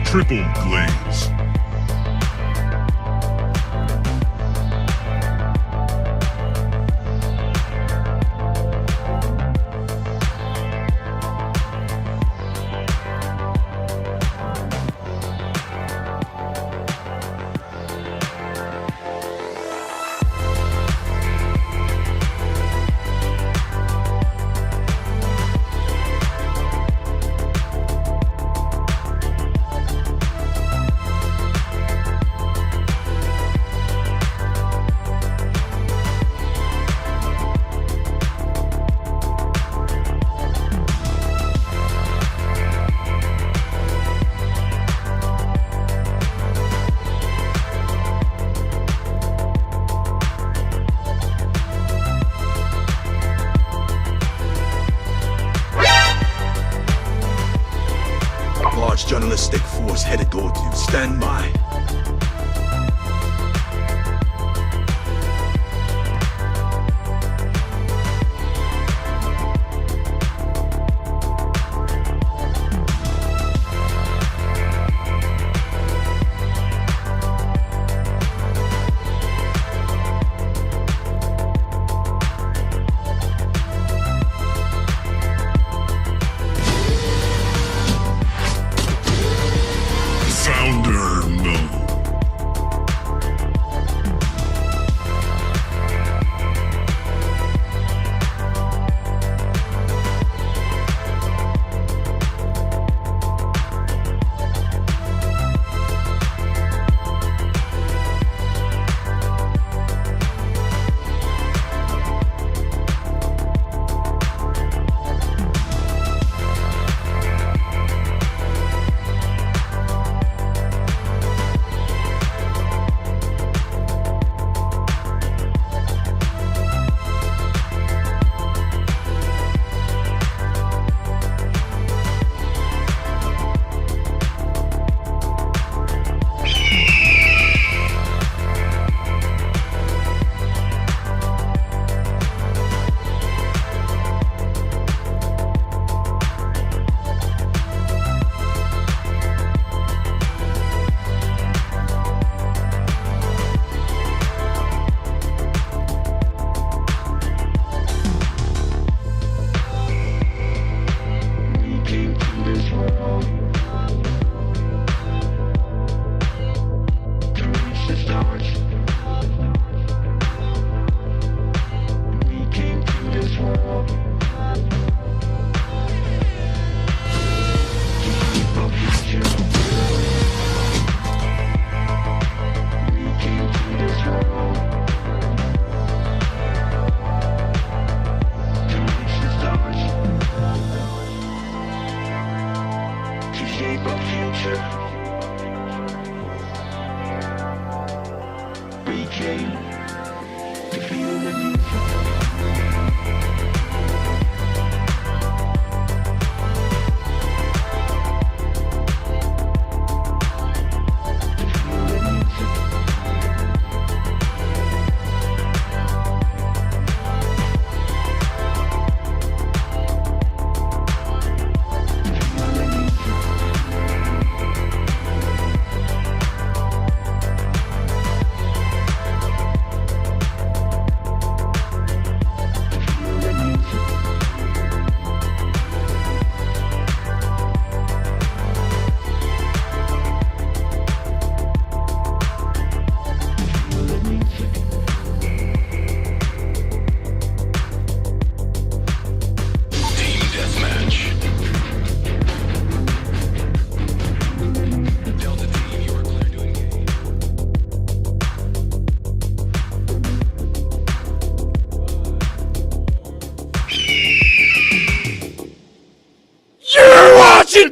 Triple Glaze. Large journalistic force headed toward you. Stand by. Founder mode.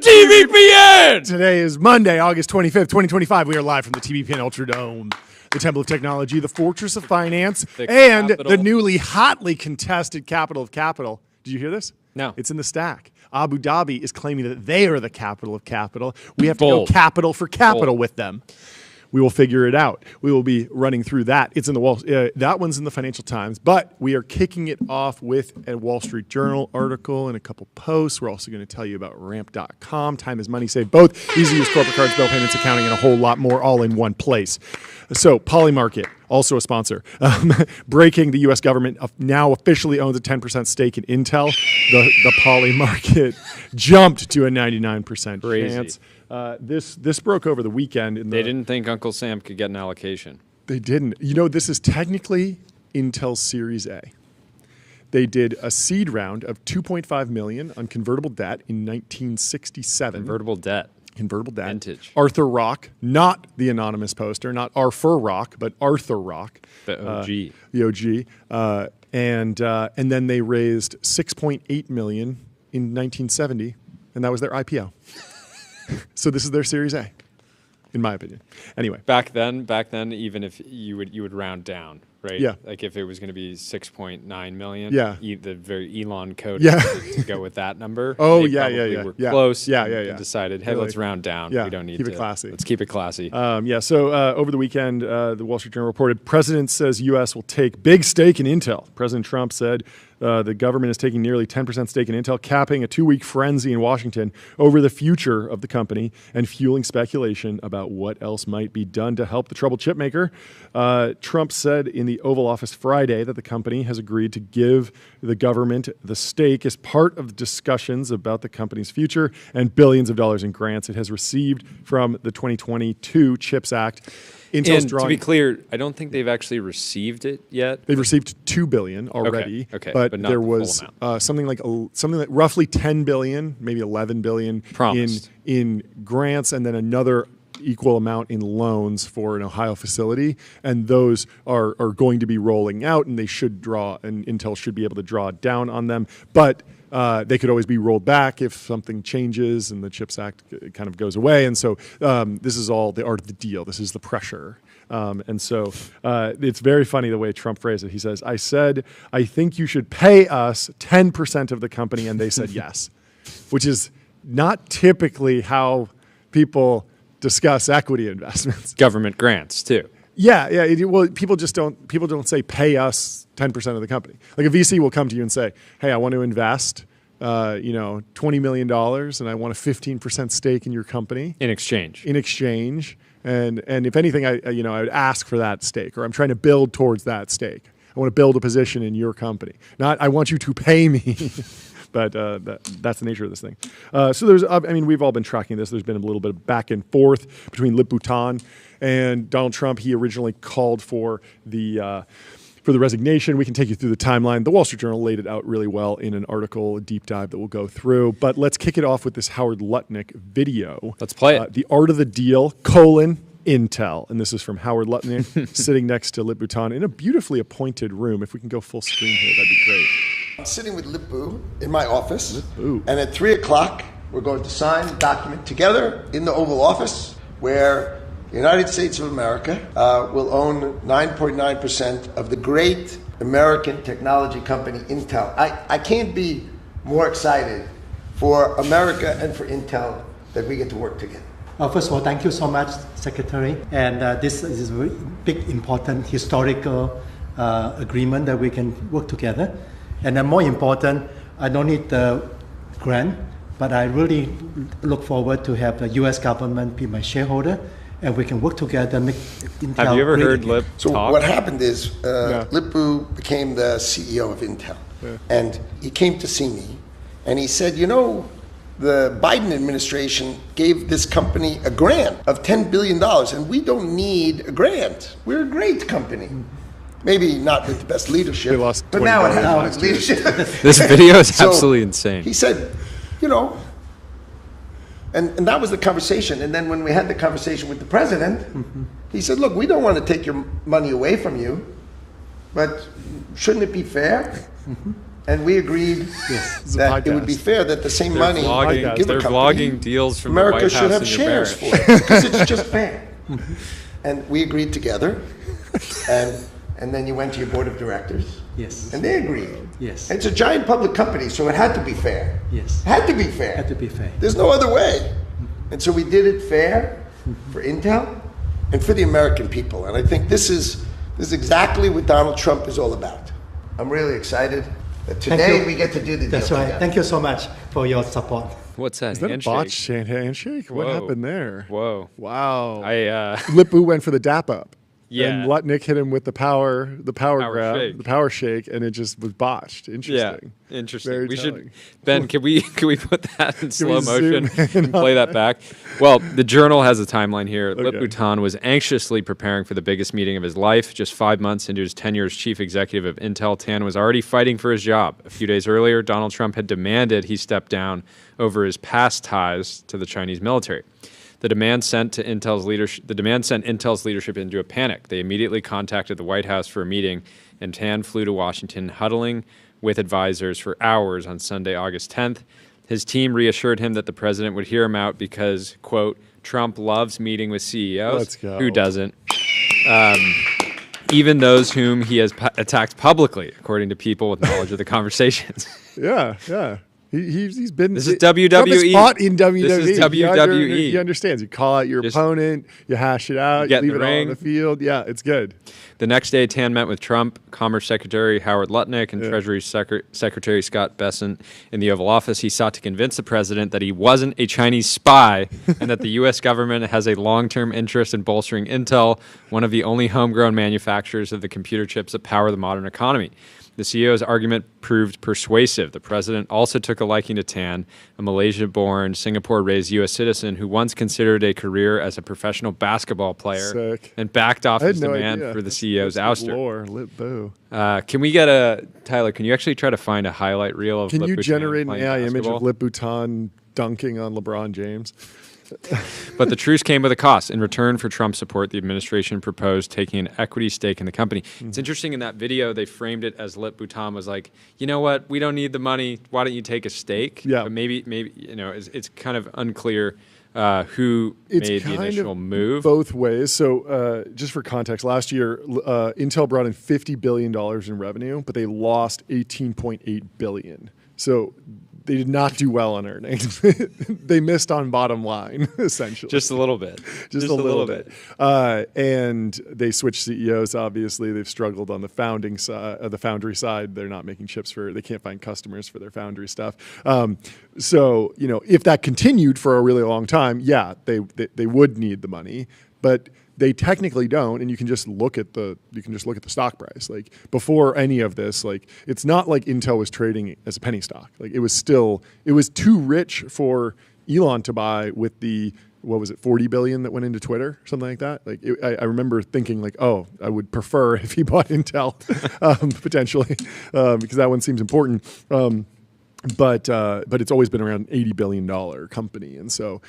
TBPN! Today is Monday, August 25th, 2025. We are live from the TBPN Ultra Dome, the Temple of Technology, the Fortress of Finance, and the newly hotly contested capital of capital. Did you hear this? No. It's in the stack. Abu Dhabi is claiming that they are the capital of capital. We have to go capital for capital with them. We will figure it out. We will be running through that. It's in the that one's in the Financial Times, but we are kicking it off with a Wall Street Journal article and a couple posts. We're also going to tell you about ramp.com, time is money save, both easy use corporate cards, bill payments, accounting, and a whole lot more all in one place. So Polymarket, also a sponsor, breaking the U.S. government now officially owns a 10% stake in Intel. The Polymarket jumped to a 99% chance. This broke over the weekend. They didn't think Uncle Sam could get an allocation. They didn't. You know, this is technically Intel's Series A. They did a seed round of $2.5 million on convertible debt in 1967. Convertible debt. Vintage. Arthur Rock, not the anonymous poster, not Arthur Rock, but Arthur Rock. The OG. The OG. And then they raised $6.8 million in 1970, and that was their IPO. So this is their Series A, in my opinion. Anyway. Back then, even if you would round down, right? Yeah. Like if it was going to be 6.9 million. Yeah. The very Elon code. Yeah. to go with that number. Oh, they yeah. Were close. Yeah. And decided, hey, let's round down. Yeah. We don't need keep to it classy. Let's keep it classy. So over the weekend, the Wall Street Journal reported President says U.S. will take big stake in Intel. President Trump said the government is taking nearly 10% stake in Intel, capping a 2-week frenzy in Washington over the future of the company and fueling speculation about what else might be done to help the troubled chipmaker. Trump said in the Oval Office Friday that the company has agreed to give the government the stake as part of discussions about the company's future and billions of dollars in grants it has received from the 2022 CHIPS Act. And to be clear, I don't think they've actually received it yet. They've received $2 billion already. Okay. But not there the was full something like roughly $10 billion, maybe $11 billion in grants, and then another equal amount in loans for an Ohio facility, and those are going to be rolling out, and they should draw, and Intel should be able to draw down on them, but they could always be rolled back if something changes and the CHIPS Act kind of goes away. And so this is all the art of the deal. This is the pressure. And so it's very funny the way Trump phrased it. He says, I said, I think you should pay us 10% of the company, and they said yes, which is not typically how people discuss equity investments. Government grants too. Yeah. Well, people don't say pay us 10% of the company. Like a VC will come to you and say, hey, I want to invest, $20 million, and I want a 15% stake in your company. In exchange. And if anything, I would ask for that stake, or I'm trying to build towards that stake. I want to build a position in your company. Not I want you to pay me. But that's the nature of this thing. So there's, we've all been tracking this. There's been a little bit of back and forth between Lip Bhutan and Donald Trump. He originally called for the resignation. We can take you through the timeline. The Wall Street Journal laid it out really well in an article, a deep dive that we'll go through. But let's kick it off with this Howard Lutnick video. Let's play it. The Art of the Deal, Intel. And this is from Howard Lutnick sitting next to Lip Bhutan in a beautifully appointed room. If we can go full screen here, that'd be great. I'm sitting with Lip-Bu in my office, Lip-Bu. and at 3 o'clock, we're going to sign the document together in the Oval Office, where the United States of America will own 9.9% of the great American technology company Intel. I can't be more excited for America and for Intel that we get to work together. First of all, thank you so much, Secretary. And this is a very big, important, historical agreement that we can work together. And then more important, I don't need the grant, but I really look forward to have the U.S. government be my shareholder, and we can work together, make Intel. Have you ever heard Lip So talk? what happened is Lip-Bu became the CEO of Intel, and he came to see me, and he said, the Biden administration gave this company a grant of $10 billion, and we don't need a grant. We're a great company. Maybe not with the best leadership, They lost but now it $20 has leadership. This video is So absolutely insane. He said, and that was the conversation. And then when we had the conversation with the president, he said, look, we don't want to take your money away from you, but shouldn't it be fair? And we agreed that it would be fair that the same money you give they're a company, vlogging deals from America the White House should have in your shares barracks. for it, because it's just fair. And we agreed together, and then you went to your board of directors. Yes. And they agreed. Yes. It's a giant public company, so it had to be fair. Yes. Had to be fair. Had to be fair. There's no other way. And so we did it fair for Intel, and for the American people. And I think this is exactly what Donald Trump is all about. I'm really excited that today we get to do the deal. That's right. together. Thank you so much for your support. What's that? Is that handshake? a botched handshake? What Whoa. happened there? Whoa. Wow. I Lip-Boo went for the dap up. Yeah. And Lutnick hit him with the power grab, shake. the power shake, and it just was botched. Interesting. Yeah, interesting. Very We telling. should, Ben. Can we put that in slow zoom motion in and play that back? Well, the Journal has a timeline here. Okay. Lip Bhutan was anxiously preparing for the biggest meeting of his life. Just 5 months into his tenure as chief executive of Intel, Tan was already fighting for his job. A few days earlier, Donald Trump had demanded he step down over his past ties to the Chinese military. The demand sent Intel's leadership into a panic. They immediately contacted the White House for a meeting, and Tan flew to Washington, huddling with advisors for hours on Sunday, August 10th. His team reassured him that the president would hear him out because, quote, Trump loves meeting with CEOs. Let's go. Who doesn't? Even those whom he has attacked publicly, according to people with knowledge of the conversations. Yeah, yeah. He's been. This is Trump has WWE. fought in WWE. This is WWE. He understands. You call out your opponent, you hash it out, get you leave in the it all ring. on the field. Yeah, it's good. The next day, Tan met with Trump, Commerce Secretary Howard Lutnick, and Treasury Secretary Scott Bessent in the Oval Office. He sought to convince the president that he wasn't a Chinese spy and that the U.S. government has a long-term interest in bolstering Intel, one of the only homegrown manufacturers of the computer chips that power the modern economy. The CEO's argument proved persuasive. The president also took a liking to Tan, a Malaysia-born, Singapore-raised U.S. citizen who once considered a career as a professional basketball player Sick. and backed off I had his no demand idea. for the CEO's ouster. Lore, Lip-Boo. Can we get Tyler, can you actually try to find a highlight reel of Can Lip you Bhutan generate an playing AI image basketball? of Lip Bhutan dunking on LeBron James? But the truce came with a cost. In return for Trump's support, the administration proposed taking an equity stake in the company. It's interesting in that video, they framed it as Lip Bhutan was like, you know what, we don't need the money. Why don't you take a stake? Yeah. But maybe you know, it's kind of unclear who made the initial move. Both ways. So just for context, last year, Intel brought in $50 billion in revenue, but they lost $18.8 billion. So they did not do well on earnings. They missed on bottom line, essentially. Just a little bit. Just a little bit. And they switched CEOs, obviously. They've struggled on the founding side, the foundry side. They're not making chips they can't find customers for their foundry stuff. So, you know, if that continued for a really long time, yeah, they would need the money. But they technically don't, and you can just look at the stock price. Like before any of this, like it's not like Intel was trading as a penny stock. Like it was too rich for Elon to buy with the what was it, 40 billion that went into Twitter, something like that. Like I remember thinking like, oh, I would prefer if he bought Intel potentially because that one seems important. But it's always been around an $80 billion company, and so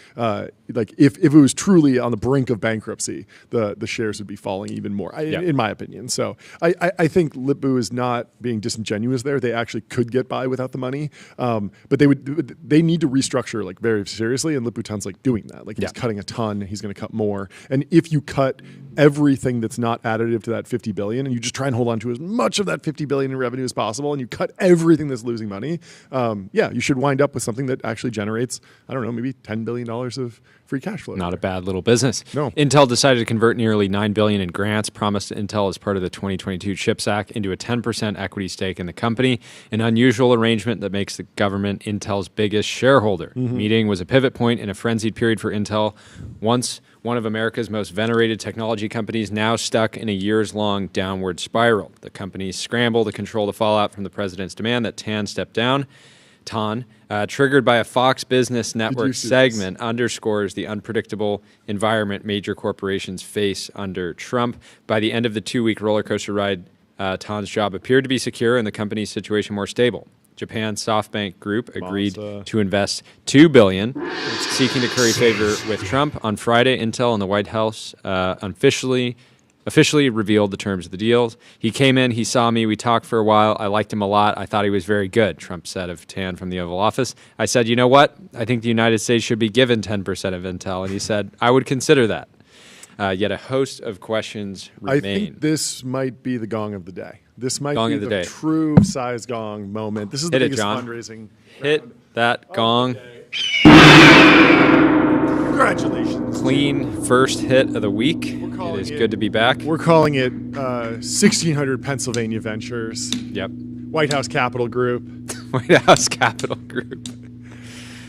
like if it was truly on the brink of bankruptcy, the shares would be falling even more, in my opinion. So I think Lip-Boo is not being disingenuous there. They actually could get by without the money, but they need to restructure like very seriously, and Lip Bhutan's like doing that. Like he's cutting a ton, he's going to cut more, and if you cut everything that's not additive to that 50 billion, and you just try and hold on to as much of that 50 billion in revenue as possible, and you cut everything that's losing money. You should wind up with something that actually generates, I don't know, maybe $10 billion of free cash flow. Not a bad little business. No. Intel decided to convert nearly $9 billion in grants promised to Intel as part of the 2022 CHIPS Act into a 10% equity stake in the company, an unusual arrangement that makes the government Intel's biggest shareholder. The meeting was a pivot point in a frenzied period for Intel, once one of America's most venerated technology companies, now stuck in a years-long downward spiral. The company scrambled to control the fallout from the president's demand that Tan step down. Triggered by a Fox Business Network segment, underscores the unpredictable environment major corporations face under Trump. By the end of the 2-week roller coaster ride, Tan's job appeared to be secure and the company's situation more stable. Japan's SoftBank Group agreed to invest $2 billion, seeking to curry favor with Trump. On Friday, Intel and the White House officially revealed the terms of the deals. He came in, he saw me, we talked for a while. I liked him a lot. I thought he was very good, Trump said of Tan from the Oval Office. I said, you know what? I think the United States should be given 10% of Intel. And he said, I would consider that. Yet a host of questions remain. I think this might be the gong of the day. This might Gong be of the the day. true size gong moment. This is the Hit it, biggest John. fundraising. Hit that gong. Congratulations. Clean first hit of the week. It calling is it- good to be back. We're calling it 1600 Pennsylvania Ventures, Yep. White House Capital Group, White House Capital Group.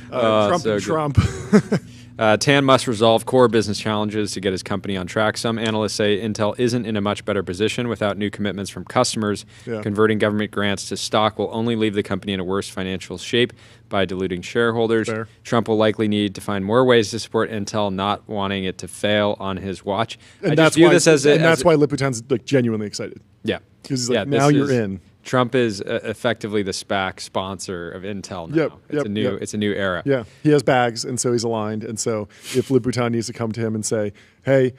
Trump so and good. Trump. Tan must resolve core business challenges to get his company on track. Some analysts say Intel isn't in a much better position without new commitments from customers. Yeah. Converting government grants to stock will only leave the company in a worse financial shape by diluting shareholders. Fair. Trump will likely need to find more ways to support Intel, not wanting it to fail on his watch. And I that's just view why, this as and that's why Liputan's like genuinely excited. yeah. Because he's like, Yeah, this now you're is- in. Trump is effectively the SPAC sponsor of Intel now. Yep, It's a new era. Yeah, he has bags, and so he's aligned. And so if Liputan needs to come to him and say, hey,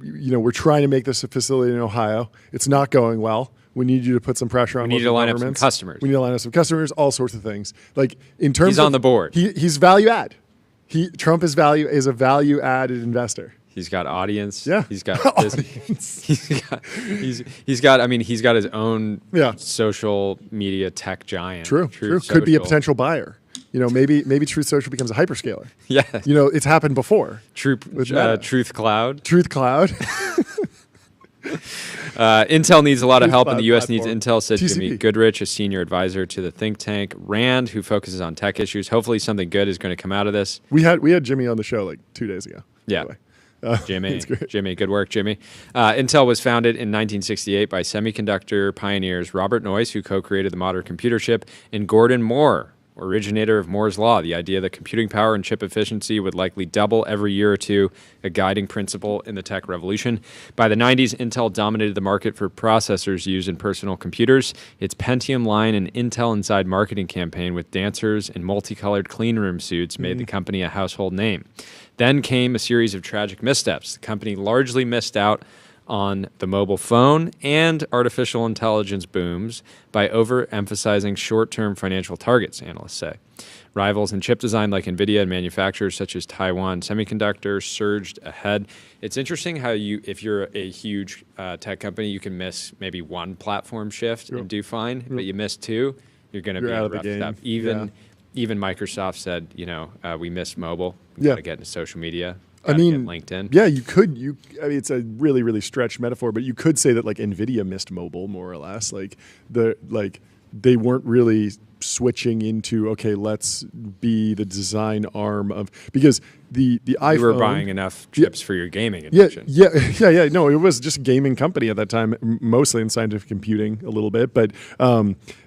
we're trying to make this a facility in Ohio. It's not going well. We need you to put some pressure on We need local to line up some governments. customers. We need to line up some customers, all sorts of things. Like in terms He's of, on the board. He's value add. Trump is a value added investor. He's got audience. Yeah. He's got Audience. he's got his own Yeah. social media tech giant. True. Truth Could be a Social. potential buyer. Maybe Truth Social becomes a hyperscaler. Yeah. It's happened before. Truth Meta. Truth Cloud. Truth Cloud. Intel needs a lot of Truth help, and the Cloud U.S. needs platform. Intel, said Jimmy TCP. Goodrich, a senior advisor to the think tank RAND, who focuses on tech issues. Hopefully something good is going to come out of this. We had Jimmy on the show like 2 days ago. by Yeah. the way. Jimmy, It's great. Jimmy, good work, Jimmy. Intel was founded in 1968 by semiconductor pioneers Robert Noyce, who co-created the modern computer chip, and Gordon Moore, originator of Moore's Law, the idea that computing power and chip efficiency would likely double every year or two, a guiding principle in the tech revolution. By the 90s, Intel dominated the market for processors used in personal computers. Its Pentium line and Intel Inside marketing campaign with dancers in multicolored cleanroom suits made the company a household name. Then came a series of tragic missteps. The company largely missed out on the mobile phone and artificial intelligence booms by overemphasizing short-term financial targets, analysts say. Rivals in chip design like NVIDIA and manufacturers such as Taiwan Semiconductor surged ahead. It's interesting how if you're a huge tech company, you can miss maybe one platform shift and do fine, but you miss two, you're going to be out in of the rough game. stuff. Even Microsoft said, we missed mobile. We Yeah. got to get into social media. I Gotta mean, get LinkedIn. Yeah, you could. It's a really, really stretched metaphor, but you could say that like NVIDIA missed mobile more or less. They weren't really switching into let's be the design arm of because the iPhone. You were buying enough chips for your gaming Yeah, edition. yeah. No, it was just a gaming company at that time, mostly in scientific computing a little bit. But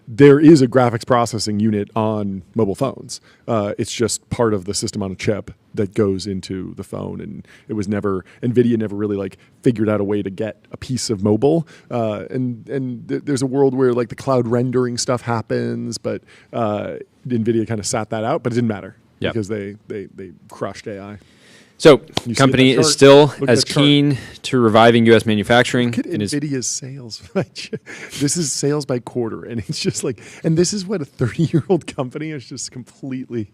there is a graphics processing unit on mobile phones. It's just part of the system on a chip that goes into the phone. And it was NVIDIA never really figured out a way to get a piece of mobile. There's a world where the cloud rendering stuff happens, but NVIDIA kind of sat that out, but it didn't matter. Yep. Because they crushed AI. So, see company that is chart? still Look at as that chart. keen to reviving U.S. manufacturing. Look at and is NVIDIA's sales. This is sales by quarter, and it's just and this is what a 30-year-old company is just completely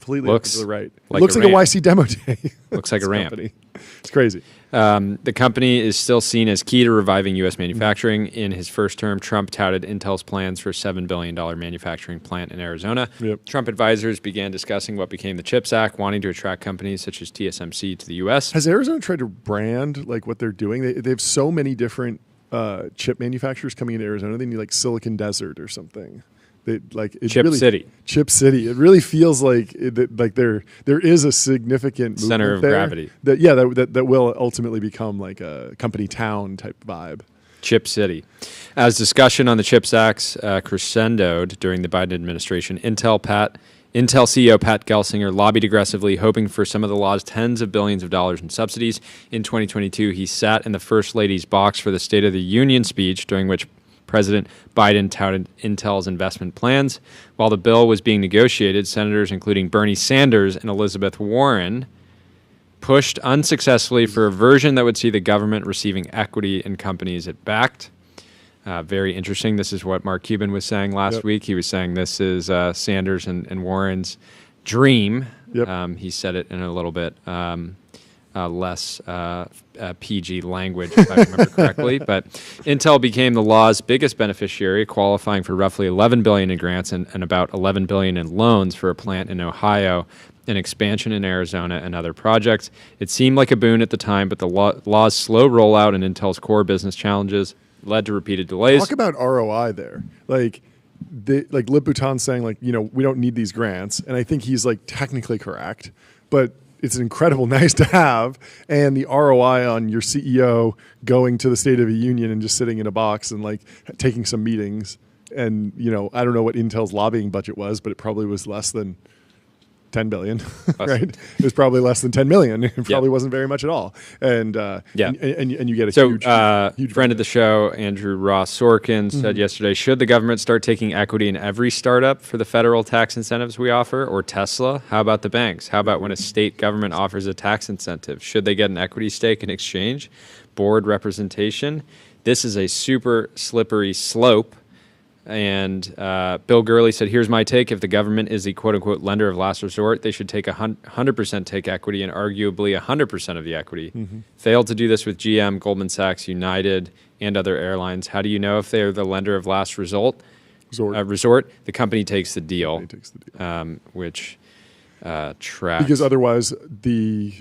Looks to the right. like Looks a like a ramp. YC demo day. Looks like a This ramp. company. It's crazy. The company is still seen as key to reviving U.S. manufacturing. In his first term, Trump touted Intel's plans for a $7 billion manufacturing plant in Arizona. Yep. Trump advisors began discussing what became the CHIPS Act, wanting to attract companies such as TSMC to the U.S. Has Arizona tried to brand what they're doing? They have so many different chip manufacturers coming into Arizona. They need Silicon Desert or something. Chip City. Chip City. It really feels like there is a significant Center movement of there gravity. that will ultimately become a company town type vibe. Chip City. As discussion on the CHIPS Act crescendoed during the Biden administration, Intel CEO Pat Gelsinger lobbied aggressively, hoping for some of the law's tens of billions of dollars in subsidies. In 2022, he sat in the First Lady's box for the State of the Union speech, during which President Biden touted Intel's investment plans. While the bill was being negotiated, senators including Bernie Sanders and Elizabeth Warren pushed unsuccessfully for a version that would see the government receiving equity in companies it backed. Very interesting. This is what Mark Cuban was saying last week. He was saying this is Sanders and Warren's dream. Yep. He said it in a little bit less PG language, if I remember correctly. But Intel became the law's biggest beneficiary, qualifying for roughly $11 billion in grants and about $11 billion in loans for a plant in Ohio. and expansion in Arizona and other projects. It seemed like a boon at the time, but the law's slow rollout and Intel's core business challenges led to repeated delays. Talk about ROI there. Like Liputan's saying, like, you know, we don't need these grants. And I think he's like technically correct, but it's incredible nice to have. And the ROI on your CEO going to the State of the Union and just sitting in a box and like taking some meetings. And, you know, I don't know what Intel's lobbying budget was, but it probably was less than 10 billion, right? It was probably less than 10 million. It probably wasn't very much at all. And and you get a huge friend of the show, Andrew Ross Sorkin, said yesterday, should the government start taking equity in every startup for the federal tax incentives we offer, or Tesla? How about the banks? How about when a state government offers a tax incentive? Should they get an equity stake in exchange? Board representation? This is a super slippery slope. And Bill Gurley said, here's my take. If the government is the quote-unquote lender of last resort, they should take 100% take equity and arguably 100% of the equity. Failed to do this with GM, Goldman Sachs, United, and other airlines. How do you know if they are the lender of last resort? The company takes the deal, which tracks. Because otherwise the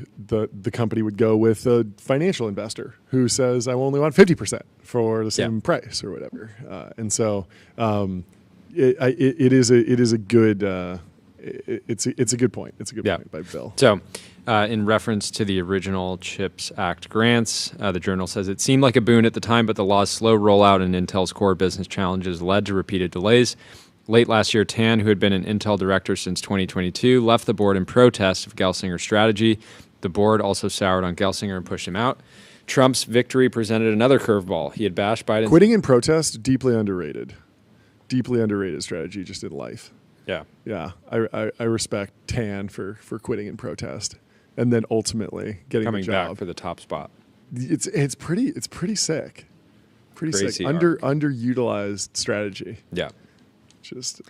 company would go with a financial investor who says, I only want 50% for the same price or whatever. And so it is a good it's a good point. It's a good point by Bill. So in reference to the original CHIPS Act grants, the Journal says it seemed like a boon at the time, but the law's slow rollout and Intel's core business challenges led to repeated delays. Late last year, Tan, who had been an Intel director since 2022, left the board in protest of Gelsinger's strategy. The board also soured on Gelsinger and pushed him out. Trump's victory presented another curveball. He had bashed Biden. Quitting in protest, deeply underrated. Deeply underrated strategy just in life. Yeah. Yeah. I respect Tan for quitting in protest and then ultimately getting coming the job. back for the top spot. It's pretty sick. Pretty Crazy sick. Underutilized strategy. Yeah. Just,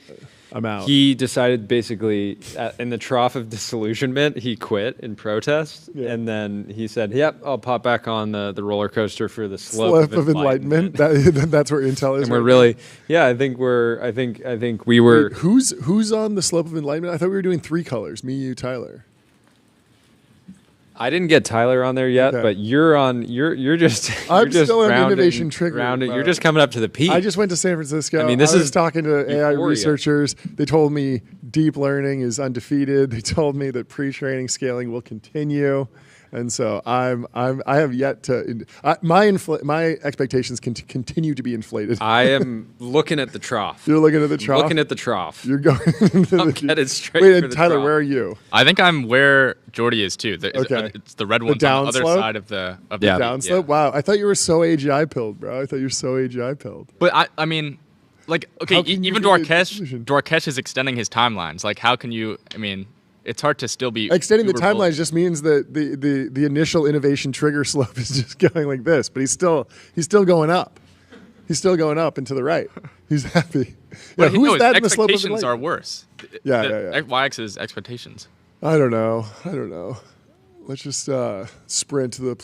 I'm out. He decided basically in the trough of disillusionment, he quit in protest. Yeah. And then he said, yep, I'll pop back on the roller coaster for the slope of enlightenment. That's where Intel is. And we're really, I think we were. Wait, who's on the slope of enlightenment? I thought we were doing 3 colors. Me, you, Tyler. I didn't get Tyler on there yet, but you're on. You're just. I'm just still on innovation trigger. You're just coming up to the peak. I just went to San Francisco. I mean, I was talking to AI researchers. They told me deep learning is undefeated. They told me that pre-training scaling will continue, and so I have yet to. My expectations can continue to be inflated. I am looking at the trough. You're looking at the trough. Looking at the trough. You're going. I'm headed straight. Wait, for the Tyler, trough. where are you? I think I'm where Jordy is too. It's the red ones on the other side of the downslope. Yeah. Wow, I thought you were so AGI pilled, bro. I thought you were so AGI pilled. But I mean, like, okay, even Dwarkesh is extending his timelines. Like, how can you? I mean, it's hard to still be extending the timelines. Just means that the initial innovation trigger slope is just going like this, but he's still going up. He's still going up and to the right. He's happy. But who is that in the slope of expectations are worse. Yeah. Y-axis expectations. I don't know. Let's just sprint to the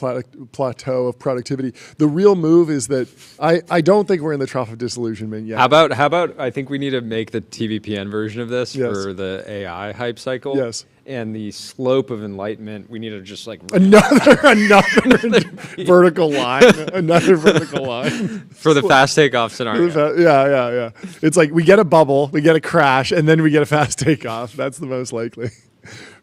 plateau of productivity. The real move is that I don't think we're in the trough of disillusionment yet. How about I think we need to make the TBPN version of this for the AI hype cycle. Yes. And the slope of enlightenment, we need to just like another vertical line. Another vertical line. For the fast takeoff scenario. Yeah. It's like we get a bubble, we get a crash, and then we get a fast takeoff. That's the most likely.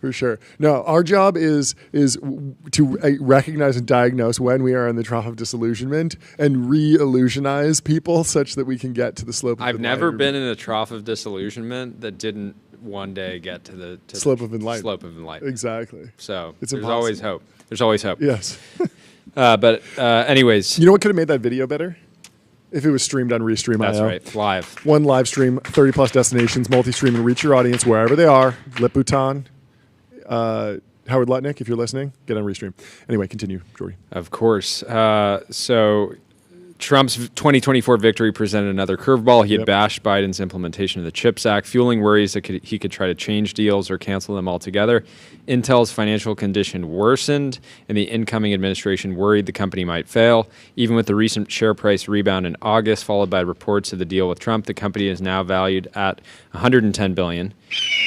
For sure. No, our job is to recognize and diagnose when we are in the trough of disillusionment and re-illusionize people such that we can get to the slope of enlightenment. I've never been in a trough of disillusionment that didn't one day get to the slope of enlightenment. Exactly. So there's impossible. Always hope. There's always hope. Yes. But anyways. You know what could have made that video better? If it was streamed on Restream. That's right, live. One live stream, 30-plus destinations, multi-stream, and reach your audience wherever they are. Liputan, Howard Lutnick, if you're listening, get on Restream. Anyway, continue, Jordy. Of course. So Trump's 2024 victory presented another curveball. He had bashed Biden's implementation of the CHIPS Act, fueling worries that he could try to change deals or cancel them altogether. Intel's financial condition worsened, and the incoming administration worried the company might fail. Even with the recent share price rebound in August, followed by reports of the deal with Trump, the company is now valued at $110 billion,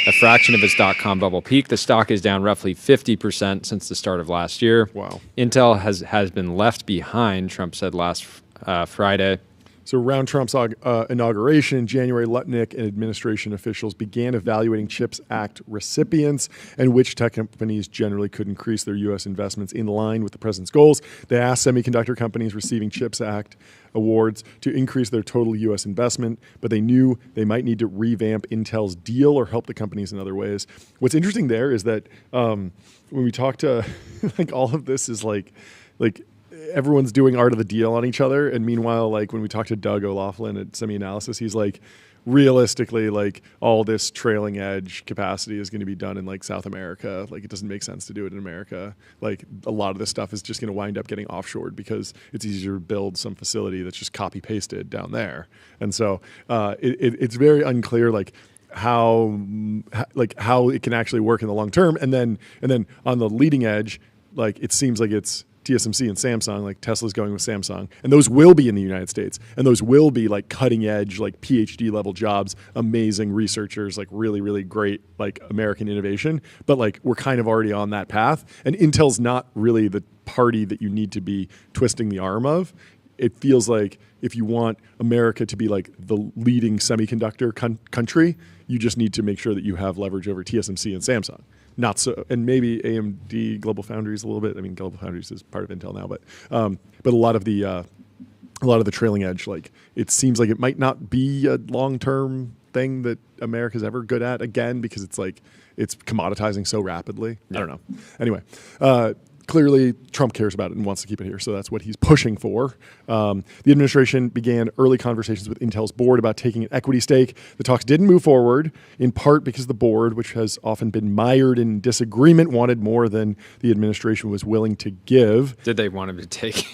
a fraction of its dot-com bubble peak. The stock is down roughly 50% since the start of last year. Wow. Intel has been left behind, Trump said last Friday. So around Trump's inauguration in January, Lutnick and administration officials began evaluating CHIPS Act recipients and which tech companies generally could increase their U.S. investments in line with the president's goals. They asked semiconductor companies receiving CHIPS Act awards to increase their total U.S. investment, but they knew they might need to revamp Intel's deal or help the companies in other ways. What's interesting there is that when we talk to, like, all of this is like everyone's doing art of the deal on each other. And meanwhile, like, when we talk to Doug O'Loughlin at Semi-Analysis, he's like, realistically, like, all this trailing edge capacity is going to be done in, like, South America. Like, it doesn't make sense to do it in America. Like, a lot of this stuff is just going to wind up getting offshored because it's easier to build some facility that's just copy pasted down there. And so it's very unclear, like, how it can actually work in the long term. And then on the leading edge, like, it seems like it's TSMC and Samsung, like Tesla's going with Samsung, and those will be in the United States, and those will be like cutting edge, like PhD level jobs, amazing researchers, like really, really great, like American innovation. But like, we're kind of already on that path, and Intel's not really the party that you need to be twisting the arm of. It feels like if you want America to be like the leading semiconductor country, you just need to make sure that you have leverage over TSMC and Samsung. Not so, and maybe AMD, Global Foundries a little bit. I mean, Global Foundries is part of Intel now, but a lot of the trailing edge, like, it seems like it might not be a long-term thing that America's ever good at again, because it's like it's commoditizing so rapidly. Yeah. I don't know. Anyway. Clearly, Trump cares about it and wants to keep it here, so that's what he's pushing for. The administration began early conversations with Intel's board about taking an equity stake. The talks didn't move forward, in part because the board, which has often been mired in disagreement, wanted more than the administration was willing to give. Did they want him to take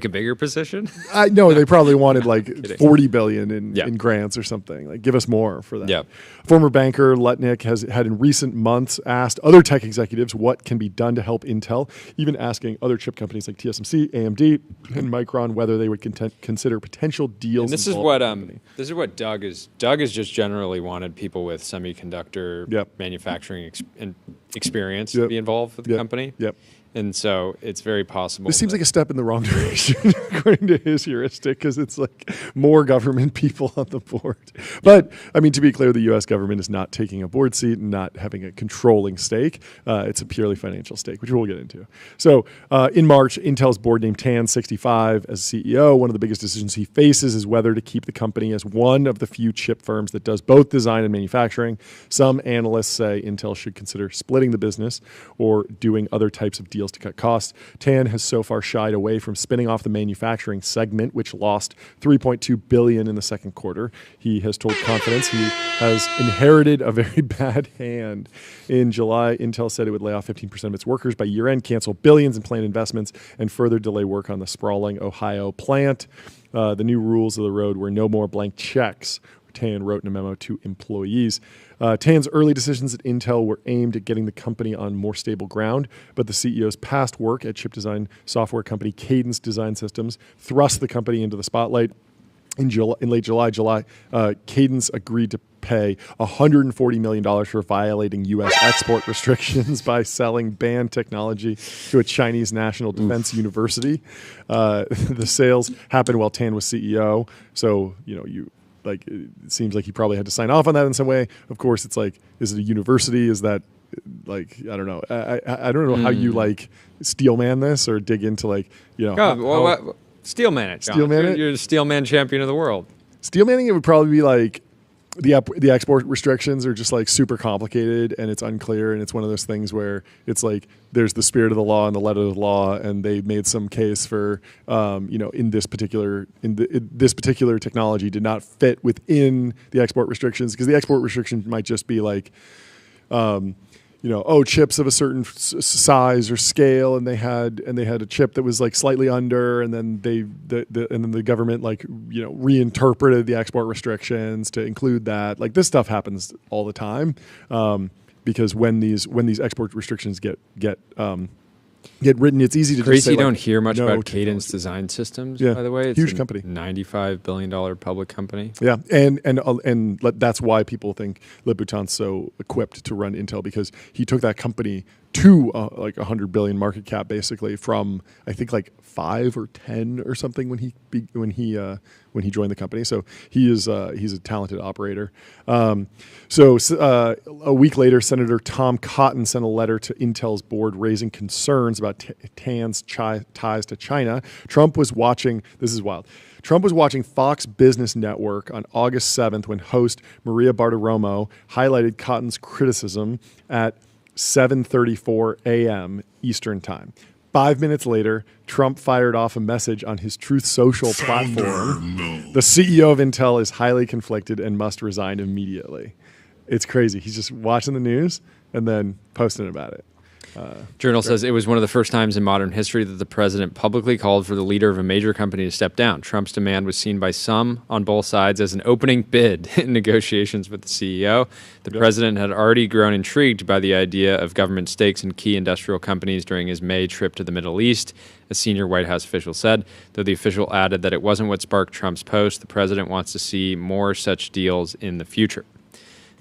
a bigger position? No, they probably wanted like $40 billion in grants or something. Like, give us more for that. Yeah. Former banker Lutnick has had in recent months asked other tech executives what can be done to help Intel, even asking other chip companies like TSMC, AMD, and Micron whether they would consider potential deals. And this is what Doug is. Doug has just generally wanted people with semiconductor manufacturing experience to be involved with the company. Yep. And so it's very possible. This seems like a step in the wrong direction, according to his heuristic, because it's like more government people on the board. But, I mean, to be clear, the U.S. government is not taking a board seat and not having a controlling stake. It's a purely financial stake, which we'll get into. So in March, Intel's board named Tan 65 as CEO. One of the biggest decisions he faces is whether to keep the company as one of the few chip firms that does both design and manufacturing. Some analysts say Intel should consider splitting the business or doing other types of deals to cut costs. Tan has so far shied away from spinning off the manufacturing segment, which lost $3.2 billion in the second quarter. He has told Confidence he has inherited a very bad hand. In July, Intel said it would lay off 15% of its workers by year-end, cancel billions in planned investments, and further delay work on the sprawling Ohio plant. The new rules of the road were no more blank checks, Tan wrote in a memo to employees. Tan's early decisions at Intel were aimed at getting the company on more stable ground, but the CEO's past work at chip design software company Cadence Design Systems thrust the company into the spotlight. In late July, Cadence agreed to pay $140 million for violating U.S. export restrictions by selling banned technology to a Chinese national defense university. The sales happened while Tan was CEO, so it seems like he probably had to sign off on that in some way. Of course, it's like, is it a university? Is that like, I don't know. I don't know how you like steelman this or dig into steelman it, John. Steelman it? You're the steelman champion of the world. Steelmanning it would probably be like the export restrictions are just like super complicated and it's unclear, and it's one of those things where it's like there's the spirit of the law and the letter of the law, and they made some case for this particular technology did not fit within the export restrictions, because the export restriction might just be like chips of a certain size or scale, and they had a chip that was like slightly under, and then the government reinterpreted the export restrictions to include that. Like, this stuff happens all the time, because when these export restrictions get written, it's easy to Crazy just say, you don't hear much no about to Cadence those. Design Systems, Yeah, by the way. It's huge a company. $95 billion public company. Yeah, and that's why people think Lipoutin's so equipped to run Intel, because he took that company to like $100 billion market cap, basically, from I think like 5 or 10 or something when he joined the company. So he's a talented operator. A week later, Senator Tom Cotton sent a letter to Intel's board raising concerns about Tan's ties to China. Trump was watching. This is wild. Trump was watching Fox Business Network on August 7th when host Maria Bartiromo highlighted Cotton's criticism at 7:34 a.m. Eastern Time. 5 minutes later, Trump fired off a message on his Truth Social platform. The CEO of Intel is highly conflicted and must resign immediately. It's crazy. He's just watching the news and then posting about it. Journal says it was one of the first times in modern history that the president publicly called for the leader of a major company to step down. Trump's demand was seen by some on both sides as an opening bid in negotiations with the CEO. The president had already grown intrigued by the idea of government stakes in key industrial companies during his May trip to the Middle East, a senior White House official said, though the official added that it wasn't what sparked Trump's post. The president wants to see more such deals in the future.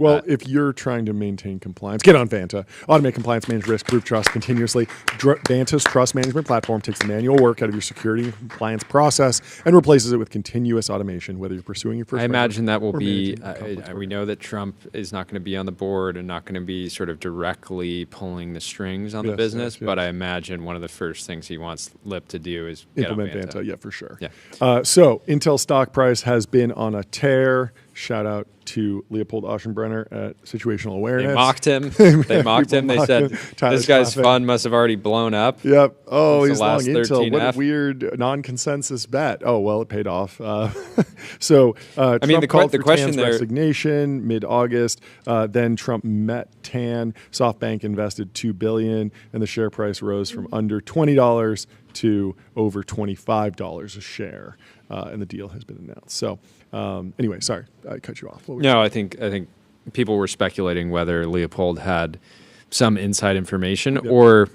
Well, if you're trying to maintain compliance, get on Vanta. Automate compliance, manage risk, prove trust continuously. Vanta's trust management platform takes the manual work out of your security and compliance process and replaces it with continuous automation, whether you're pursuing your first. I imagine that will or be, managing we know that Trump is not going to be on the board and not going to be sort of directly pulling the strings on the business, but I imagine one of the first things he wants Lip to do is implement get on Vanta. Yeah, for sure. Yeah. So Intel stock price has been on a tear. Shout out to Leopold Aschenbrenner at Situational Awareness. They mocked him. They mocked him. They said, this guy's fund must have already blown up. Yep. Oh, Since he's the long last Intel. What a 13F. weird non-consensus bet. Oh, well, it paid off. So I mean, Trump called the for question Tan's there. resignation mid-August. Then Trump met Tan. SoftBank invested $2 billion, and the share price rose from under $20 to over $25 a share. And the deal has been announced. So anyway, sorry, I cut you off. What were you No, I think people were speculating whether Leopold had some inside information or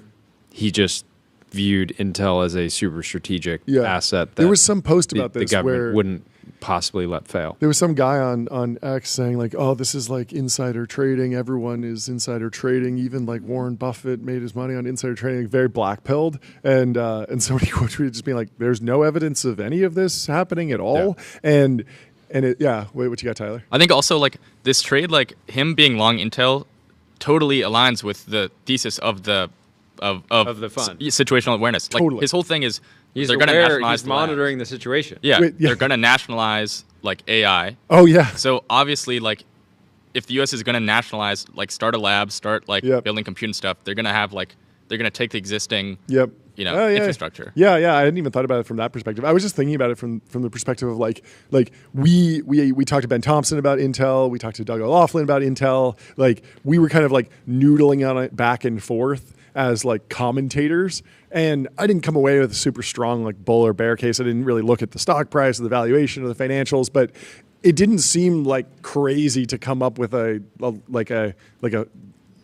he just viewed Intel as a super strategic asset that there was some post about the this government where wouldn't possibly let fail. there was some guy on X saying like, "Oh, this is like insider trading. Everyone is insider trading. Even like Warren Buffett made his money on insider trading." Like, very black-pilled, and somebody tweeted just being like, "There's no evidence of any of this happening at all." And it, wait, what you got, Tyler? I think also like this trade, like him being long Intel, totally aligns with the thesis of the fund situational awareness. Like Totally. his whole thing is He's they're going to aware, nationalize he's the labs. monitoring the situation. Yeah, Wait, yeah. they're going to nationalize like AI. Oh yeah, So obviously, like, if the U.S. is going to nationalize, like, start a lab, start like building compute and stuff, they're going to have like they're going to take the existing infrastructure. Yeah, I hadn't even thought about it from that perspective. I was just thinking about it from the perspective of like we talked to Ben Thompson about Intel, we talked to Doug O'Loughlin about Intel. Like we were kind of like noodling on it back and forth as like commentators, and I didn't come away with a super strong like bull or bear case. I didn't really look at the stock price or the valuation or the financials, but it didn't seem like crazy to come up with an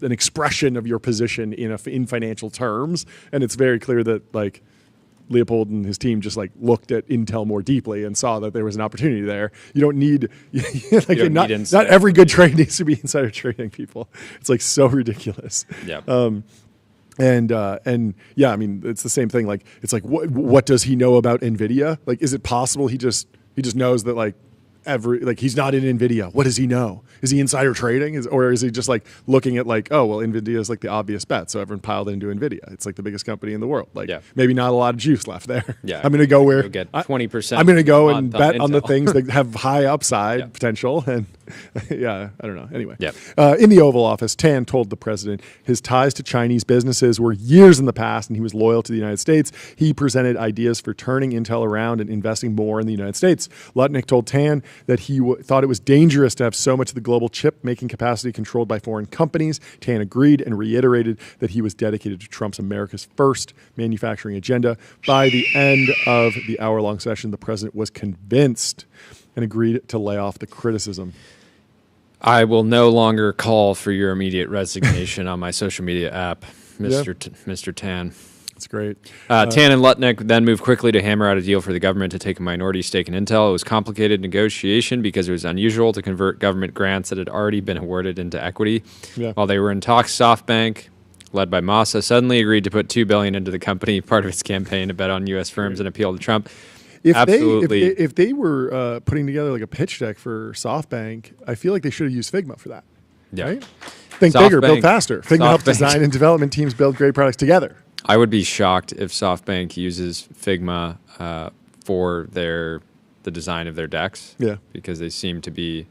expression of your position in financial terms. And it's very clear that like Leopold and his team just like looked at Intel more deeply and saw that there was an opportunity there. You don't need not every good trade needs to be insider trading, people. It's like so ridiculous. Yeah. And yeah, I mean, it's the same thing. Like, it's like, what does he know about NVIDIA? Like, is it possible he just knows that like he's not in NVIDIA? What does he know? Is he insider trading? Or is he just like looking at like, oh, well, NVIDIA is like the obvious bet, so everyone piled into NVIDIA. It's like the biggest company in the world. Like, maybe not a lot of juice left there. Yeah. I'm going to go where you'll get 20%. I'm going to go and bet on the Intel. things that have high upside potential. And Yeah, I don't know. Anyway, Yeah. In the Oval Office, Tan told the president his ties to Chinese businesses were years in the past, and he was loyal to the United States. He presented ideas for turning Intel around and investing more in the United States. Lutnick told Tan that he thought it was dangerous to have so much of the global chip-making capacity controlled by foreign companies. Tan agreed and reiterated that he was dedicated to Trump's America's First manufacturing agenda. By the end of the hour-long session, the president was convinced and agreed to lay off the criticism. I will no longer call for your immediate resignation on my social media app, Mr. Tan. That's great. Tan and Lutnick then moved quickly to hammer out a deal for the government to take a minority stake in Intel. It was complicated negotiation because it was unusual to convert government grants that had already been awarded into equity. Yeah. While they were in talks, SoftBank, led by Massa, suddenly agreed to put $2 billion into the company, part of its campaign to bet on U.S. firms and appeal to Trump. If they were putting together like a pitch deck for SoftBank, I feel like they should have used Figma for that. Yeah. Right? Think bigger, build faster. Figma helps design and development teams build great products together. I would be shocked if SoftBank uses Figma for the design of their decks. Yeah. Because they seem to be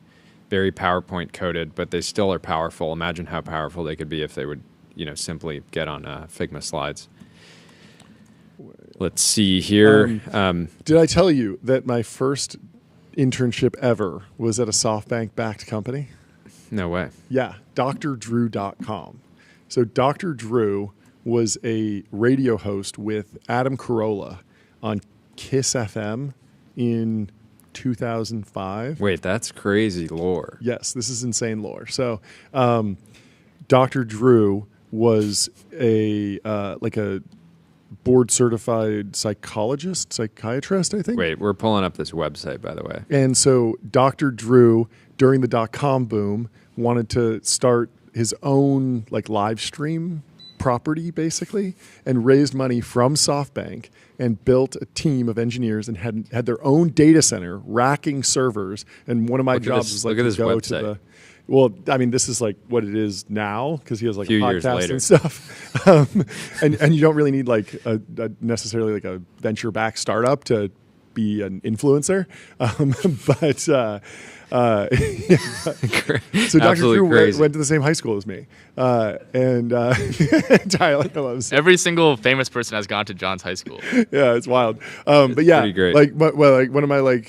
very PowerPoint coded, but they still are powerful. Imagine how powerful they could be if they would, simply get on Figma slides. Let's see here. Did I tell you that my first internship ever was at a SoftBank-backed company? No way. Yeah, drdrew.com. So Dr. Drew was a radio host with Adam Carolla on Kiss FM in 2005. Wait, that's crazy lore. Yes, this is insane lore. So Dr. Drew was a board-certified psychiatrist, I think. Wait, we're pulling up this website, by the way. And so Dr. Drew, during the dot-com boom, wanted to start his own live stream property, basically, and raised money from SoftBank and built a team of engineers and had their own data center, racking servers. And one of my jobs was to go to the... Well, I mean, this is what it is now because he has a podcast and stuff, and you don't really need necessarily a venture-backed startup to be an influencer, So Dr. Drew went to the same high school as me, and Tyler loves every single famous person has gone to John's high school. Yeah, it's wild, but yeah, pretty great. One of my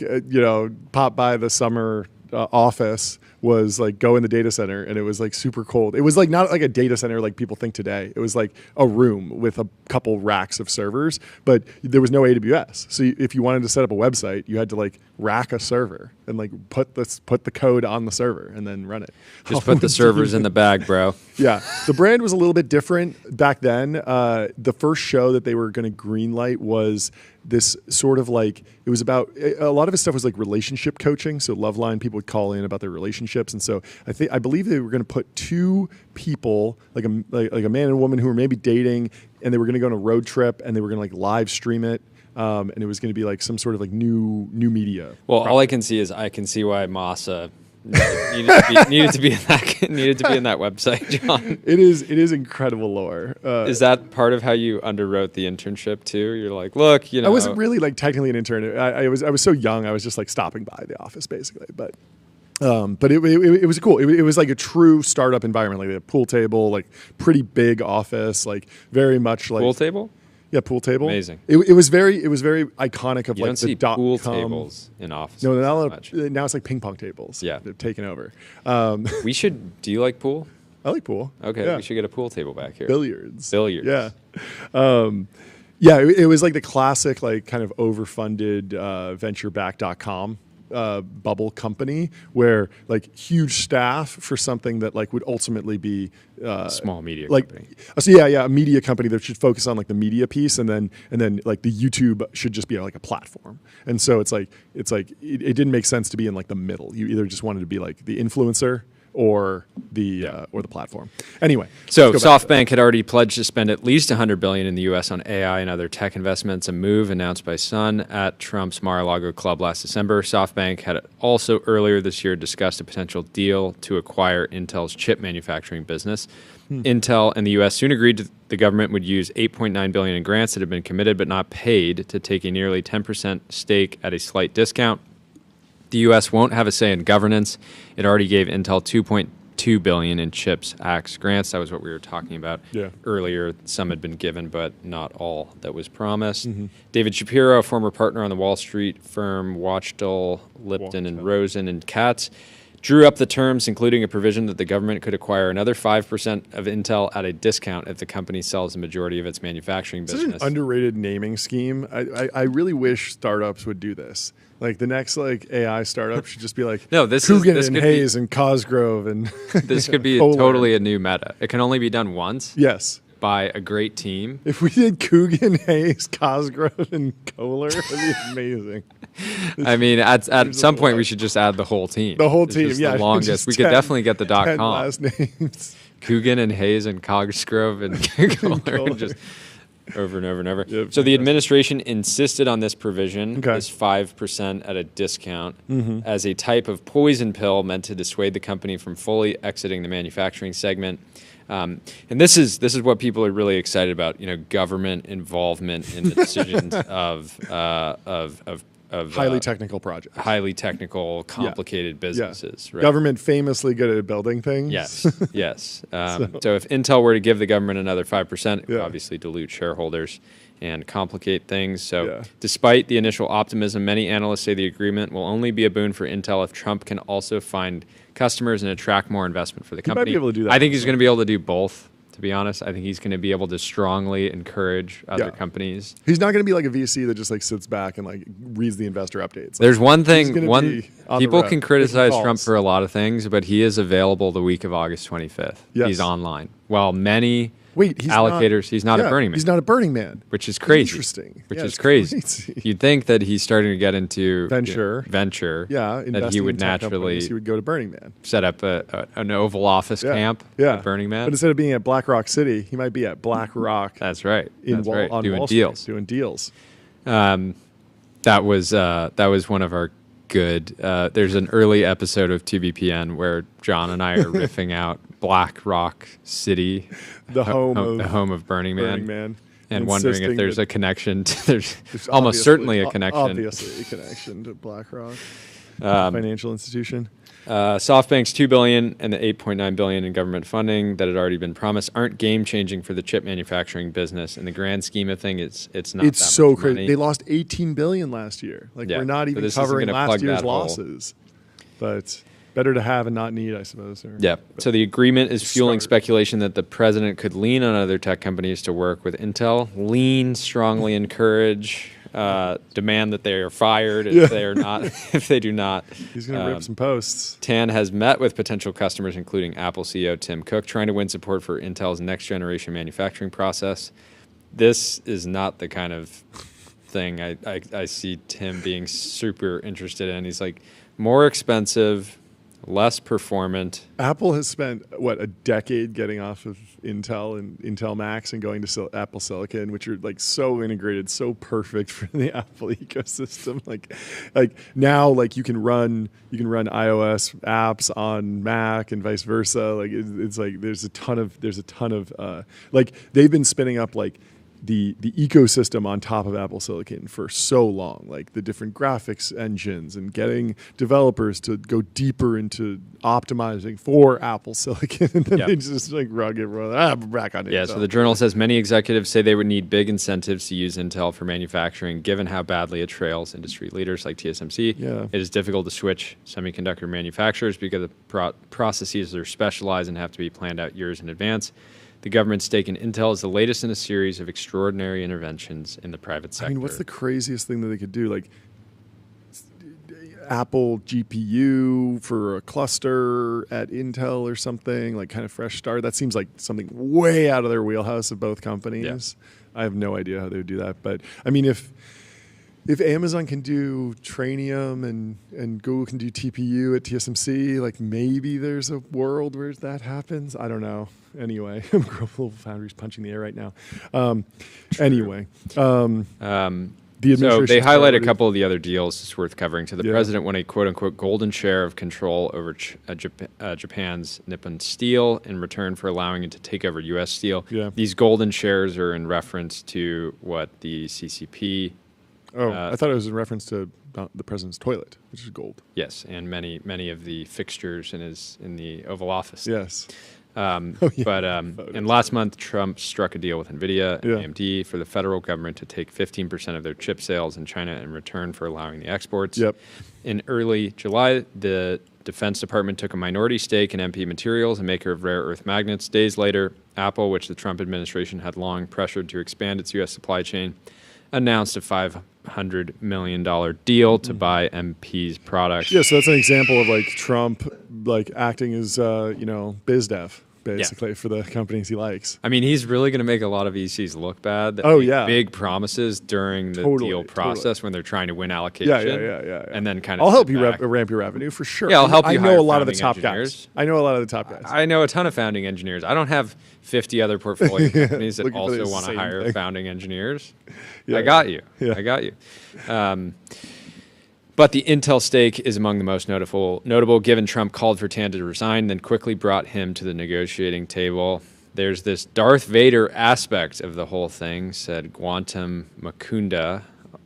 pop by the summer office was go in the data center, and it was super cold. It was not a data center like people think today. It was a room with a couple racks of servers, but there was no AWS. So if you wanted to set up a website, you had to rack a server and put the code on the server and then run it. Just put the servers in the bag, bro. Yeah, the brand was a little bit different back then. The first show that they were going to greenlight was this sort of it was about a lot of his stuff was relationship coaching. So Loveline people would call in about their relationships, and so I believe they were going to put two people like a man and a woman who were maybe dating, and they were going to go on a road trip, and they were going to live stream it. And it was going to be some sort of new media. Well, all I can see is why Massa needed to be in that website, John. It is incredible lore. Is that part of how you underwrote the internship too? You're like, look, I wasn't really technically an intern. I was so young. I was just stopping by the office basically, but it was cool. It was a true startup environment. They had a pool table, pretty big office, very much pool table. Yeah, pool table. Amazing. It was very iconic of you don't see the pool tables in offices. No, now it's ping pong tables. Yeah, they've taken over. We should. Do you like pool? I like pool. Okay, yeah. We should get a pool table back here. Billiards. Yeah. Yeah, it was the classic kind of overfunded venture-backed.com bubble company where huge staff for something that would ultimately be small media company. So yeah, a media company that should focus on the media piece, and then the YouTube should just be a platform. And so it didn't make sense to be in the middle. You either just wanted to be the influencer or the platform. Anyway, so SoftBank had already pledged to spend at least $100 billion in the U.S. on AI and other tech investments, a move announced by Sun at Trump's Mar-a-Lago club last December. SoftBank had also earlier this year discussed a potential deal to acquire Intel's chip manufacturing business. Intel and the U.S. soon agreed the government would use $8.9 billion in grants that had been committed but not paid to take a nearly 10% stake at a slight discount. The U.S. won't have a say in governance. It already gave Intel $2.2 billion in CHIPS Act grants. That was what we were talking about earlier. Some had been given, but not all that was promised. David Shapiro, a former partner on the Wall Street firm Watchdell, Lipton and Rosen and Katz, drew up the terms, including a provision that the government could acquire another 5% of Intel at a discount if the company sells the majority of its manufacturing business. It's an underrated naming scheme. I really wish startups would do this. Like the next AI startup should just be like Coogan and Hayes and Cosgrove and this could be totally a new meta. It can only be done once. Yes. By a great team. If we did Coogan, Hayes, Cosgrove, and Kohler, it'd be amazing. I mean, at some point we should just add the whole team. The whole team, The longest. We could definitely get the .com. Last names. Coogan and Hayes and Cosgrove and Kohler, just over and over and over. Yep, so the administration insisted on this provision, this 5% at a discount, as a type of poison pill meant to dissuade the company from fully exiting the manufacturing segment. And this is what people are really excited about. Government involvement in the decisions of highly technical projects, highly technical, complicated businesses. Yeah. Right? Government famously good at building things. Yes, yes. So if Intel were to give the government another 5%, it would obviously dilute shareholders and complicate things. So despite the initial optimism, many analysts say the agreement will only be a boon for Intel if Trump can also find customers and attract more investment for the company. He might be able to do that. I think he's going to be able to do both, to be honest. I think he's going to be able to strongly encourage other companies. He's not going to be like a VC that just sits back and reads the investor updates. There's one thing, people can criticize Trump for a lot of things, but he is available the week of August 25th. Yes. He's online. While many allocators, he's not at Burning Man. He's not at Burning Man. Which is crazy. Interesting. Which is crazy. You'd think that he's starting to get into venture. That he would naturally he would go to Burning Man. Set up an Oval Office camp at Burning Man. But instead of being at Black Rock City, he might be at Black Rock. That's right. On doing Wall deals. Street, doing deals. That was one of our good. There's an early episode of TBPN where John and I are riffing out Black Rock City, the home of Burning Man, and wondering if there's a connection. There's almost certainly a connection. Obviously, a connection to Black Rock, financial institution. SoftBank's $2 billion and the $8.9 billion in government funding that had already been promised aren't game changing for the chip manufacturing business. In the grand scheme of things, it's not. It's so crazy. Money. They lost $18 billion last year. We're not even covering last year's losses. But better to have and not need, I suppose. So the agreement is fueling speculation that the president could lean on other tech companies to work with Intel. Strongly encourage. Demand that they are fired if they are not. If they do not, he's going to rip some posts. Tan has met with potential customers, including Apple CEO Tim Cook, trying to win support for Intel's next generation manufacturing process. This is not the kind of thing I see Tim being super interested in. He's like more expensive, less performant. Apple has spent a decade getting off of Intel and Intel Macs and going to Apple Silicon, which are so integrated, so perfect for the Apple ecosystem. Now you can run iOS apps on Mac and vice versa. It's there's a ton of they've been spinning up the ecosystem on top of Apple Silicon for so long, the different graphics engines and getting developers to go deeper into optimizing for Apple Silicon, and then they just rug it back on Intel. So the Journal says many executives say they would need big incentives to use Intel for manufacturing, given how badly it trails industry leaders like TSMC. It is difficult to switch semiconductor manufacturers because the processes are specialized and have to be planned out years in advance. The government's stake in Intel is the latest in a series of extraordinary interventions in the private sector. I mean, what's the craziest thing that they could do? Apple GPU for a cluster at Intel or something, kind of fresh start. That seems like something way out of their wheelhouse of both companies. I have no idea how they would do that. But, I mean, if Amazon can do Trainium and Google can do TPU at TSMC, maybe there's a world where that happens. I don't know. Anyway, Global Foundries punching the air right now. Anyway. So they highlight a couple of the other deals it's worth covering. So the president won a quote-unquote golden share of control over Japan's Nippon Steel in return for allowing it to take over U.S. Steel. These golden shares are in reference to what the CCP Oh, I thought it was in reference to the president's toilet, which is gold. Yes, and many of the fixtures in the Oval Office. Yes. And last month, Trump struck a deal with NVIDIA and AMD for the federal government to take 15% of their chip sales in China in return for allowing the exports. Yep. In early July, the Defense Department took a minority stake in MP Materials, a maker of rare earth magnets. Days later, Apple, which the Trump administration had long pressured to expand its U.S. supply chain, announced a $500 million deal to buy MP's products. Yeah, so that's an example of like Trump acting as biz dev basically for the companies he likes. I mean, he's really going to make a lot of VCs look bad. That make big promises during the deal process when they're trying to win allocation. Yeah. And then kind of I'll help you ramp your revenue for sure. Yeah, I'll help you. I know a lot of the top guys. I know a lot of the top guys. I know a ton of founding engineers. I don't have 50 other portfolio companies that also want to hire founding engineers. I got you. Yeah. I got you. But the Intel stake is among the most notable, given Trump called for Tan to resign, then quickly brought him to the negotiating table. There's this Darth Vader aspect of the whole thing, said Gautam Mukunda,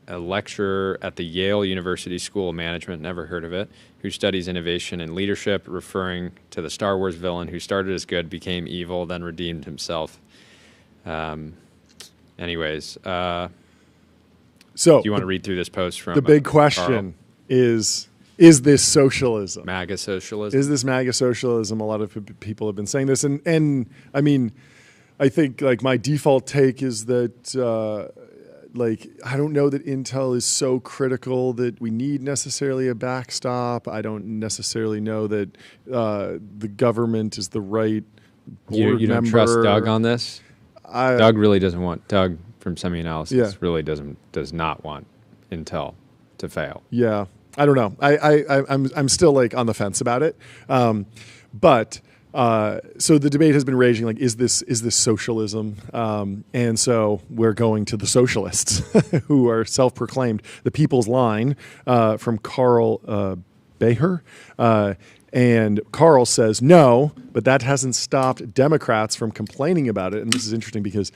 a lecturer at the Yale University School of Management, never heard of it, who studies innovation and leadership, referring to the Star Wars villain who started as good, became evil, then redeemed himself. Anyways, so do you want to read through this post from the big question? Is this socialism? MAGA socialism? Is this MAGA socialism? A lot of people have been saying this. And I mean, I think like my default take is that I don't know that Intel is so critical that we need necessarily a backstop. I don't necessarily know that the government is the right board you don't member. Trust Doug on this? Doug really doesn't want, Doug from SemiAnalysis really does not want Intel to fail. Yeah, I don't know. I'm still like on the fence about it. But so the debate has been raging. Like, is this socialism? And so we're going to the socialists, who are self-proclaimed the People's Line, from Carl Beher. And Carl says no, but that hasn't stopped Democrats from complaining about it. And this is interesting because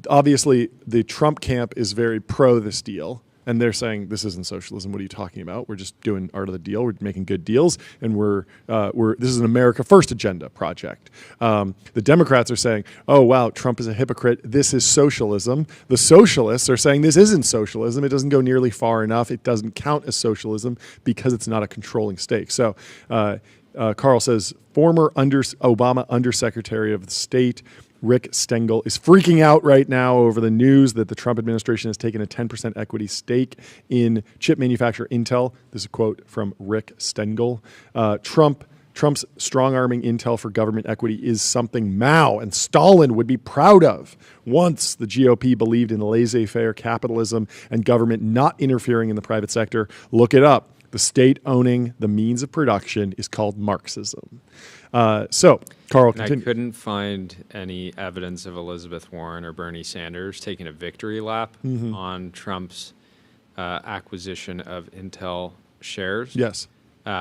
obviously the Trump camp is very pro this deal. And they're saying, this isn't socialism. What are you talking about? We're just doing art of the deal. We're making good deals. And this is an America First agenda project. The Democrats are saying, oh, wow, Trump is a hypocrite. This is socialism. The socialists are saying this isn't socialism. It doesn't go nearly far enough. It doesn't count as socialism because it's not a controlling stake. So Carl says, former Obama Undersecretary of State Rick Stengel is freaking out right now over the news that the Trump administration has taken a 10% equity stake in chip manufacturer Intel. This is a quote from Rick Stengel. Trump's strong-arming Intel for government equity is something Mao and Stalin would be proud of. Once the GOP believed in laissez-faire capitalism and government not interfering in the private sector, look it up. The state owning the means of production is called Marxism. So, Carl, continue. I couldn't find any evidence of Elizabeth Warren or Bernie Sanders taking a victory lap on Trump's acquisition of Intel shares. Yes.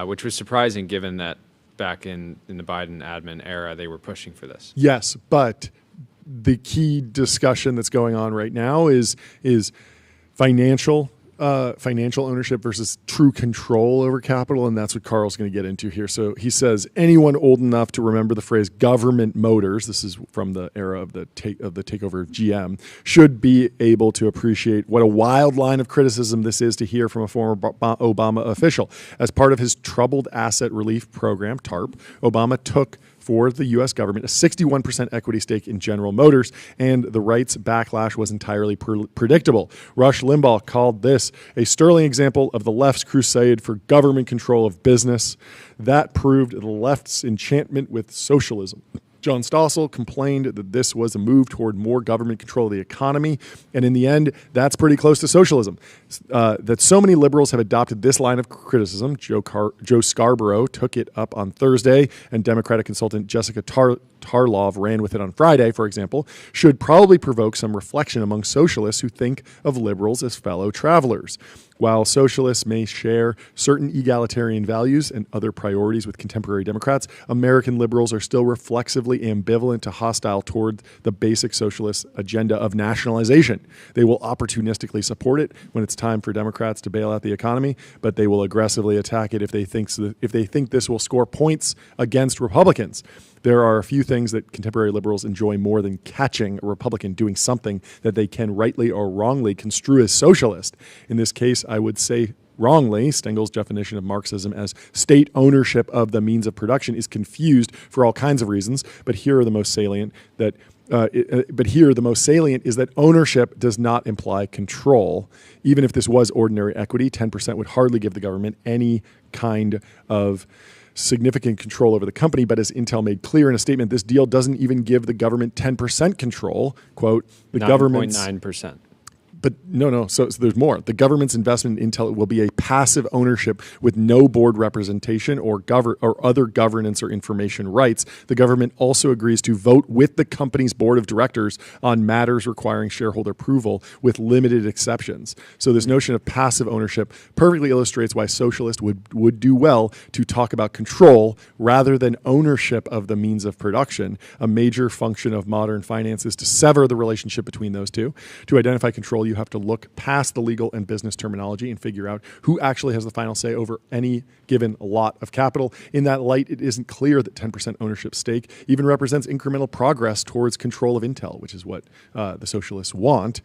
Which was surprising given that back in the Biden admin era, they were pushing for this. Yes, but the key discussion that's going on right now is financial ownership versus true control over capital, and that's what Carl's going to get into here. So he says, anyone old enough to remember the phrase government motors, this is from the era of the takeover of GM, should be able to appreciate what a wild line of criticism this is to hear from a former Obama official. As part of his Troubled Asset Relief Program, TARP, Obama took for the U.S. government a 61% equity stake in General Motors, and the right's backlash was entirely predictable. Rush Limbaugh called this a sterling example of the left's crusade for government control of business. That proved the left's enchantment with socialism. John Stossel complained that this was a move toward more government control of the economy, and in the end, that's pretty close to socialism. That so many liberals have adopted this line of criticism. Joe Scarborough took it up on Thursday, and Democratic consultant Jessica Tarlov ran with it on Friday, for example, should probably provoke some reflection among socialists who think of liberals as fellow travelers. While socialists may share certain egalitarian values and other priorities with contemporary Democrats, American liberals are still reflexively ambivalent to hostile toward the basic socialist agenda of nationalization. They will opportunistically support it when it's time for Democrats to bail out the economy, but they will aggressively attack it if they think this will score points against Republicans. There are a few things that contemporary liberals enjoy more than catching a Republican doing something that they can rightly or wrongly construe as socialist. In this case, I would say wrongly, Stengel's definition of Marxism as state ownership of the means of production is confused for all kinds of reasons, but here are the most salient that is that ownership does not imply control. Even if this was ordinary equity, 10% would hardly give the government any kind of significant control over the company, but as Intel made clear in a statement, this deal doesn't even give the government 10% control. Quote, the government's 9.9%. But no. So there's more. The government's investment in Intel will be a passive ownership with no board representation or other governance or information rights. The government also agrees to vote with the company's board of directors on matters requiring shareholder approval with limited exceptions. So this notion of passive ownership perfectly illustrates why socialists would do well to talk about control rather than ownership of the means of production. A major function of modern finance is to sever the relationship between those two. To identify control, you have to look past the legal and business terminology and figure out who actually has the final say over any given lot of capital. In that light, it isn't clear that 10% ownership stake even represents incremental progress towards control of Intel, which is what the socialists want.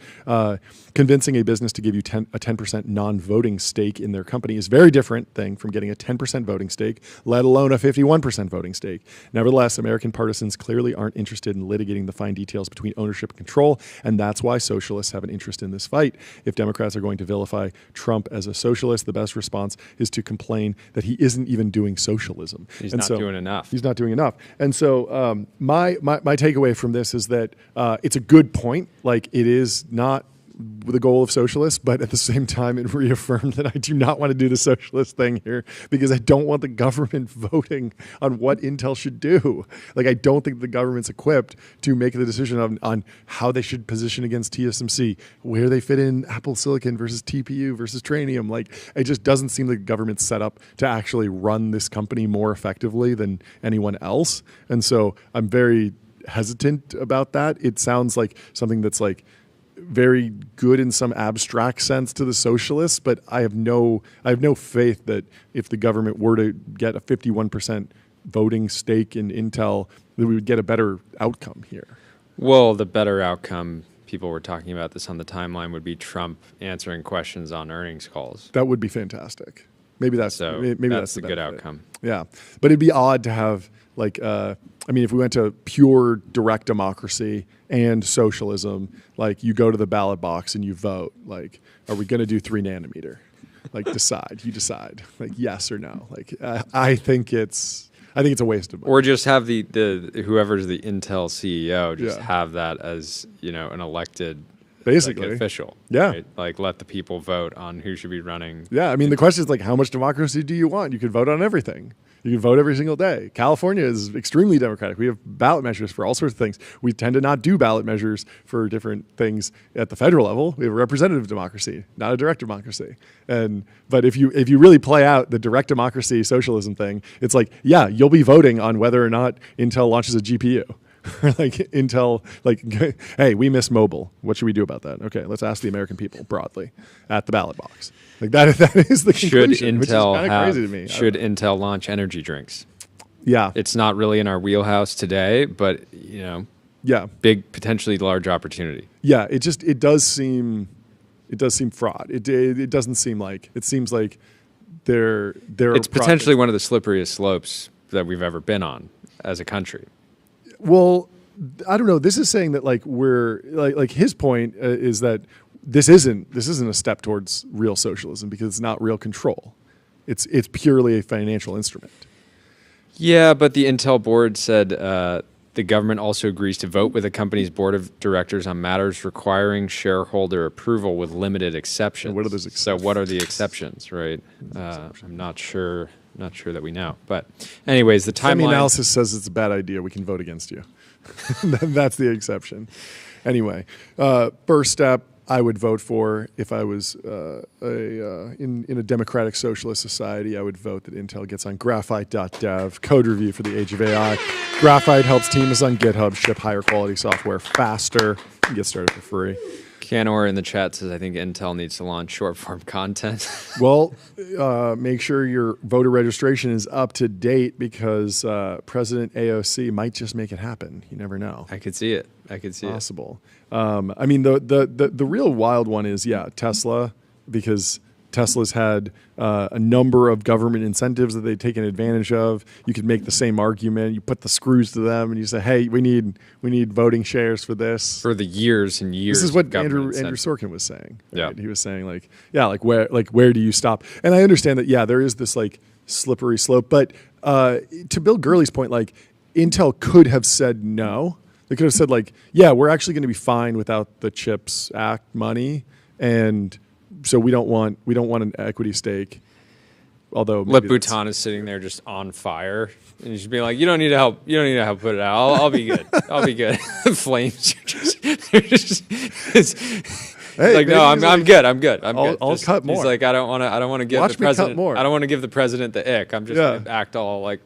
Convincing a business to give you a 10% non-voting stake in their company is a very different thing from getting a 10% voting stake, let alone a 51% voting stake. Nevertheless, American partisans clearly aren't interested in litigating the fine details between ownership and control, and that's why socialists have an interest in this fight. If Democrats are going to vilify Trump as a socialist, the best response is to complain that he isn't even doing socialism. He's not doing enough. He's not doing enough. And so my takeaway from this is that it's a good point. Like, it is not the goal of socialists, but at the same time, it reaffirmed that I do not want to do the socialist thing here because I don't want the government voting on what Intel should do. Like, I don't think the government's equipped to make the decision on how they should position against TSMC, where they fit in Apple Silicon versus TPU versus Trainium. Like, it just doesn't seem like the government's set up to actually run this company more effectively than anyone else. And so I'm very hesitant about that. It sounds like something that's like very good in some abstract sense to the socialists, but I have no faith that if the government were to get a 51% voting stake in Intel, that we would get a better outcome here. Well, the better outcome, people were talking about this on the timeline, would be Trump answering questions on earnings calls. That would be fantastic. Maybe that's a good outcome. Yeah, but it'd be odd to have if we went to pure direct democracy and socialism, like, you go to the ballot box and you vote, like, are we going to do 3 nanometer? Like, you decide, like, yes or no. Like, I think it's a waste of money. Or just have the whoever's the Intel CEO have that as, an elected basically official. Yeah. Right? Like, let the people vote on who should be running. Yeah. I mean, the question is, like, how much democracy do you want? You could vote on everything. You can vote every single day. California is extremely democratic. We have ballot measures for all sorts of things. We tend to not do ballot measures for different things at the federal level. We have a representative democracy, not a direct democracy. But if you really play out the direct democracy socialism thing, it's like, yeah, you'll be voting on whether or not Intel launches a GPU. Like, Intel, like, hey, we miss mobile. What should we do about that? Okay, let's ask the American people broadly at the ballot box. Like, that is the conclusion, which is kind of crazy to me. Should Intel launch energy drinks? Yeah. It's not really in our wheelhouse today, but, big, potentially large opportunity. Yeah, it does seem fraud. It doesn't seem like, it seems like it's potentially one of the slipperiest slopes that we've ever been on as a country. Well, I don't know. This is saying that, like, we're like his point is that this isn't a step towards real socialism because it's not real control. It's purely a financial instrument. Yeah, but the Intel board said The government also agrees to vote with the company's board of directors on matters requiring shareholder approval with limited exceptions. And what are those exceptions? So what are the exceptions, right? I'm not sure that we know. But anyways, the timeline... Semi-analysis says it's a bad idea. We can vote against you. That's the exception. Anyway, first step, I would vote for, if I was in a democratic socialist society, I would vote that Intel gets on graphite.dev, code review for the age of AI. Graphite helps teams on GitHub ship higher quality software faster and get started for free. Canor in the chat says, I think Intel needs to launch short-form content. Well, make sure your voter registration is up to date because President AOC might just make it happen. You never know. I could see it. Possible. I mean, the real wild one is, Tesla, because Tesla's had a number of government incentives that they've taken advantage of. You could make the same argument. You put the screws to them, and you say, "Hey, we need voting shares for this." For the years and years. This is what Andrew Sorkin was saying. Right? Yeah, he was saying where do you stop? And I understand that. There is this slippery slope, but to Bill Gurley's point, Intel could have said no. They could have said we're actually going to be fine without the CHIPS Act money, and so we don't want an equity stake. Although Le Bouton is sitting there just on fire, and he's just being like, "You don't need to help. You don't need to help put it out. I'll be good. I'll be good." Flames are just hey, no, I'm good. I'm good. I'll cut more. He's like, I don't want to give the president more. I don't want to give the president the ick. I'm just going to act all like.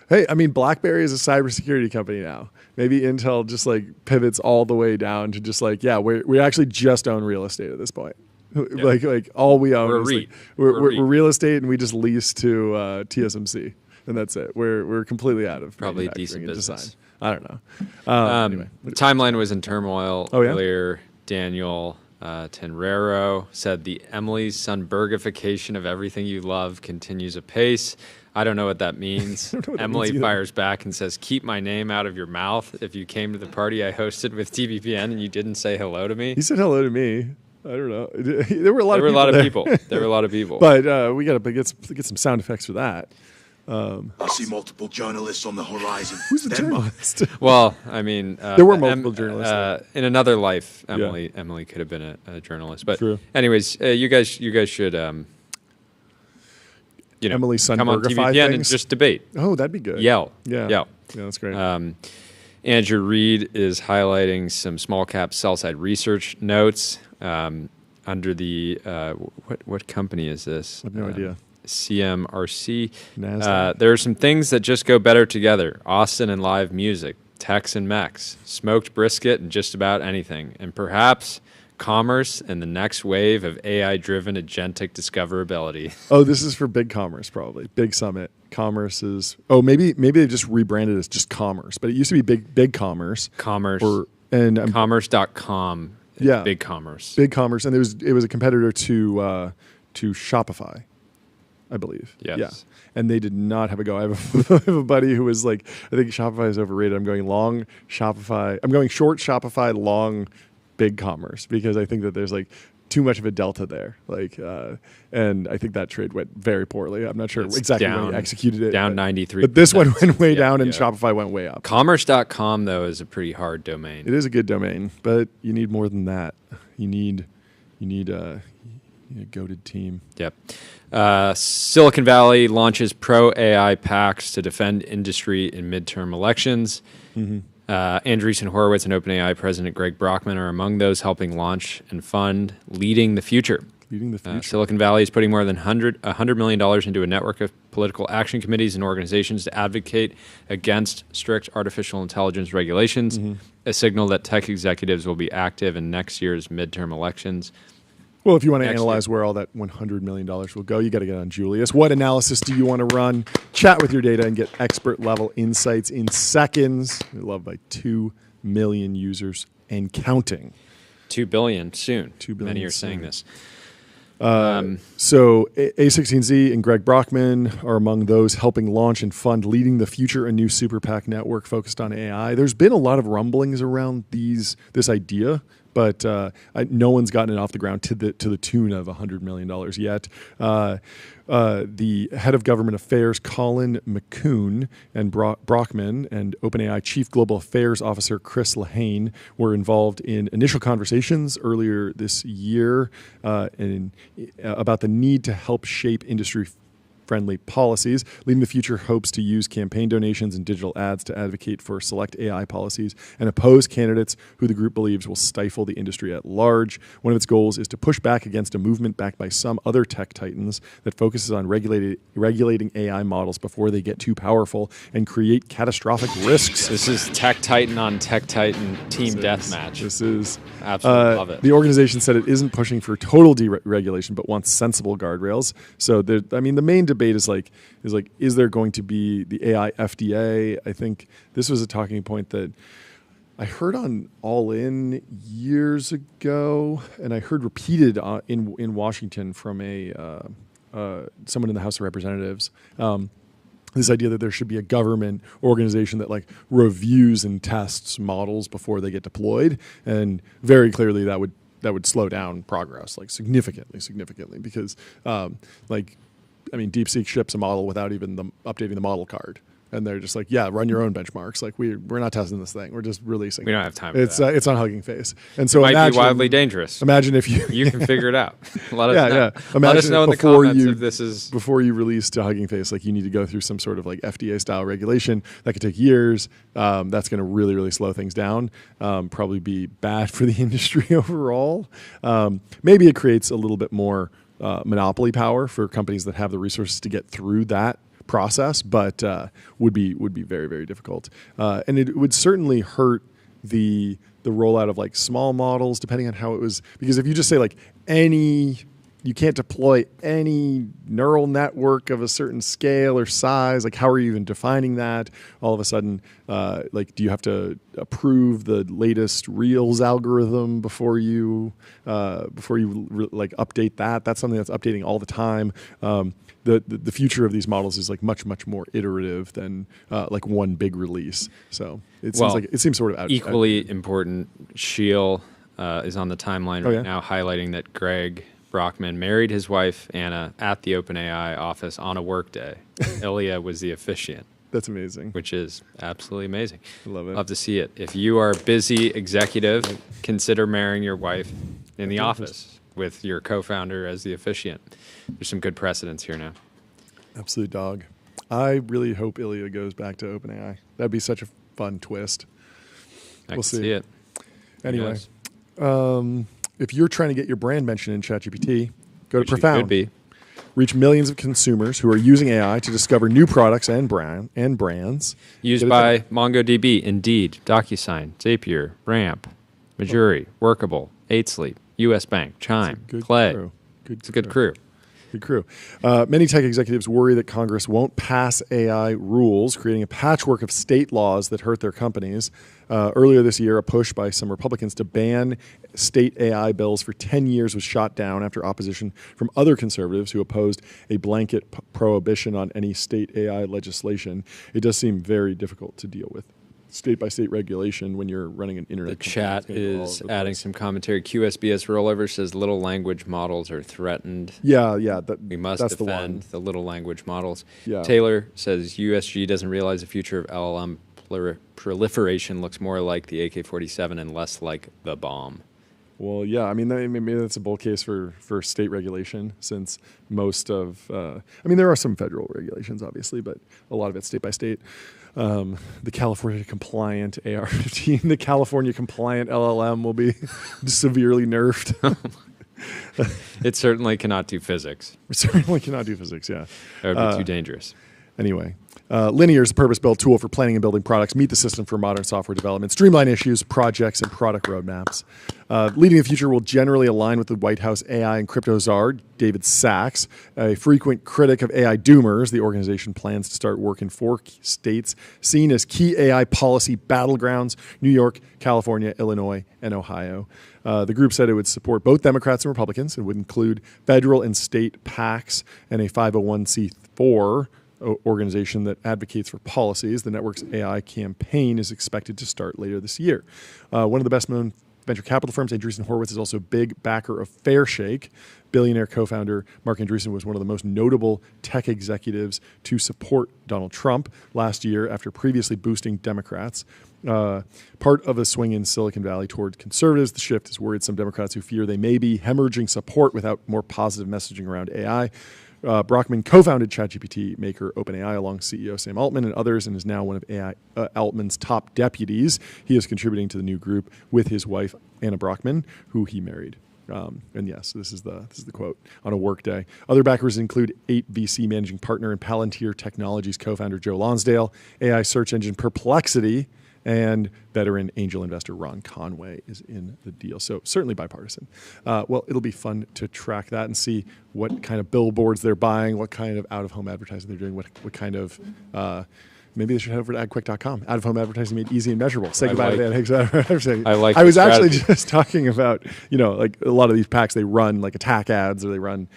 Hey, I mean, BlackBerry is a cybersecurity company now. Maybe Intel just pivots all the way down to just we actually just own real estate at this point. Yep. All we own we're real estate, and we just lease to TSMC, and that's it. We're completely out of probably decent business. Design. I don't know. Anyway, the timeline was in turmoil earlier. Daniel Tenrero said the Emily's Sunbergification of everything you love continues apace. I don't know what that means. Emily fires back and says, "Keep my name out of your mouth. If you came to the party I hosted with TBPN and you didn't say hello to me." He said hello to me. I don't know. There were a lot of people. There were a lot of people. But we got to get some sound effects for that. I see multiple journalists on the horizon. Who's the journalist? Well, I mean, there were multiple journalists. In another life, Emily could have been a journalist. But true. Anyways, you guys should Emily come on TBPN and just debate. Oh, that'd be good. Yell. Yeah, that's great. Andrew Reed is highlighting some small cap sell side research notes under the what company is this? I have no idea. CMRC. NASDAQ. There are some things that just go better together. Austin and live music, techs and mechs, smoked brisket and just about anything, and perhaps commerce and the next wave of AI-driven agentic discoverability. Oh, this is for Big Commerce, probably. Big Summit. Commerce is... Oh, maybe they just rebranded as just Commerce, but it used to be Big Commerce. Commerce. And commerce.com. Yeah. Big Commerce. Big Commerce. And it was a competitor to Shopify, I believe. Yes. Yeah. And they did not have a go. I have a buddy who was like, I think Shopify is overrated. I'm going long Shopify. I'm going short Shopify, long Big Commerce, because I think that there's too much of a delta there. And I think that trade went very poorly. I'm not sure exactly when he executed it. Down 93%. But this one went way down and Shopify went way up. Commerce.com, though, is a pretty hard domain. It is a good domain, but you need more than that. You need a goated team. Yep. Silicon Valley launches pro-AI pacts to defend industry in midterm elections. Mm-hmm. Andreessen Horowitz and OpenAI President Greg Brockman are among those helping launch and fund Leading the Future. Silicon Valley is putting more than $100 million into a network of political action committees and organizations to advocate against strict artificial intelligence regulations, a signal that tech executives will be active in next year's midterm elections. Well, if you want to analyze where all that $100 million will go, you got to get on Julius. What analysis do you want to run? Chat with your data and get expert-level insights in seconds. We're loved by 2 million users and counting. 2 billion soon. 2 billion Many are soon. saying this. So A16Z and Greg Brockman are among those helping launch and fund Leading the Future, a new super PAC network focused on AI. There's been a lot of rumblings around this idea, but no one's gotten it off the ground to the tune of $100 million yet. The head of government affairs, Colin McCune, and Brockman, and OpenAI chief global affairs officer Chris Lehane were involved in initial conversations earlier this year about the need to help shape industry-friendly policies. Leading the Future hopes to use campaign donations and digital ads to advocate for select AI policies and oppose candidates who the group believes will stifle the industry at large. One of its goals is to push back against a movement backed by some other tech titans that focuses on regulating AI models before they get too powerful and create catastrophic risks. This is Tech Titan on Tech Titan team deathmatch. This is absolutely love it. The organization said it isn't pushing for total deregulation, but wants sensible guardrails. So, the main debate is is there going to be the AI FDA? I think this was a talking point that I heard on All In years ago, and I heard repeated in Washington from someone in the House of Representatives. This idea that there should be a government organization that reviews and tests models before they get deployed, and very clearly that would slow down progress significantly because DeepSeek ships a model without even updating the model card. And they're just run your own benchmarks. We're not testing this thing. We're just releasing. We don't have time for that. It's on Hugging Face. And so it might be wildly dangerous. Imagine if you can figure it out. Let us know. Imagine Let us know in the comments if this is before you release to Hugging Face. You need to go through some sort of FDA style regulation that could take years. That's going to really, really slow things down. Probably be bad for the industry overall. Maybe it creates a little bit more monopoly power for companies that have the resources to get through that process, but would be very, very difficult, and it would certainly hurt the rollout of small models, depending on how it was. Because if you just say you can't deploy any neural network of a certain scale or size, how are you even defining that? All of a sudden, do you have to approve the latest Reels algorithm before you update that? That's something that's updating all the time. The future of these models is much more iterative than one big release. So it seems sort of equally important. Sheil is on the timeline right now, highlighting that Greg Brockman married his wife Anna at the OpenAI office on a work day. Ilya was the officiant. That's amazing. Which is absolutely amazing. I love it. Love to see it. If you are a busy executive, consider marrying your wife in the office with your co-founder as the officiant. There's some good precedents here now. Absolute dog. I really hope Ilya goes back to OpenAI. That'd be such a fun twist. We'll see it. Anyway, if you're trying to get your brand mentioned in ChatGPT, go to Profound. Could be. Reach millions of consumers who are using AI to discover new products and brands. Used by MongoDB, Indeed, DocuSign, Zapier, Ramp, Majuri, Workable, 8Sleep, US Bank, Chime, Clay. It's a good crew. Good crew. Many tech executives worry that Congress won't pass AI rules, creating a patchwork of state laws that hurt their companies. Earlier this year, a push by some Republicans to ban state AI bills for 10 years was shot down after opposition from other conservatives who opposed a blanket prohibition on any state AI legislation. It does seem very difficult to deal with state-by-state regulation when you're running an internet. The chat is adding some commentary. QSBS rollover says little language models are threatened. Yeah. We must defend the little language models. Yeah. Taylor says USG doesn't realize the future of LLM proliferation looks more like the AK-47 and less like the bomb. Well, yeah. Maybe that's a bull case for state regulation, since most of there are some federal regulations, obviously, but a lot of it's state by state. The California compliant AR-15, the California compliant LLM will be severely nerfed. It certainly cannot do physics. It certainly cannot do physics, yeah. That would be too dangerous. Anyway, Linear is a purpose-built tool for planning and building products, meet the system for modern software development, streamline issues, projects, and product roadmaps. Leading the Future will generally align with the White House AI and crypto czar, David Sachs, a frequent critic of AI doomers. The organization plans to start work in 4 states seen as key AI policy battlegrounds: New York, California, Illinois, and Ohio. The group said it would support both Democrats and Republicans. It would include federal and state PACs and a 501c4 organization that advocates for policies. The network's AI campaign is expected to start later this year. One of the best known venture capital firms. Andreessen Horowitz is also a big backer of Fairshake. Billionaire co-founder Mark Andreessen was one of the most notable tech executives to support Donald Trump last year after previously boosting Democrats. Part of a swing in Silicon Valley toward conservatives. The shift has worried some Democrats who fear they may be hemorrhaging support without more positive messaging around AI. Brockman co-founded ChatGPT maker OpenAI along CEO Sam Altman and others, and is now one of AI Altman's top deputies. He is contributing to the new group with his wife Anna Brockman, who he married. And yes, this is the quote on a work day. Other backers include 8 VC managing partner and Palantir Technologies co-founder Joe Lonsdale, AI search engine Perplexity, and veteran angel investor Ron Conway is in the deal. So certainly bipartisan. Well, it'll be fun to track that and see what kind of billboards they're buying, what kind of out-of-home advertising they're doing, what kind of... maybe they should head over to adquick.com. Out-of-home advertising made easy and measurable. Say goodbye to Dan Hicks. I was actually just talking about, like a lot of these PACs, they run like attack ads or they run,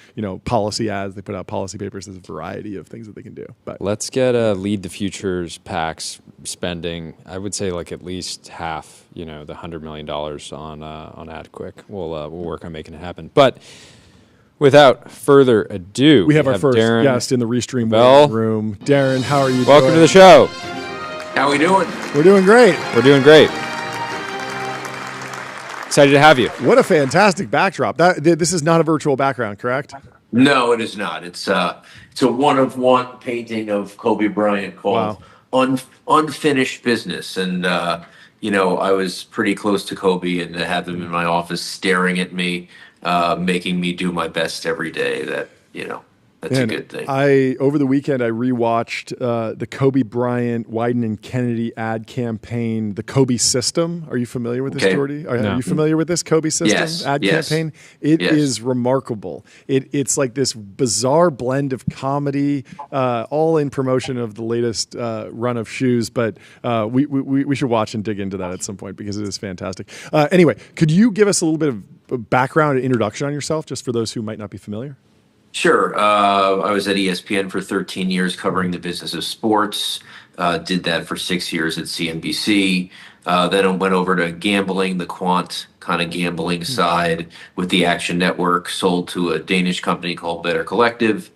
policy ads. They put out policy papers. There's a variety of things that they can do. But let's get Lead the Futures PACs spending, I would say like at least half, the $100 million on AdQuick. We'll work on making it happen. But without further ado, we have our first Darren guest in the Restream room. Darren, how are you doing? Welcome to the show. How are we doing? We're doing great. We're doing great. Excited to have you. What a fantastic backdrop. This is not a virtual background, correct? No, it is not. It's a one-of-one painting of Kobe Bryant called Unfinished Business. And, I was pretty close to Kobe, and to have him in my office staring at me, making me do my best every day, that's a good thing. Over the weekend, I rewatched the Kobe Bryant, Wyden and Kennedy ad campaign, the Kobe System. Are you familiar with this, Jordy? Are you familiar with this Kobe System ad campaign? It is remarkable. It's like this bizarre blend of comedy, all in promotion of the latest run of shoes. But we should watch and dig into that at some point because it is fantastic. Anyway, could you give us a little bit of background and introduction on yourself, just for those who might not be familiar? Sure. I was at ESPN for 13 years covering the business of sports. Did that for 6 years at CNBC. Then I went over to gambling, the quant kind of gambling side with the Action Network, sold to a Danish company called Better Collective.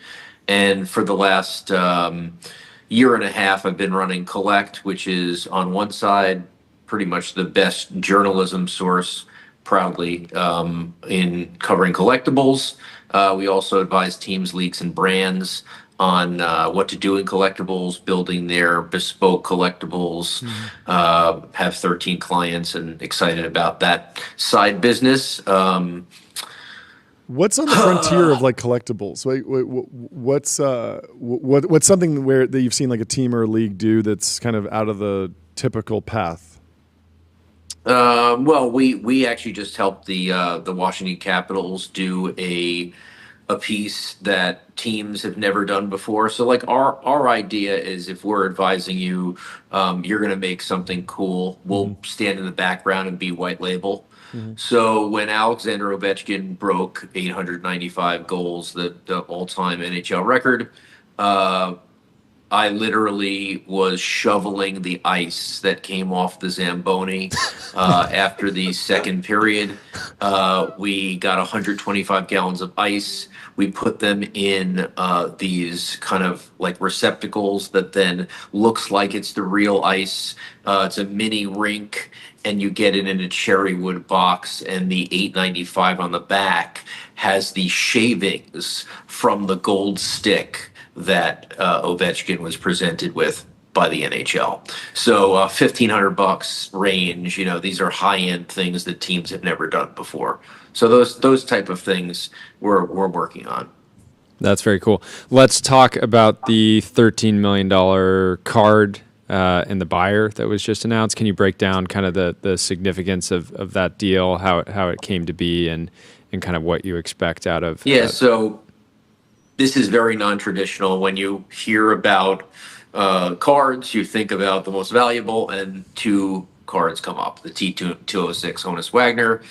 And for the last year and a half, I've been running Collect, which is on one side pretty much the best journalism source, proudly, in covering collectibles. We also advise teams, leagues, and brands on what to do in collectibles, building their bespoke collectibles. Have 13 clients and excited about that side business. What's on the frontier of like collectibles? What's something that you've seen like a team or a league do that's kind of out of the typical path? Well, we actually just helped the Washington Capitals do a piece that teams have never done before. So like our idea is, if we're advising you, you're going to make something cool. We'll stand in the background and be white label. So when Alexander Ovechkin broke 895 goals, the all-time NHL record, I literally was shoveling the ice that came off the Zamboni after the second period. We got 125 gallons of ice. We put them in these kind of like receptacles that then looks like it's the real ice. It's a mini rink, and you get it in a cherry wood box, and the 895 on the back has the shavings from the gold stick that Ovechkin was presented with by the NHL. So $1,500 range. These are high-end things that teams have never done before. So those type of things we're working on. That's very cool. Let's talk about the $13 million card and the buyer that was just announced. Can you break down kind of the significance of that deal, how it came to be, and kind of what you expect out of that? So this is very non-traditional. When you hear about cards, you think about the most valuable, and two cards come up. The T206 Honus Wagner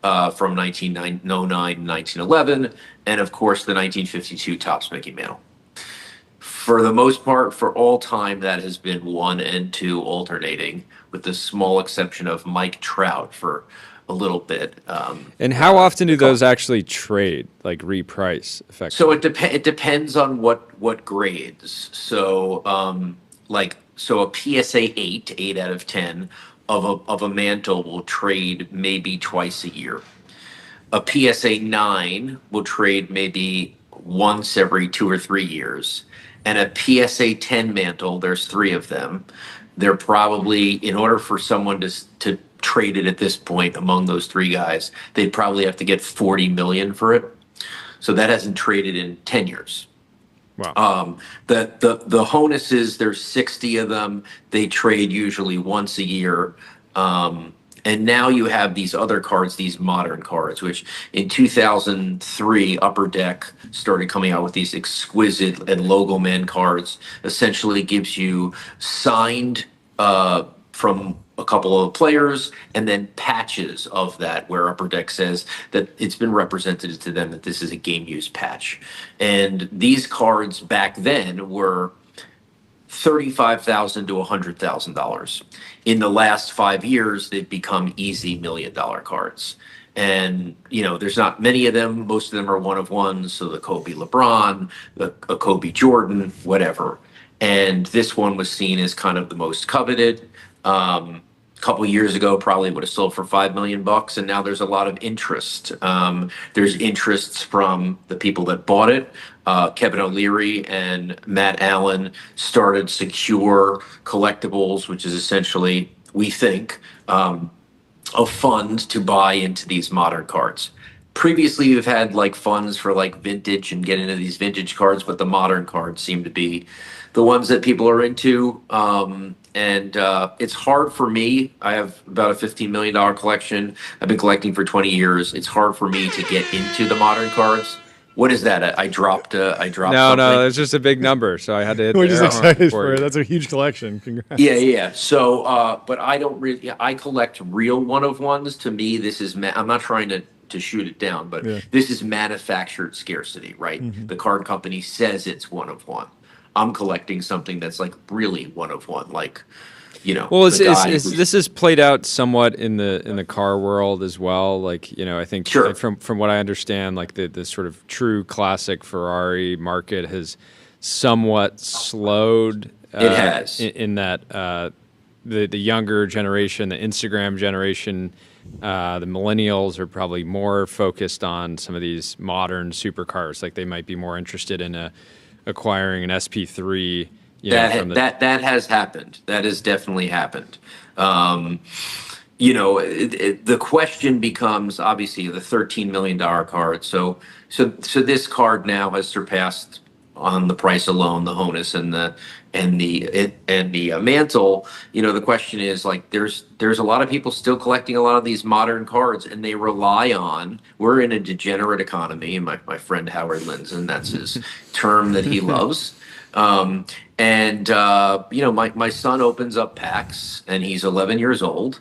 from 1909 and 1911, and of course the 1952 Topps Mickey Mantle. For the most part, for all time, that has been 1 and 2 alternating, with the small exception of Mike Trout for a little bit. And how often do those actually trade, like reprice effectively? So it depends on what grades. So so a PSA 8 out of 10 of a mantle will trade maybe twice a year. A PSA 9 will trade maybe once every 2 or 3 years. And a PSA 10 mantle, there's 3 of them. They're probably, in order for someone to trade it at this point among those 3 guys, they'd probably have to get 40 million for it. So that hasn't traded in 10 years. Wow. The Honuses, there's 60 of them. They trade usually once a year. And now you have these other cards, these modern cards, which in 2003, Upper Deck started coming out with these exquisite and logo man cards. Essentially gives you signed from a couple of players and then patches of that, where Upper Deck says that it's been represented to them that this is a game use patch. And these cards back then were $35,000 to $100,000. In the last 5 years, they've become easy $1 million cards. And, there's not many of them. Most of them are one of ones. So the Kobe LeBron, a Kobe Jordan, whatever. And this one was seen as kind of the most coveted. A couple of years ago, probably would have sold for $5 million, and now there's a lot of interest. There's interests from the people that bought it. Kevin O'Leary and Matt Allen started Secure Collectibles, which is essentially, we think, a fund to buy into these modern cards. Previously, you've had funds for vintage and get into these vintage cards, but the modern cards seem to be the ones that people are into. And it's hard for me. I have about a $15 million collection. I've been collecting for 20 years. It's hard for me to get into the modern cards. What is that? I dropped. No, something. it's just a big number, so I had to hit We're the just arrow excited for for it. you. That's a huge collection. Congrats. Yeah. So, but I don't really. I collect real one of ones. To me, this is. I'm not trying to shoot it down, but this is manufactured scarcity, right? Mm-hmm. The card company says it's one of one. I'm collecting something that's really one of one, Well, this is played out somewhat in the car world as well. I think from what I understand, the sort of true classic Ferrari market has somewhat slowed. It has in that the younger generation, the Instagram generation, the millennials are probably more focused on some of these modern supercars. They might be more interested in acquiring an SP3. That has happened. That has definitely happened. The question becomes obviously the $13 million card. So this card now has surpassed on the price alone the Honus and the mantle. The question is there's a lot of people still collecting a lot of these modern cards, and they rely on. We're in a degenerate economy, and my friend Howard Lindzen, that's his term that he loves. My son opens up packs, and he's 11 years old,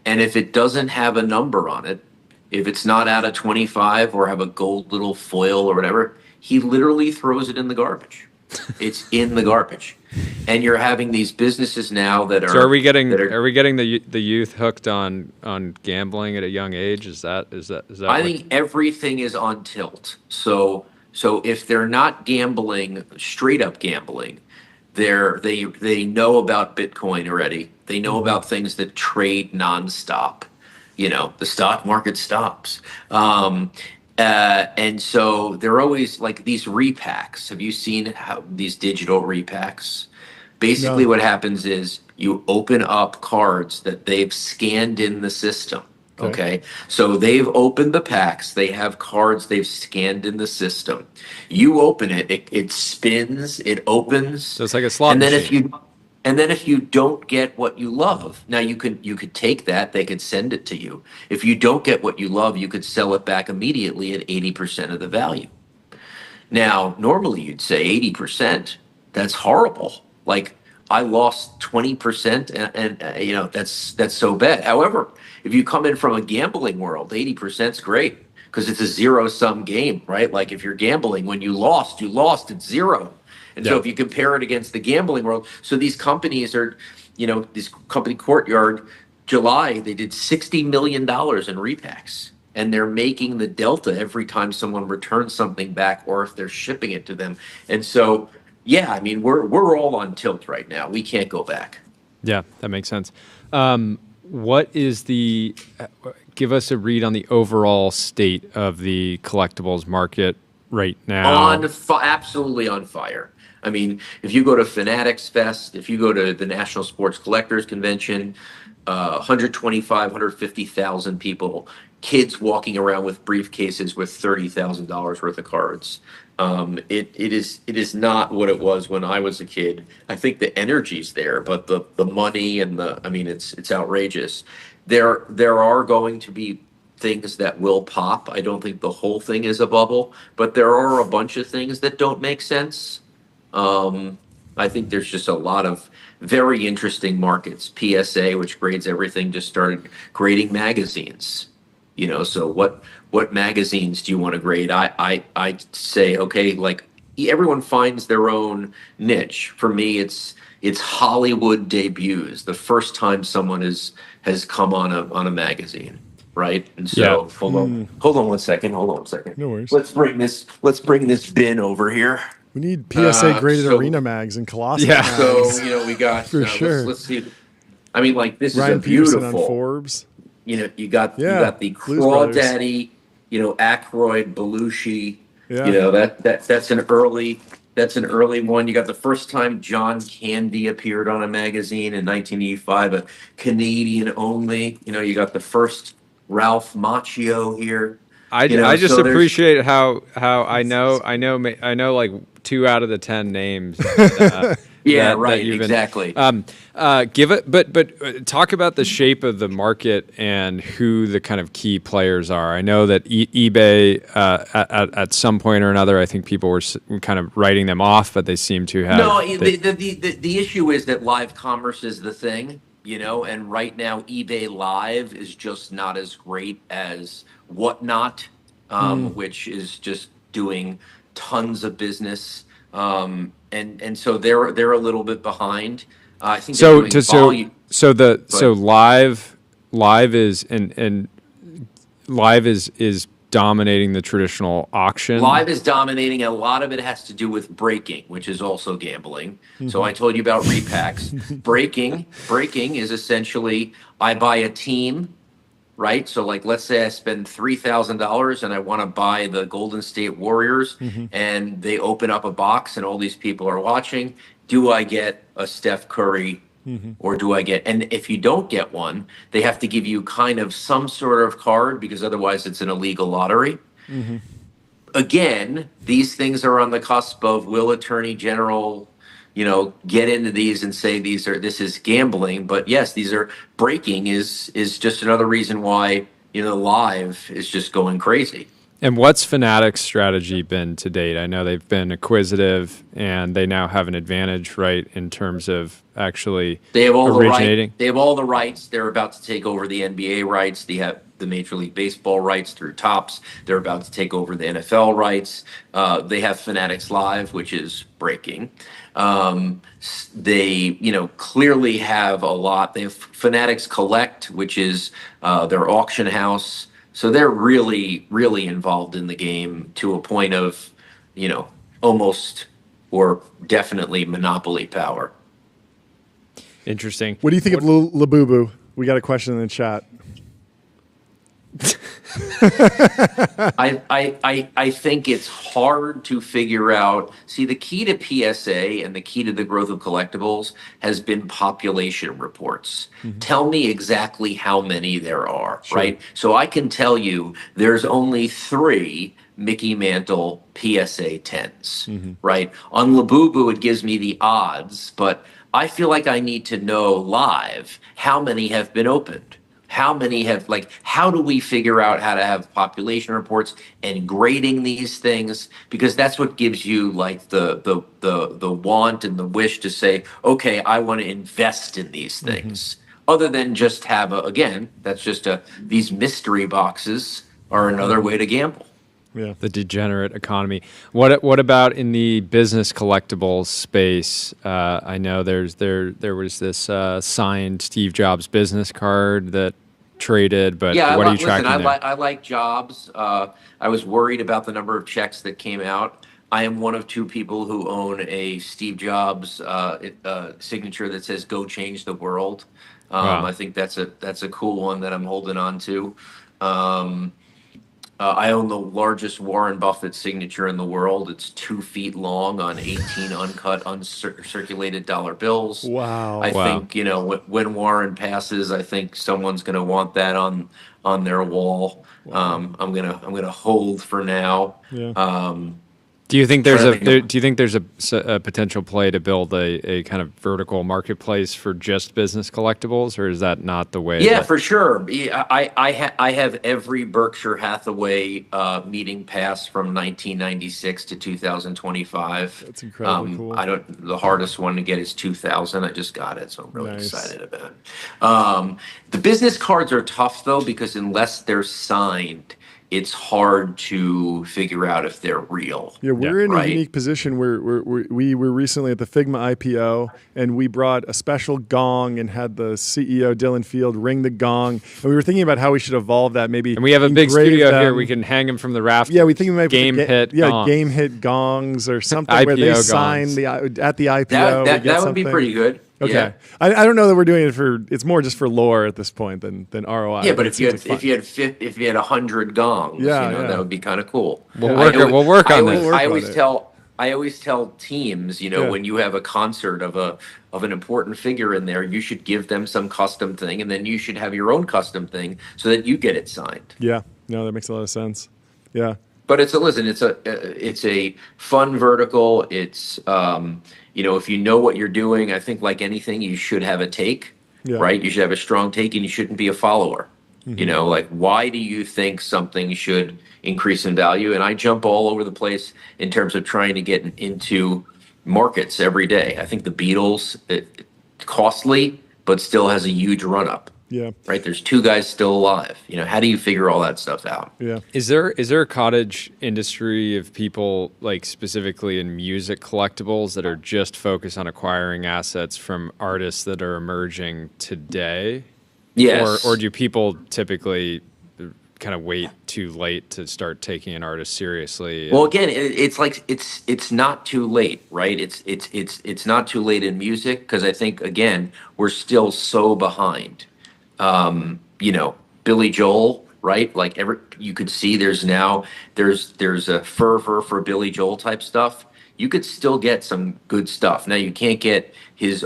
and if it doesn't have a number on it, if it's not out of 25 or have a gold little foil or whatever, he literally throws it in the garbage. It's in the garbage, and you're having these businesses now that are. So are we getting the youth hooked on gambling at a young age? Is that? I think everything is on tilt. So if they're not gambling, straight up gambling, they know about Bitcoin already. They know about things that trade nonstop. The stock market stops. And so they're always these repacks. Have you seen how these digital repacks? Basically, No. what happens is you open up cards that they've scanned in the system. Okay. So they've opened the packs. They have cards they've scanned in the system. You open it, it spins, it opens. So it's like a slot machine. And then if you don't get what you love, now you could take that, they could send it to you. If you don't get what you love, you could sell it back immediately at 80% of the value. Now, normally you'd say 80%, that's horrible. I lost 20% and that's so bad. However, if you come in from a gambling world, 80% is great because it's a zero-sum game, right? If you're gambling, when you lost, it's zero. And so if you compare it against the gambling world, so these companies are, this company Courtyard, July, they did $60 million in repacks. And they're making the delta every time someone returns something back or if they're shipping it to them. And so, yeah, I mean, we're all on tilt right now. We can't go back. Yeah, that makes sense. What is give us a read on the overall state of the collectibles market right now? Absolutely on fire. I mean, if you go to Fanatics Fest, if you go to the National Sports Collectors Convention, 125, 150,000 people, kids walking around with briefcases with $30,000 worth of cards. It is not what it was when I was a kid. I think the energy's there, but the money and it's outrageous. There are going to be things that will pop. I don't think the whole thing is a bubble, but there are a bunch of things that don't make sense. I think there's just a lot of very interesting markets. PSA, which grades everything, just started grading magazines. So what magazines do you want to grade? I say, okay, like everyone finds their own niche. For me, it's Hollywood debuts, the first time someone has come on a magazine, right? And so hold on one second. No worries. Let's bring this bin over here. We need PSA graded arena mags and Colossus. Yeah. Mags. So we got for sure. Let's see. I mean, like this Ryan is a beautiful. Peterson on Forbes. You got the Crawdaddy, Aykroyd, Belushi. Yeah. That's an early one. You got the first time John Candy appeared on a magazine in 1985, a Canadian only. You got the first Ralph Macchio here. I just appreciate how I know like 2 out of the 10 names. Exactly. Give it, but talk about the shape of the market and who the kind of key players are. I know that eBay at some point or another, I think people were kind of writing them off, but they seem to have. No, the issue is that live commerce is the thing, and right now eBay Live is just not as great as Whatnot, which is just doing tons of business. And so they're a little bit behind. I think live is dominating the traditional auction. Live is dominating. A lot of it has to do with breaking, which is also gambling. Mm-hmm. So I told you about repacks. breaking is essentially I buy a team. Right. So like, let's say I spend $3,000 and I want to buy the Golden State Warriors and they open up a box and all these people are watching. Do I get a Steph Curry or do I and if you don't get one, they have to give you kind of some sort of card because otherwise it's an illegal lottery. Mm-hmm. Again, these things are on the cusp of will Attorney General get into these and say this is gambling. But yes, these are breaking is just another reason why, live is just going crazy. And what's Fanatics' strategy been to date? I know they've been acquisitive and they now have an advantage, right, in terms of actually originating. They have all the rights. They're about to take over the NBA rights. They have the Major League Baseball rights through Topps. They're about to take over the NFL rights. They have Fanatics Live, which is breaking. They, clearly have a lot. They have Fanatics Collect, which is their auction house. So they're really, really involved in the game to a point of, almost or definitely monopoly power. Interesting. What do you think of Labubu? We got a question in the chat. I think it's hard to figure out. See, the key to PSA and the key to the growth of collectibles has been population reports. Mm-hmm. Tell me exactly how many there are, right? So I can tell you there's only 3 Mickey Mantle PSA 10s, right? On Labubu, it gives me the odds, but I feel like I need to know live how many have been opened. How many have, how do we figure out how to have population reports and grading these things? Because that's what gives you the want and the wish to say, okay, I want to invest in these things. Other than just have these mystery boxes are another way to gamble. the degenerate economy. What about in the business collectibles space? I know there was this signed Steve Jobs business card that traded, but what are you tracking there? I like Jobs. I was worried about the number of checks that came out. I am one of two people who own a Steve Jobs signature that says "Go change the world." Wow. I think that's a cool one that I'm holding on to. I own the largest Warren Buffett signature in the world. It's 2 feet long on 18 uncut, uncirculated dollar bills. Wow. I think, when Warren passes, I think someone's going to want that on their wall. Wow. I'm gonna hold for now. Yeah. Do you think there's a potential play to build a kind of vertical marketplace for just business collectibles, or is that not the way? Yeah, for sure. Yeah, I have every Berkshire Hathaway meeting pass from 1996 to 2025. That's incredibly cool. The hardest one to get is 2000. I just got it, so I'm really excited about it. The business cards are tough though, because unless they're signed, it's hard to figure out if they're real. Yeah, we're in a unique position where we were recently at the Figma IPO, and we brought a special gong and had the CEO, Dylan Field, ring the gong. And we were thinking about how we should evolve that. Maybe. And we have a big studio here. We can hang them from the rafters. Yeah, we think we might game hit gongs or something where they sign at the IPO. That would be pretty good. Okay, yeah. I don't know that we're doing it it's more just for lore at this point than ROI. Yeah, but if you had 100 gongs, that would be kind of cool. We'll work on this. I always tell teams, when you have a concert of an important figure in there, you should give them some custom thing, and then you should have your own custom thing so that you get it signed. Yeah, no, that makes a lot of sense. Yeah, but it's a fun vertical. It's if you know what you're doing, I think like anything, you should have a take, right? You should have a strong take, and you shouldn't be a follower. Mm-hmm. Like, why do you think something should increase in value? And I jump all over the place in terms of trying to get into markets every day. I think the Beatles, costly, but still has a huge run up. Yeah. Right. There's 2 guys still alive. How do you figure all that stuff out? Yeah. Is there a cottage industry of people, like specifically in music collectibles, that are just focused on acquiring assets from artists that are emerging today? Yes. Or do people typically kind of wait too late to start taking an artist seriously? Well, again, it's not too late, right? It's not too late in music, because I think, again, we're still so behind. Billy Joel, right? Like you could see there's a fervor for Billy Joel type stuff. You could still get some good stuff. Now you can't get his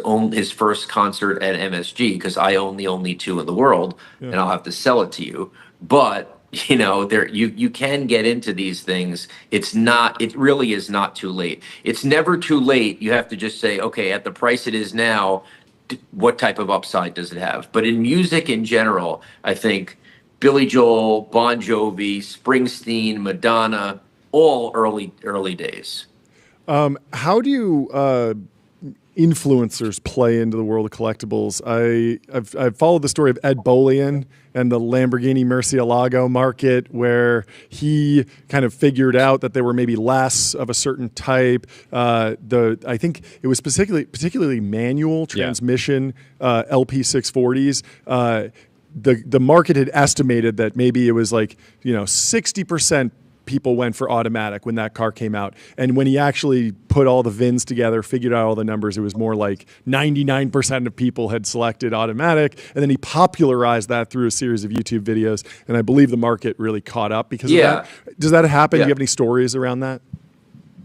first concert at MSG because I own the only 2 in the world, and I'll have to sell it to you. But you can get into these things. It really is not too late. It's never too late. You have to just say, okay, at the price it is now, what type of upside does it have? But in music in general, I think Billy Joel, Bon Jovi, Springsteen, Madonna, all early days. How do influencers play into the world of collectibles? I've followed the story of Ed Bolian and the Lamborghini Murcielago market, where he kind of figured out that there were maybe less of a certain type. I think it was particularly manual transmission LP640s. The market had estimated that maybe it was 60% people went for automatic when that car came out. And when he actually put all the VINs together, figured out all the numbers, it was more like 99% of people had selected automatic. And then he popularized that through a series of YouTube videos. And I believe the market really caught up because of that. Does that happen? Do you have any stories around that?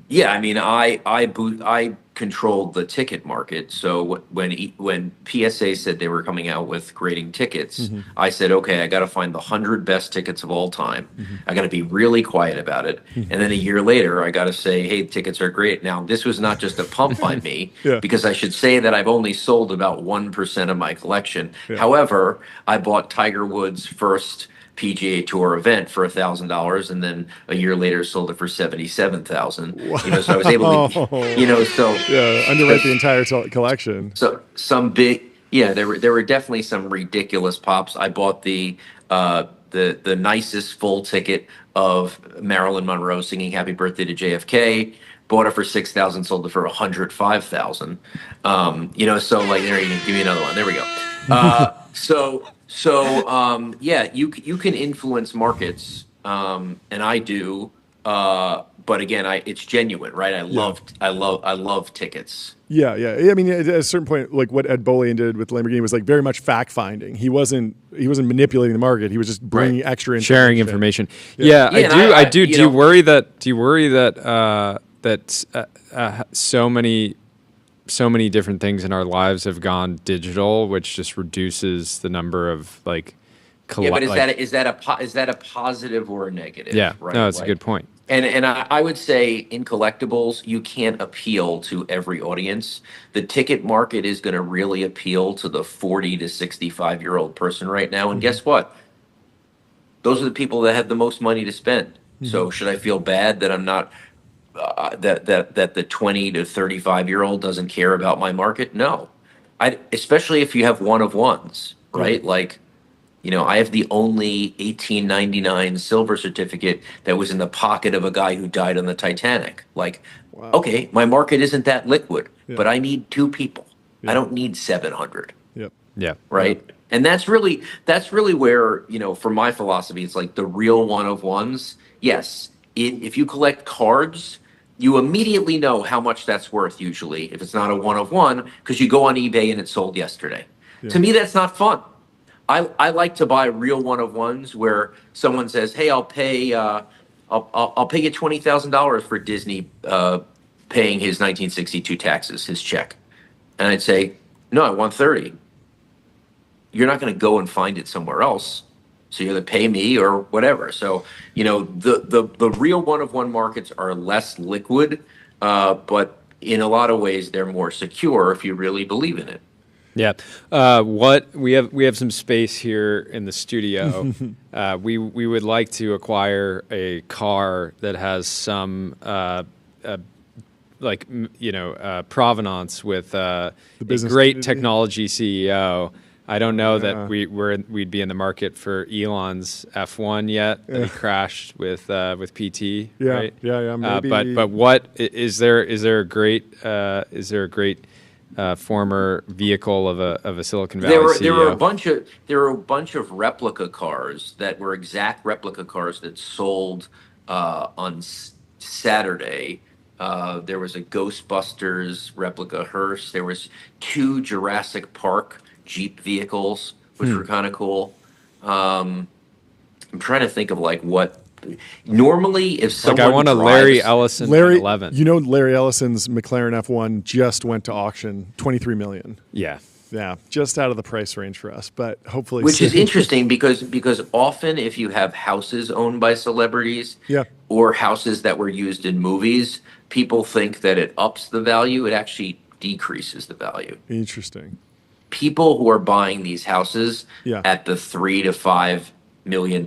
Yeah, I mean, I controlled the ticket market. So when PSA said they were coming out with grading tickets, I said, okay, I got to find the 100 best tickets of all time. I got to be really quiet about it. And then a year later, I got to say, hey, tickets are great. Now, this was not just a pump by me, because I should say that I've only sold about 1% of my collection. However, I bought Tiger Woods' first PGA Tour event for $1,000, and then a year later sold it for $77,000. Wow. So I was able to, underwrite the entire collection. So some big, there were definitely some ridiculous pops. I bought the the nicest full ticket of Marilyn Monroe singing "Happy Birthday" to JFK. Bought it for 6,000, sold it for 105,000. So like there you go. Give me another one. There we go. Yeah, you can influence markets, and I do. But again, it's genuine, right? I love tickets. Yeah. I mean, at a certain point, like what Ed Bolian did with Lamborghini was like very much fact finding. He wasn't manipulating the market. He was just bringing extra information. Sharing information. Yeah, I do. Do you worry that? So many different things in our lives have gone digital, which just reduces the number of like. But is that a positive or a negative? Yeah, right? No, it's a good point. And I would say in collectibles, you can't appeal to every audience. The ticket market is going to really appeal to the 40 to 65-year-old person right now. And guess what? Those are the people that have the most money to spend. So should I feel bad that I'm not that the 20 to 35-year-old doesn't care about my market? No, especially if you have one of ones, right? Like. I have the only 1899 silver certificate that was in the pocket of a guy who died on the Titanic. Like, okay, my market isn't that liquid, but I need 2 people. I don't need 700. Yep. Yeah. Right. Yep. And that's really where, for my philosophy, it's like the real one of ones. Yes. If you collect cards, you immediately know how much that's worth usually if it's not a one of one, because you go on eBay and it sold yesterday. Yeah. To me, that's not fun. I like to buy real one of ones where someone says, "Hey, I'll pay you $20,000 for Disney paying his 1962 taxes, his check," and I'd say, "No, I want 30." You're not going to go and find it somewhere else, so you either pay me or whatever. So the real one of one markets are less liquid, but in a lot of ways they're more secure if you really believe in it. Yeah. We have some space here in the studio. We would like to acquire a car that has some provenance with a great technology CEO. I don't know that we'd be in the market for Elon's F1 yet. That he crashed with PT. Yeah, right? yeah. Maybe. But what is there? Is there a great former vehicle of a Silicon Valley CEO? There were a bunch of replica cars that were exact replica cars that sold on Saturday. There was a Ghostbusters replica hearse. There was 2 Jurassic Park Jeep vehicles, which were kind of cool. I'm trying to think of like what. Normally, if someone I want a Larry Ellison 11. Larry Ellison's McLaren F1 just went to auction, $23 million. Yeah, just out of the price range for us, but hopefully. Which is interesting because often if you have houses owned by celebrities, or houses that were used in movies, people think that it ups the value. It actually decreases the value. Interesting. People who are buying these houses at the $3 to $5 million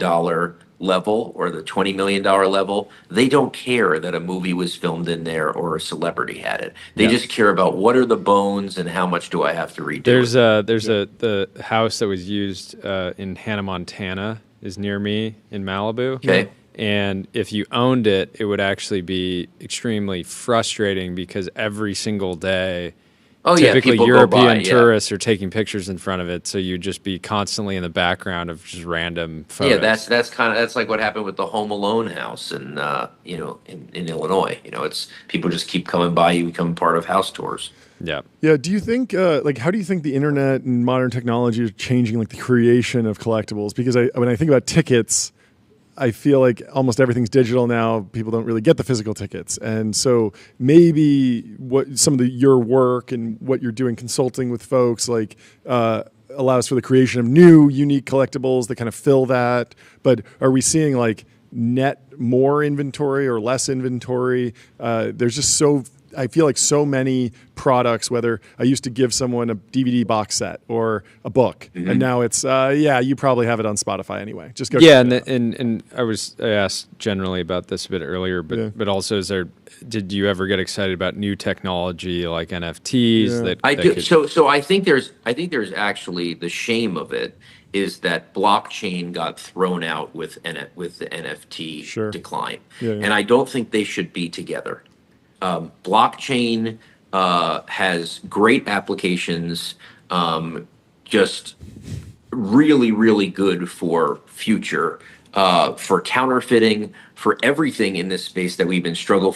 level or the $20 million level, they don't care that a movie was filmed in there or a celebrity had it. They just care about what are the bones and how much do I have to redo. The house that was used in Hannah, Montana is near me in Malibu. Okay. And if you owned it, it would actually be extremely frustrating because every single day typically European tourists are taking pictures in front of it, so you'd just be constantly in the background of just random photos. Yeah, that's like what happened with the Home Alone house in Illinois. It's people just keep coming by, you become part of house tours. Yeah. Yeah. Do you think how do you think the internet and modern technology is changing like the creation of collectibles? Because when I think about tickets, I feel like almost everything's digital now. People don't really get the physical tickets. And so maybe what some of your work and what you're doing consulting with folks allows for the creation of new, unique collectibles that kind of fill that. But are we seeing like net more inventory or less inventory? There's just I feel like so many products, whether I used to give someone a DVD box set or a book, and now it's you probably have it on Spotify anyway. Just go. Yeah, and I asked generally about this a bit earlier, but also did you ever get excited about new technology like NFTs? I do. So I think there's actually the shame of it is that blockchain got thrown out with the NFT decline, and I don't think they should be together. Blockchain has great applications, just really, really good for future, for counterfeiting, for everything in this space that we've been struggling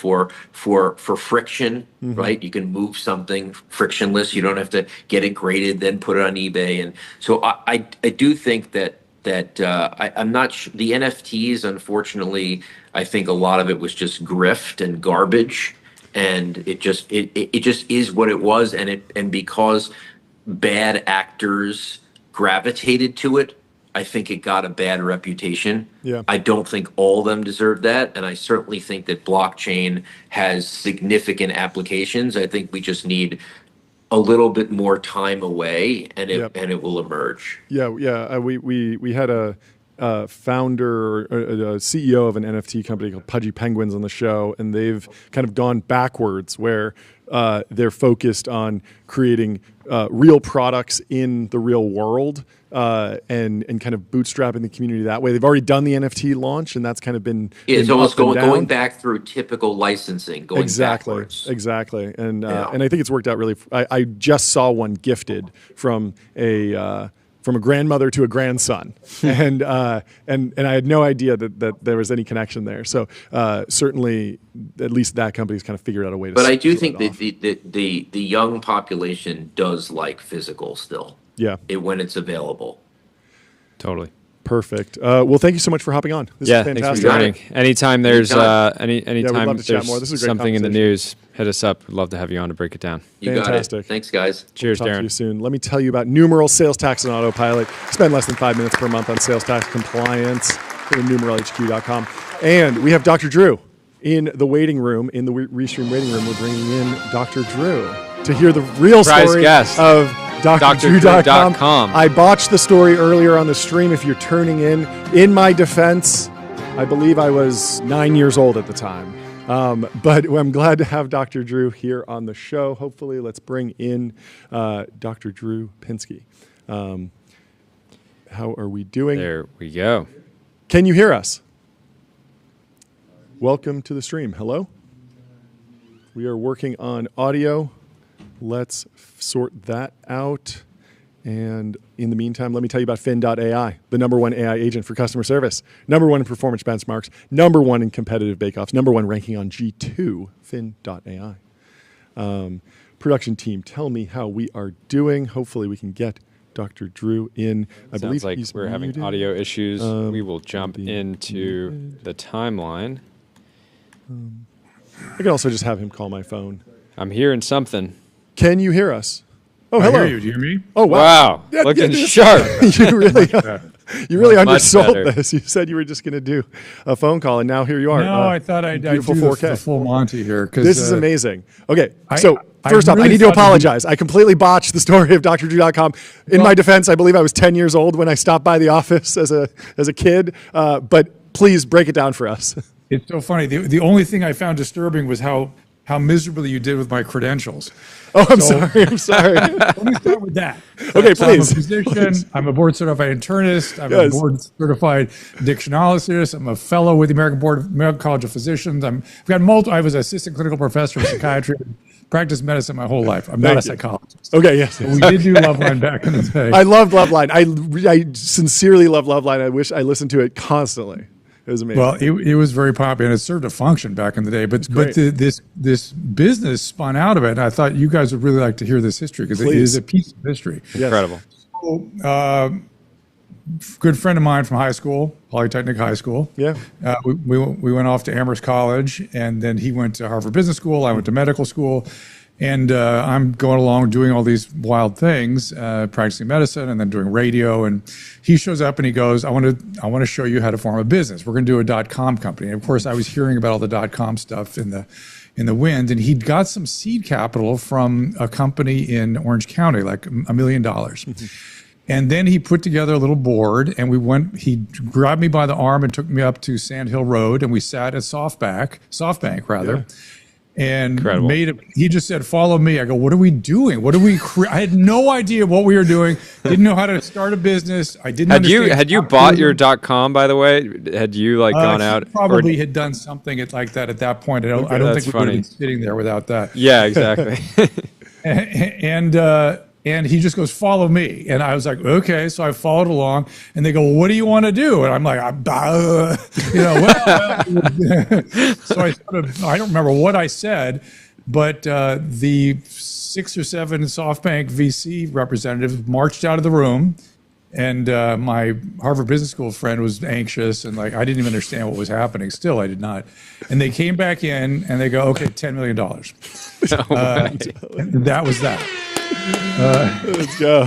for friction, right? You can move something frictionless. You don't have to get it graded, then put it on eBay. And so I do think that I'm not the NFTs, unfortunately, I think a lot of it was just grift and garbage. And it just is what it was, and because bad actors gravitated to it, I think it got a bad reputation. Yeah. I don't think all of them deserve that, and I certainly think that blockchain has significant applications. I think we just need a little bit more time away, and it will emerge. Yeah. We had a founder or a CEO of an NFT company called Pudgy Penguins on the show, and they've kind of gone backwards where they're focused on creating real products in the real world and kind of bootstrapping the community that way. They've already done the NFT launch, and that's kind of been it's almost going back through typical licensing, going backwards. Exactly, and I think it's worked out really. I just saw one gifted from a grandmother to a grandson, and I had no idea that there was any connection there. So certainly, at least that company's kind of figured out a way to. But I do think that the young population does like physical still. Yeah, when it's available. Totally. Perfect. Well, thank you so much for hopping on. This is fantastic. Thanks for joining. Anytime there's anytime there's something in the news, hit us up. We'd love to have you on to break it down. You got it. Thanks, guys. Cheers, Talk Darren. to you soon. Let me tell you about Numeral Sales Tax and Autopilot. Spend less than 5 minutes per month on sales tax compliance. Go to numeralhq.com. And we have Dr. Drew in the waiting room, in the Restream waiting room. We're bringing in Dr. Drew to hear the real story of DrDrew.com. I botched the story earlier on the stream. If you're turning in my defense, I believe I was 9 years old at the time. But I'm glad to have Dr. Drew here on the show. Hopefully, let's bring in Dr. Drew Pinsky. How are we doing? There we go. Can you hear us? Welcome to the stream. Hello? We are working on audio. Let's sort that out. And in the meantime, let me tell you about Fin.ai, the #1 AI agent for customer service, #1 in performance benchmarks, #1 in competitive bake-offs, #1 ranking on G2, Fin.ai. Production team, tell me how we are doing. Hopefully we can get Dr. Drew in. I believe like he's we're muted. having audio issues. We will jump into the timeline. I can also just have him call my phone. I'm hearing something. Can you hear us? Oh, I hello. hear you. Do you hear me? Oh, wow. Wow. Looking sharp. You really undersold this. You said you were just going to do a phone call, and now here you are. No, I thought I'd do the full Monty here. This is amazing. Okay, so first off, I need to apologize. I completely botched the story of DrDrew.com. In my defense, I believe I was 10 years old when I stopped by the office as a kid, but please break it down for us. It's so funny. The only thing I found disturbing was how miserably you did with my credentials. Oh, I'm sorry. Let me start with that. Okay, so please. I'm a physician. I'm a board-certified internist. I'm a board-certified dictionologist. I'm a fellow with the American College of Physicians. I was an assistant clinical professor of psychiatry. Practiced medicine my whole life. I'm not a psychologist. Okay, yes. But we did do Loveline back in the day. I loved Loveline. I sincerely love Loveline. I wish I listened to it constantly. It was amazing. Well, it was very popular, and it served a function back in the day. But this business spun out of it, and I thought you guys would really like to hear this history because it is a piece of history. Yes. Incredible. So, good friend of mine from high school, Polytechnic High School. Yeah. We went off to Amherst College, and then he went to Harvard Business School. I went to medical school. And I'm going along doing all these wild things, practicing medicine and then doing radio. And he shows up and he goes, I want to show you how to form a business. We're going to do a .com company. And of course, I was hearing about all the .com stuff in the wind. And he'd got some seed capital from a company in Orange County, like $1 million. And then he put together a little board, and he grabbed me by the arm and took me up to Sand Hill Road, and we sat at SoftBank rather. Yeah. And he just said, follow me. I go, what are we doing? I had no idea what we were doing. Didn't know how to start a business. I didn't understand. Had you bought your .com, by the way? Had you gone out? Probably had done something like that at that point. I don't think we would have been sitting there without that. Yeah, exactly. And he just goes, follow me. And I was like, okay. So I followed along, and they go, well, what do you want to do? And I'm like, so I don't remember what I said, but the 6 or 7 SoftBank VC representatives marched out of the room. And my Harvard Business School friend was anxious, and I didn't even understand what was happening. Still, I did not. And they came back in, and they go, okay, $10 million. That was that. Let's go.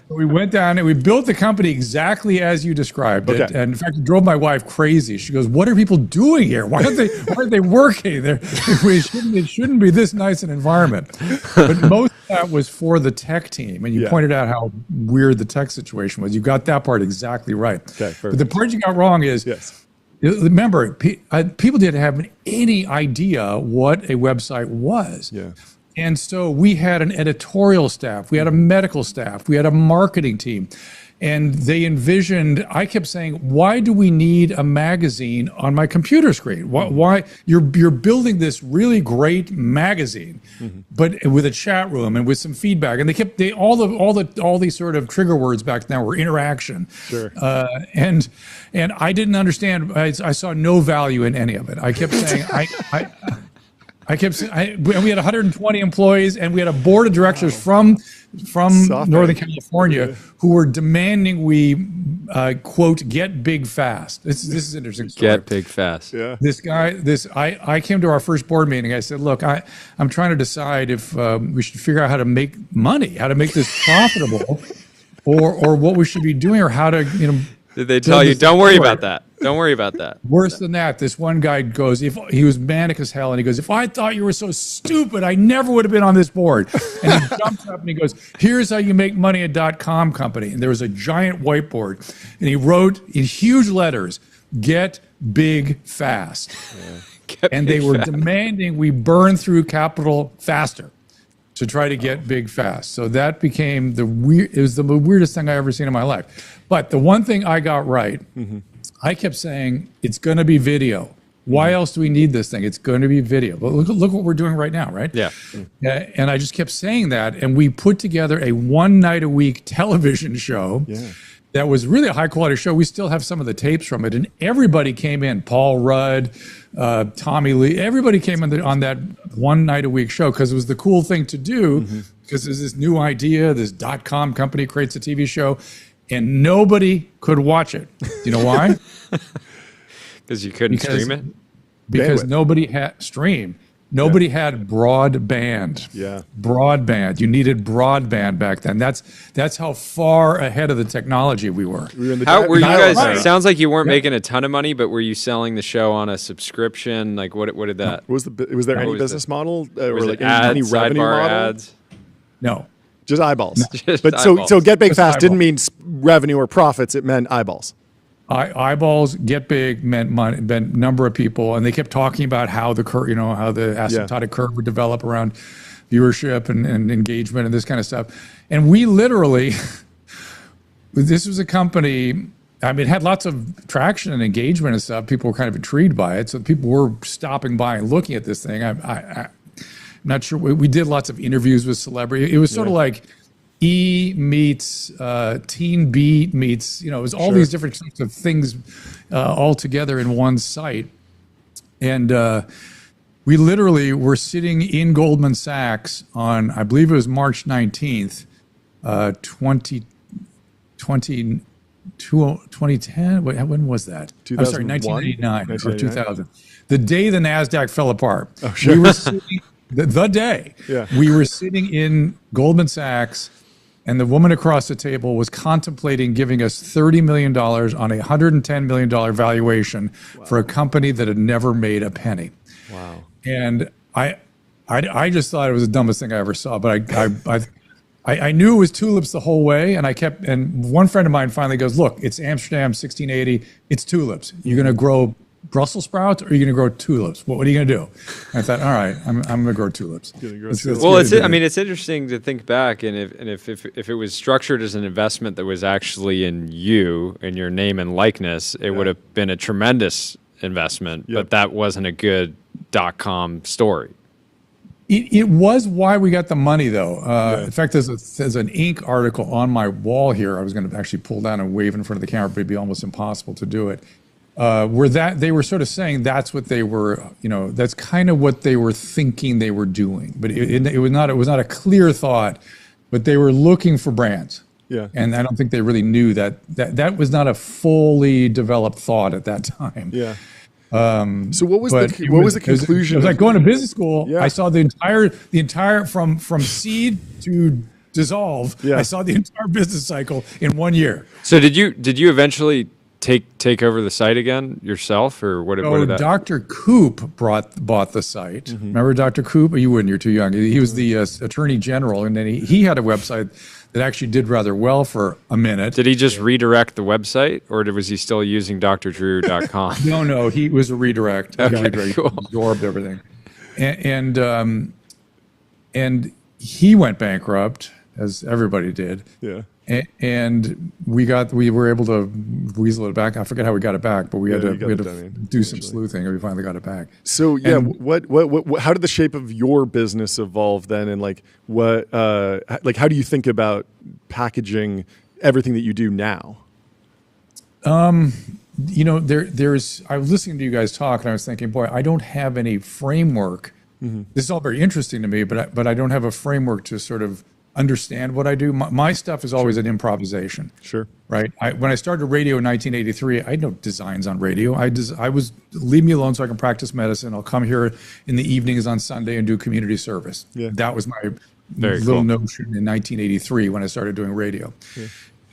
We went down and we built the company exactly as you described it. And in fact, it drove my wife crazy. She goes, what are people doing here? Why aren't they working? It shouldn't be this nice an environment. But most of that was for the tech team. And you pointed out how weird the tech situation was. You got that part exactly right. But the part you got wrong is, remember, people didn't have any idea what a website was. Yeah. And so we had an editorial staff, we had a medical staff, we had a marketing team, and they envisioned, I kept saying, why do we need a magazine on my computer screen? Why you're building this really great magazine, but with a chat room and with some feedback. And all these sort of trigger words back then were interaction. Sure. And I didn't understand, I saw no value in any of it. I kept saying, we had 120 employees, and we had a board of directors from Northern California who were demanding we, quote, get big fast. This is an interesting story. Get big fast. Yeah. I came to our first board meeting. I said, look, I'm trying to decide if we should figure out how to make money, how to make this profitable, or what we should be doing, or how to, Did they tell you, don't worry about that? Don't worry about that. Worse than that, this one guy goes, he was manic as hell, and he goes, if I thought you were so stupid, I never would have been on this board. And he jumps up and he goes, here's how you make money at .com company. And there was a giant whiteboard, and he wrote in huge letters, get big fast. And they were demanding we burn through capital faster to try to get big fast. So that became it was the weirdest thing I ever seen in my life. But the one thing I got right, I kept saying, it's going to be video. Why else do we need this thing? It's going to be video. But look what we're doing right now, right? Yeah. And I just kept saying that. And we put together a 1-night-a-week television show that was really a high-quality show. We still have some of the tapes from it. And everybody came in. Paul Rudd, Tommy Lee. Everybody came in on that 1-night-a-week show because it was the cool thing to do, because there's this new idea. This .com company creates a TV show. And nobody could watch it. Do you know why? Because you couldn't stream it? Because nobody had stream. Nobody had broadband. Yeah. Broadband. You needed broadband back then. That's how far ahead of the technology we were. How were you guys? Sounds like you weren't making a ton of money, but were you selling the show on a subscription? Like what did that? Was there any business model or like any ads, revenue model? Ads? No. Just eyeballs. Just but eyeballs. So get big fast didn't mean revenue or profits. It meant eyeballs. Eyeballs, get big meant money, meant number of people, and they kept talking about how the curve, how the asymptotic curve would develop around viewership and engagement and this kind of stuff. And we literally, this was a company. I mean, it had lots of traction and engagement and stuff. People were kind of intrigued by it, so people were stopping by and looking at this thing. I'm not sure. We did lots of interviews with celebrities. It was sort of like E meets Teen Beat meets, it was all these different types of things all together in one site. And we literally were sitting in Goldman Sachs on, I believe it was March 19th, 2010. When was that? I'm sorry, 1989 or 2000. The day the NASDAQ fell apart. Oh, sure. the day we were sitting in Goldman Sachs, and the woman across the table was contemplating giving us $30 million on a $110 million valuation for a company that had never made a penny. Wow. And I just thought it was the dumbest thing I ever saw, but I knew it was tulips the whole way, and one friend of mine finally goes, look, it's Amsterdam 1680, it's tulips. You're going to grow Brussels sprouts, or are you going to grow tulips? What are you going to do? And I thought, all right, I'm going to grow tulips. Well, it's interesting to think back, and if it was structured as an investment that was actually in you, in your name and likeness, it would have been a tremendous investment, but that wasn't a good .com story. It was why we got the money, though. In fact, there's an Inc. article on my wall here. I was going to actually pull down and wave in front of the camera, but it'd be almost impossible to do it. Where they were sort of saying that's what they were, that's kind of what they were thinking they were doing. But it was not a clear thought, but they were looking for brands. Yeah. And I don't think they really knew that was not a fully developed thought at that time. Yeah. So what was the conclusion? It was like going to business school. Yeah. I saw the entire from seed to dissolve. Yeah. I saw the entire business cycle in 1 year. So did you eventually take over the site again yourself, or what? So what did that? Dr. Koop bought the site. Mm-hmm. Remember Dr. Koop? You wouldn't. You're too young. He was the Attorney General, and then he had a website that actually did rather well for a minute. Did he just redirect the website, or was he still using drdrew.com? No, he was a redirect. Okay, cool. Absorbed everything, and he went bankrupt, as everybody did. Yeah. And we were able to weasel it back. I forget how we got it back, but we had to do some sleuthing, and we finally got it back. So what how did the shape of your business evolve then, and how do you think about packaging everything that you do now? There's I was listening to you guys talk, and I was thinking, boy, I don't have any framework. Mm-hmm. This is all very interesting to me, but I don't have a framework to sort of understand what I do. My stuff is always an improvisation. Sure. Right. When I started radio in 1983, I had no designs on radio. I was leave me alone so I can practice medicine. I'll come here in the evenings on Sunday and do community service. Yeah. That was my little notion in 1983 when I started doing radio. Yeah.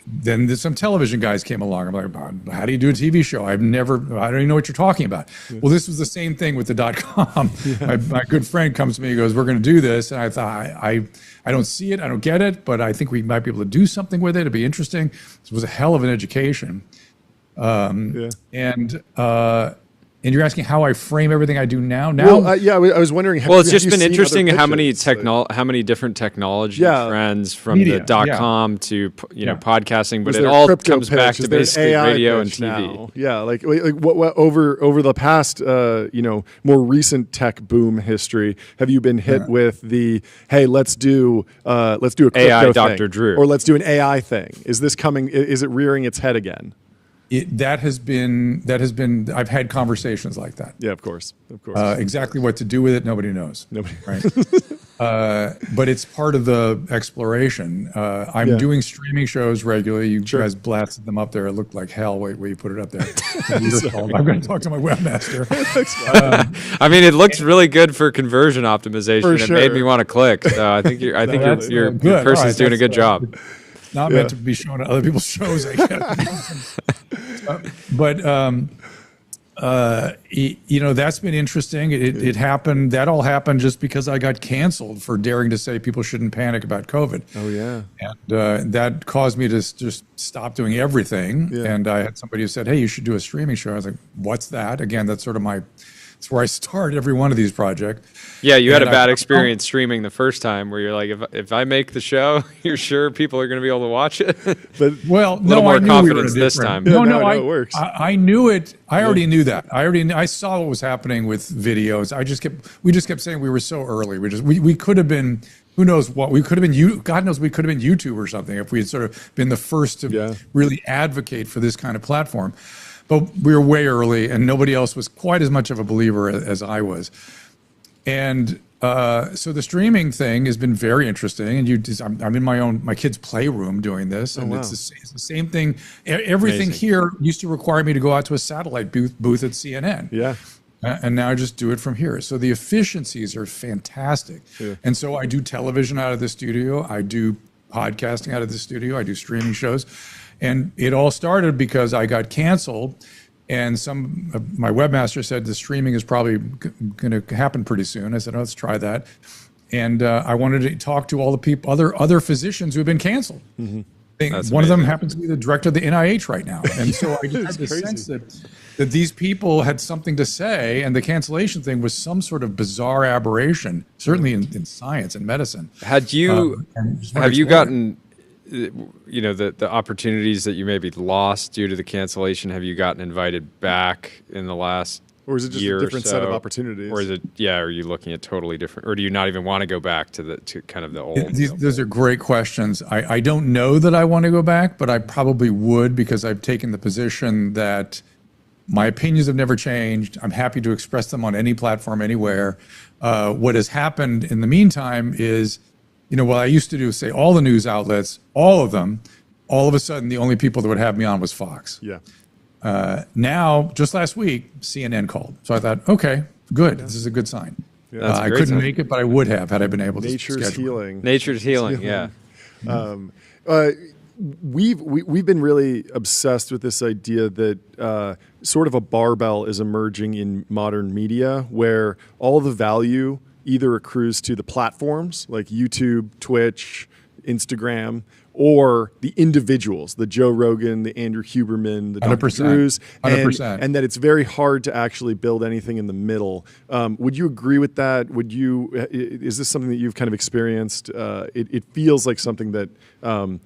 Then some television guys came along. I'm like, how do you do a TV show? I don't even know what you're talking about. Yeah. Well, this was the same thing with the .com. Yeah. My good friend comes to me and goes, we're going to do this. And I thought, I don't see it. I don't get it, but I think we might be able to do something with it. It'd be interesting. It was a hell of an education. And you're asking how I frame everything I do now? I was wondering. Well, it's just been interesting how many different technology trends from media, the .com to podcasting, but it all comes back to basically radio and TV. Now. Yeah, like what over the past more recent tech boom history, have you been hit with the let's do a crypto AI thing, Dr. Drew, or let's do an AI thing? Is this coming? Is it rearing its head again? That has been. I've had conversations like that. Yeah, of course. Exactly what to do with it, nobody knows. Right. But it's part of the exploration. I'm doing streaming shows regularly. You guys blasted them up there. It looked like hell. Wait, where you put it up there? I'm going to talk to my webmaster. I mean, it looks really good for conversion optimization. It made me want to click. So I think your person's doing a good job. Not meant to be shown on other people's shows, I guess. But that's been interesting. It happened. That all happened just because I got canceled for daring to say people shouldn't panic about COVID. Oh yeah, and that caused me to just stop doing everything. Yeah. And I had somebody who said, "Hey, you should do a streaming show." I was like, "What's that?" Again, that's sort of it's where I start every one of these projects. Yeah, you had a bad experience streaming the first time where you're like, if I make the show, you're sure people are going to be able to watch it? But a little more confidence this time. No, it works. I knew it. I already knew that. I saw what was happening with videos. We just kept saying we were so early. We could have been, who knows what, we could have been, God knows we could have been YouTube or something if we had sort of been the first to really advocate for this kind of platform. But we were way early, and nobody else was quite as much of a believer as I was. And so the streaming thing has been very interesting. And I'm in my kid's playroom doing this, and it's the same thing. Everything here used to require me to go out to a satellite booth at CNN. Yeah. And now I just do it from here. So the efficiencies are fantastic. Yeah. And so I do television out of the studio. I do podcasting out of the studio. I do streaming shows. And it all started because I got canceled. And my webmaster said the streaming is probably going to happen pretty soon. I said, let's try that. And I wanted to talk to all the people, other physicians who have been canceled. Mm-hmm. One of them happens to be the director of the NIH right now. And so I just had the sense that these people had something to say, and the cancellation thing was some sort of bizarre aberration, certainly in science and medicine. Have you gotten, the opportunities that you maybe lost due to the cancellation, have you gotten invited back in the last or is it just a different set of opportunities? Or is it, are you looking at totally different, or do you not even want to go back to kind of the old? Those are great questions. I don't know that I want to go back, but I probably would, because I've taken the position that my opinions have never changed. I'm happy to express them on any platform, anywhere. What has happened in the meantime is, what I used to do is say all the news outlets, all of them, all of a sudden the only people that would have me on was Fox. Yeah. Now, just last week, CNN called. So I thought, okay, good. This is a good sign. Yeah, I couldn't make it, but I would have had I been able to. Nature's healing. Nature's healing. Yeah. We've been really obsessed with this idea that sort of a barbell is emerging in modern media, where all the value either accrues to the platforms like YouTube, Twitch, Instagram, or the individuals, the Joe Rogan, the Andrew Huberman, the Dr. Drews, 100%. And that it's very hard to actually build anything in the middle. Would you agree with that? Is this something that you've kind of experienced? It feels like something that. I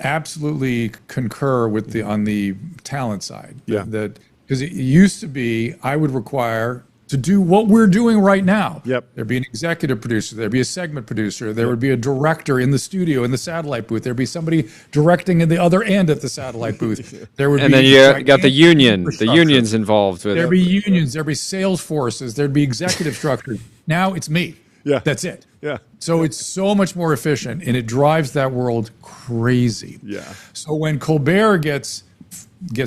absolutely concur with on the talent side. Yeah. Because it used to be, I would require to do what we're doing right now. Yep. There'd be an executive producer, there'd be a segment producer, there would be a director in the studio in the satellite booth, there'd be somebody directing in the other end at the satellite booth. And then you got the union. The union's involved with it. There'd be unions, there'd be sales forces, there'd be executive structures. Now it's me. Yeah. That's it. Yeah. So it's so much more efficient, and it drives that world crazy. Yeah. So when Colbert gets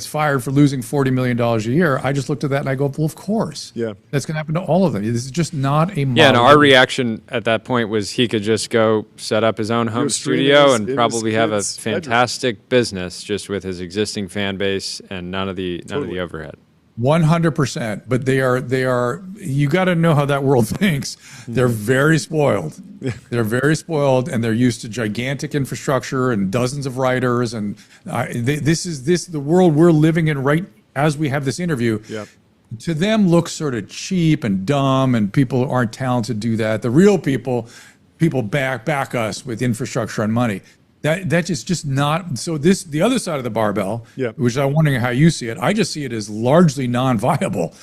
fired for losing $40 million a year, I just looked at that and I go, well, of course. Yeah. That's going to happen to all of them. This is just not a model. Yeah, and our reaction at that point was he could just go set up his own home studio and probably have a fantastic business just with his existing fan base and none of the overhead. 100%. But they are. You got to know how that world thinks. They're very spoiled. They're very spoiled, and they're used to gigantic infrastructure and dozens of writers. And the world we're living in right as we have this interview. Yep. To them, looks sort of cheap and dumb, and people aren't talented to do that. The real people back us with infrastructure and money. That is just not. So the other side of the barbell, which I'm wondering how you see it, I just see it as largely non-viable.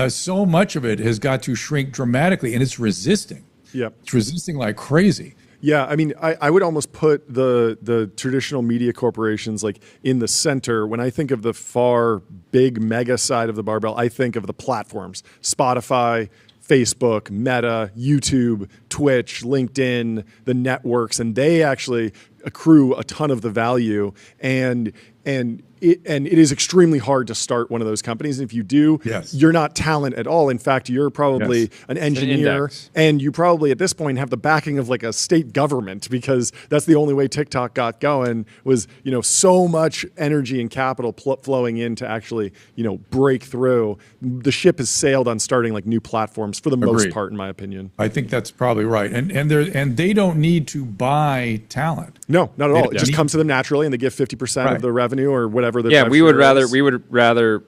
So much of it has got to shrink dramatically, and it's resisting. Yeah, it's resisting like crazy. Yeah, I mean, I would almost put the traditional media corporations like in the center. When I think of the far big mega side of the barbell, I think of the platforms: Spotify, Facebook, Meta, YouTube, Twitch, LinkedIn, the networks, and they actually accrue a ton of the value, and it is extremely hard to start one of those companies. And if you do, you're not talent at all. In fact, you're probably an engineer, and you probably at this point have the backing of like a state government, because that's the only way TikTok got going, was so much energy and capital flowing in to actually break through. The ship has sailed on starting like new platforms for the most part, in my opinion. I think that's probably right, and they don't need to buy talent. No, not at all. It just comes to them naturally, and they give 50% of the revenue or whatever. We would rather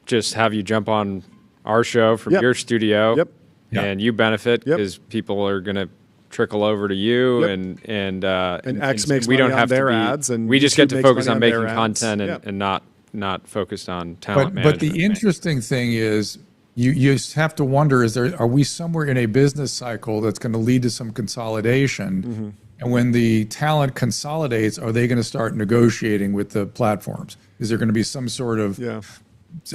just have you jump on our show from your studio, and you benefit because people are going to trickle over to you, and X makes money on their ads, and we just get to focus on making content and not focused on talent management. But the interesting thing is, you have to wonder: are we somewhere in a business cycle that's going to lead to some consolidation? Mm-hmm. And when the talent consolidates, are they going to start negotiating with the platforms? Is there going to be some sort of? Yeah.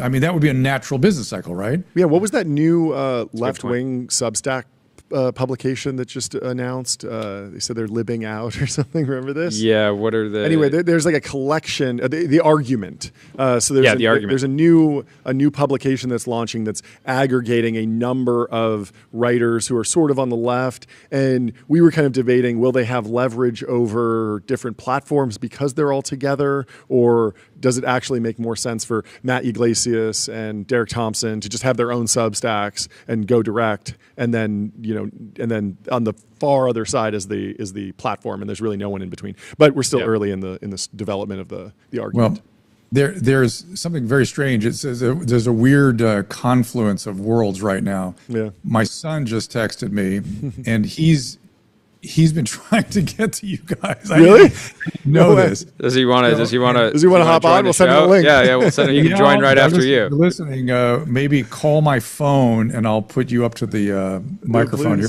I mean, that would be a natural business cycle, right? Yeah. What was that new left-wing Substack publication that just announced. They said they're libbing out or something. Remember this? Yeah. What are the? Anyway, there's like a collection. The argument. So there's the argument. There's a new publication that's launching that's aggregating a number of writers who are sort of on the left, and we were kind of debating: will they have leverage over different platforms because they're all together, or does it actually make more sense for Matt Yglesias and Derek Thompson to just have their own Substacks and go direct, and then on the far other side is the platform, and there's really no one in between. But we're still early in this development of the argument. Well, there's something very strange. It says there's a weird confluence of worlds right now. Yeah. My son just texted me, and he's been trying to get to you guys. Really? Know this. Does he want to? Does he want to hop on? We'll send him a link. Yeah, we'll send him. You can join right after you. Listening, maybe call my phone and I'll put you up to the microphone here.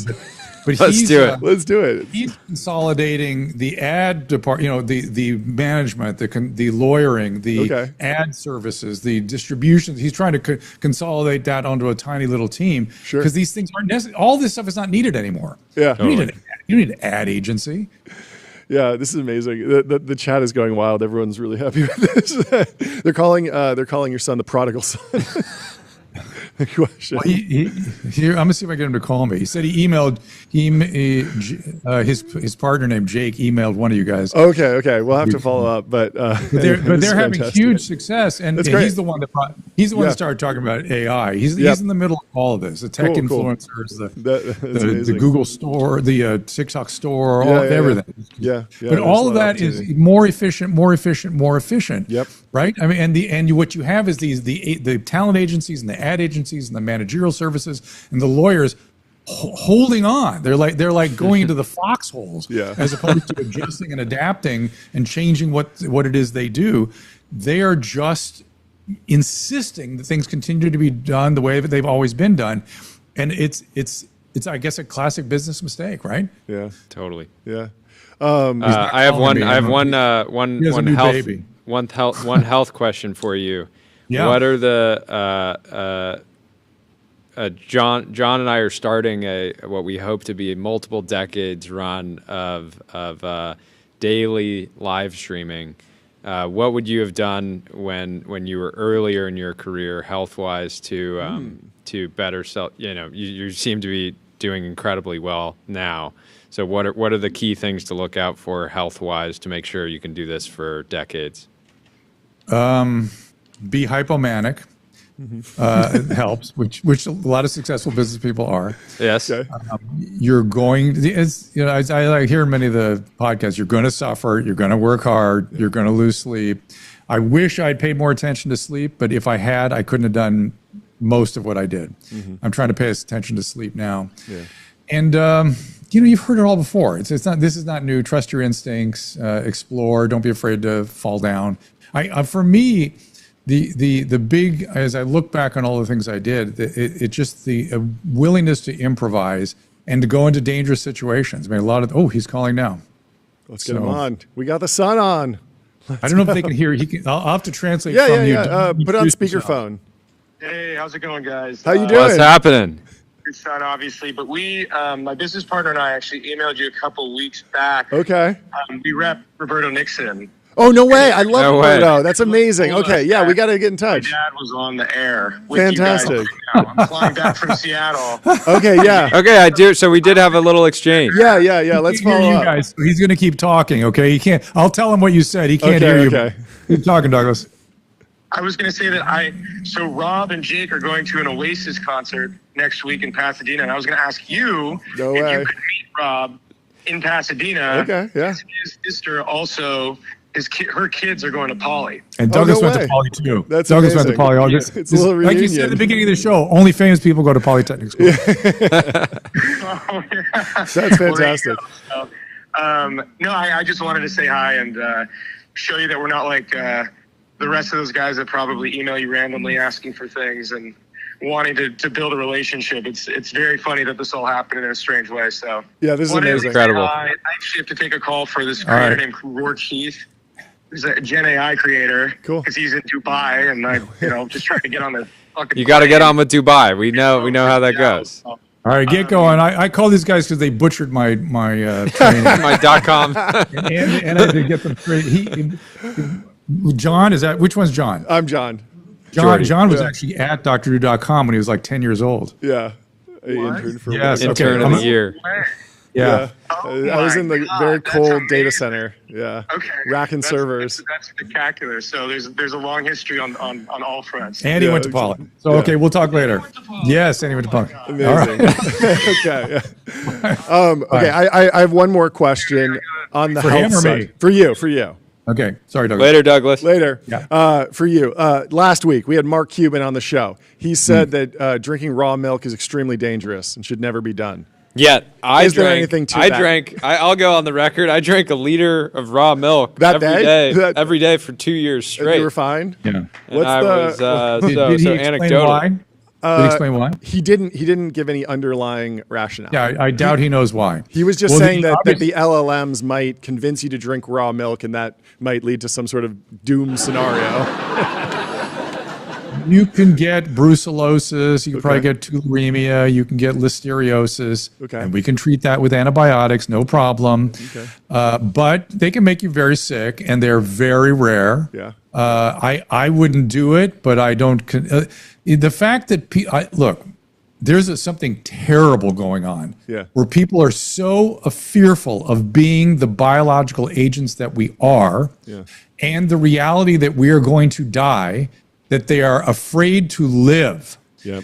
But Let's do it. He's consolidating the ad department, the management, the lawyering, the ad services, the distributions. He's trying to consolidate that onto a tiny little team. Sure. Because these things aren't necessary. All this stuff is not needed anymore. Yeah. You need an ad agency. Yeah, this is amazing. The chat is going wild. Everyone's really happy with this. They're calling your son the prodigal son. Question. Well, I'm gonna see if I get him to call me. He said he emailed his partner named Jake emailed one of you guys. Okay, we'll have to follow up. But they're having huge success, and he's the one that started talking about AI. He's in the middle of all of this. The tech influencers, the Google store, the TikTok store, everything. Yeah. But all of that is more efficient. Yep. Right. I mean, and what you have is the talent agencies and the ad agencies and the managerial services and the lawyers holding on. They're like going into the foxholes as opposed to adjusting and adapting and changing what it is they do. They are just insisting that things continue to be done the way that they've always been done, and it's I guess a classic business mistake, right? Yeah, totally. Yeah. I have one health question for you. Yeah. What are the John and I are starting what we hope to be a multiple decades run of daily live streaming. What would you have done when you were earlier in your career, health wise, to better sell? You seem to be doing incredibly well now. So what are the key things to look out for health wise to make sure you can do this for decades? Be hypomanic. Helps, which a lot of successful business people are. Yes. You're going, I hear in many of the podcasts, you're going to suffer, you're going to work hard, you're going to lose sleep. I wish I'd paid more attention to sleep, but if I had, I couldn't have done most of what I did. I'm trying to pay attention to sleep now. Yeah. And, you've heard it all before. This is not new. Trust your instincts, explore, don't be afraid to fall down. For me, the big, as I look back on all the things I did, it just the willingness to improvise and to go into dangerous situations. I mean, he's calling now. Let's get him on. We got the sun on. I don't know if they can hear. I'll have to translate. Put on speakerphone. Hey, how's it going, guys? How you doing? What's happening? Good sun, obviously, but we, my business partner and I actually emailed you a couple weeks back. Okay. We rep Roberto Nixon. Oh, no way. I love Roberto. That's amazing. Okay, we got to get in touch. My dad was on the air with Fantastic. you guys. I'm flying back from Seattle. Okay, yeah. Okay, I do. So we did have a little exchange. Yeah. Let's follow up. Guys. He's going to keep talking, okay? He can't. I'll tell him what you said. He can't hear you. Okay. Keep talking, Douglas. I was going to say that so Rob and Jake are going to an Oasis concert next week in Pasadena, and I was going to ask you if you could meet Rob in Pasadena. Okay, yeah. His sister also... her kids are going to Poly. And Douglas went to Poly too. That's Douglas amazing. went to Poly. It's a little reunion. Like you said at the beginning of the show, only famous people go to Polytechnic School. That's fantastic. So, no, I just wanted to say hi and show you that we're not like the rest of those guys that probably email you randomly asking for things and wanting to build a relationship. It's very funny that this all happened in a strange way. So this is amazing. Incredible. I actually have to take a call for this creator named Rourke Heath. He's a Gen AI creator. Cool. Because he's in Dubai, and I, just trying to get on the fucking. You got to get on with Dubai. We know how that goes. All All right, get going. I call these guys because they butchered my training. My .com. and I had to get them straight. John, which one's John? I'm John. John was actually at DrDrew.com when he was like 10 years old. Yeah. Intern for intern of the year. Yeah. I was in the very cold data center. Yeah. Okay. Racking servers. That's spectacular. So there's a long history on all fronts. And he went to Poly. So okay, we'll talk later. Yes, and he went to Poly. Amazing. All right. Okay. I have one more question on the health side. For you. Okay. Sorry, Douglas. Later, Douglas. Later. Yeah. For you. Last week, we had Mark Cuban on the show. He said that drinking raw milk is extremely dangerous and should never be done. Yet, Is there anything to that? I'll go on the record. I drank a liter of raw milk every day for 2 years straight. You were fine? Yeah. What's Did he anecdotal. Why? Did he explain why? He didn't give any underlying rationale. Yeah, I doubt he knows why. He was just saying that the LLMs might convince you to drink raw milk, and that might lead to some sort of doom scenario. You can get brucellosis. You can probably get tularemia. You can get listeriosis. Okay. And we can treat that with antibiotics, no problem. Okay. But they can make you very sick, and they're very rare. Yeah. I wouldn't do it, but I don't. The fact that look, there's something terrible going on. Yeah. Where people are so fearful of being the biological agents that we are, and the reality that we are going to die, that they are afraid to live. Yep.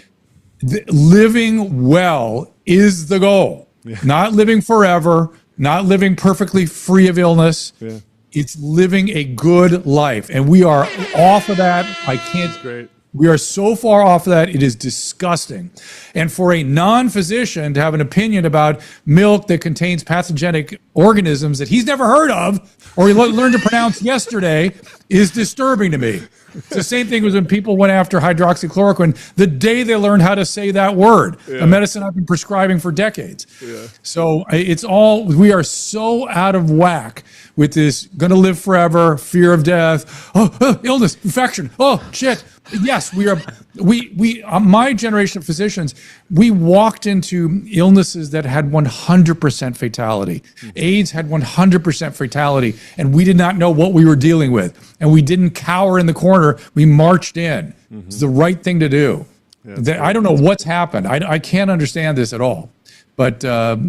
Living well is the goal. Yeah. Not living forever, not living perfectly free of illness. Yeah. It's living a good life. And we are off of that. That's great. We are so far off of that, it is disgusting. And for a non-physician to have an opinion about milk that contains pathogenic organisms that he's never heard of or he learned to pronounce yesterday is disturbing to me. It's the same thing as when people went after hydroxychloroquine the day they learned how to say that word, a medicine I've been prescribing for decades. Yeah. So we are so out of whack with this going to live forever, fear of death, illness, infection, shit. Yes, we are. My generation of physicians, we walked into illnesses that had 100% fatality. AIDS had 100% fatality, and we did not know what we were dealing with. And we didn't cower in the corner. We marched in. It's the right thing to do. I don't know what's happened. I can't understand this at all. But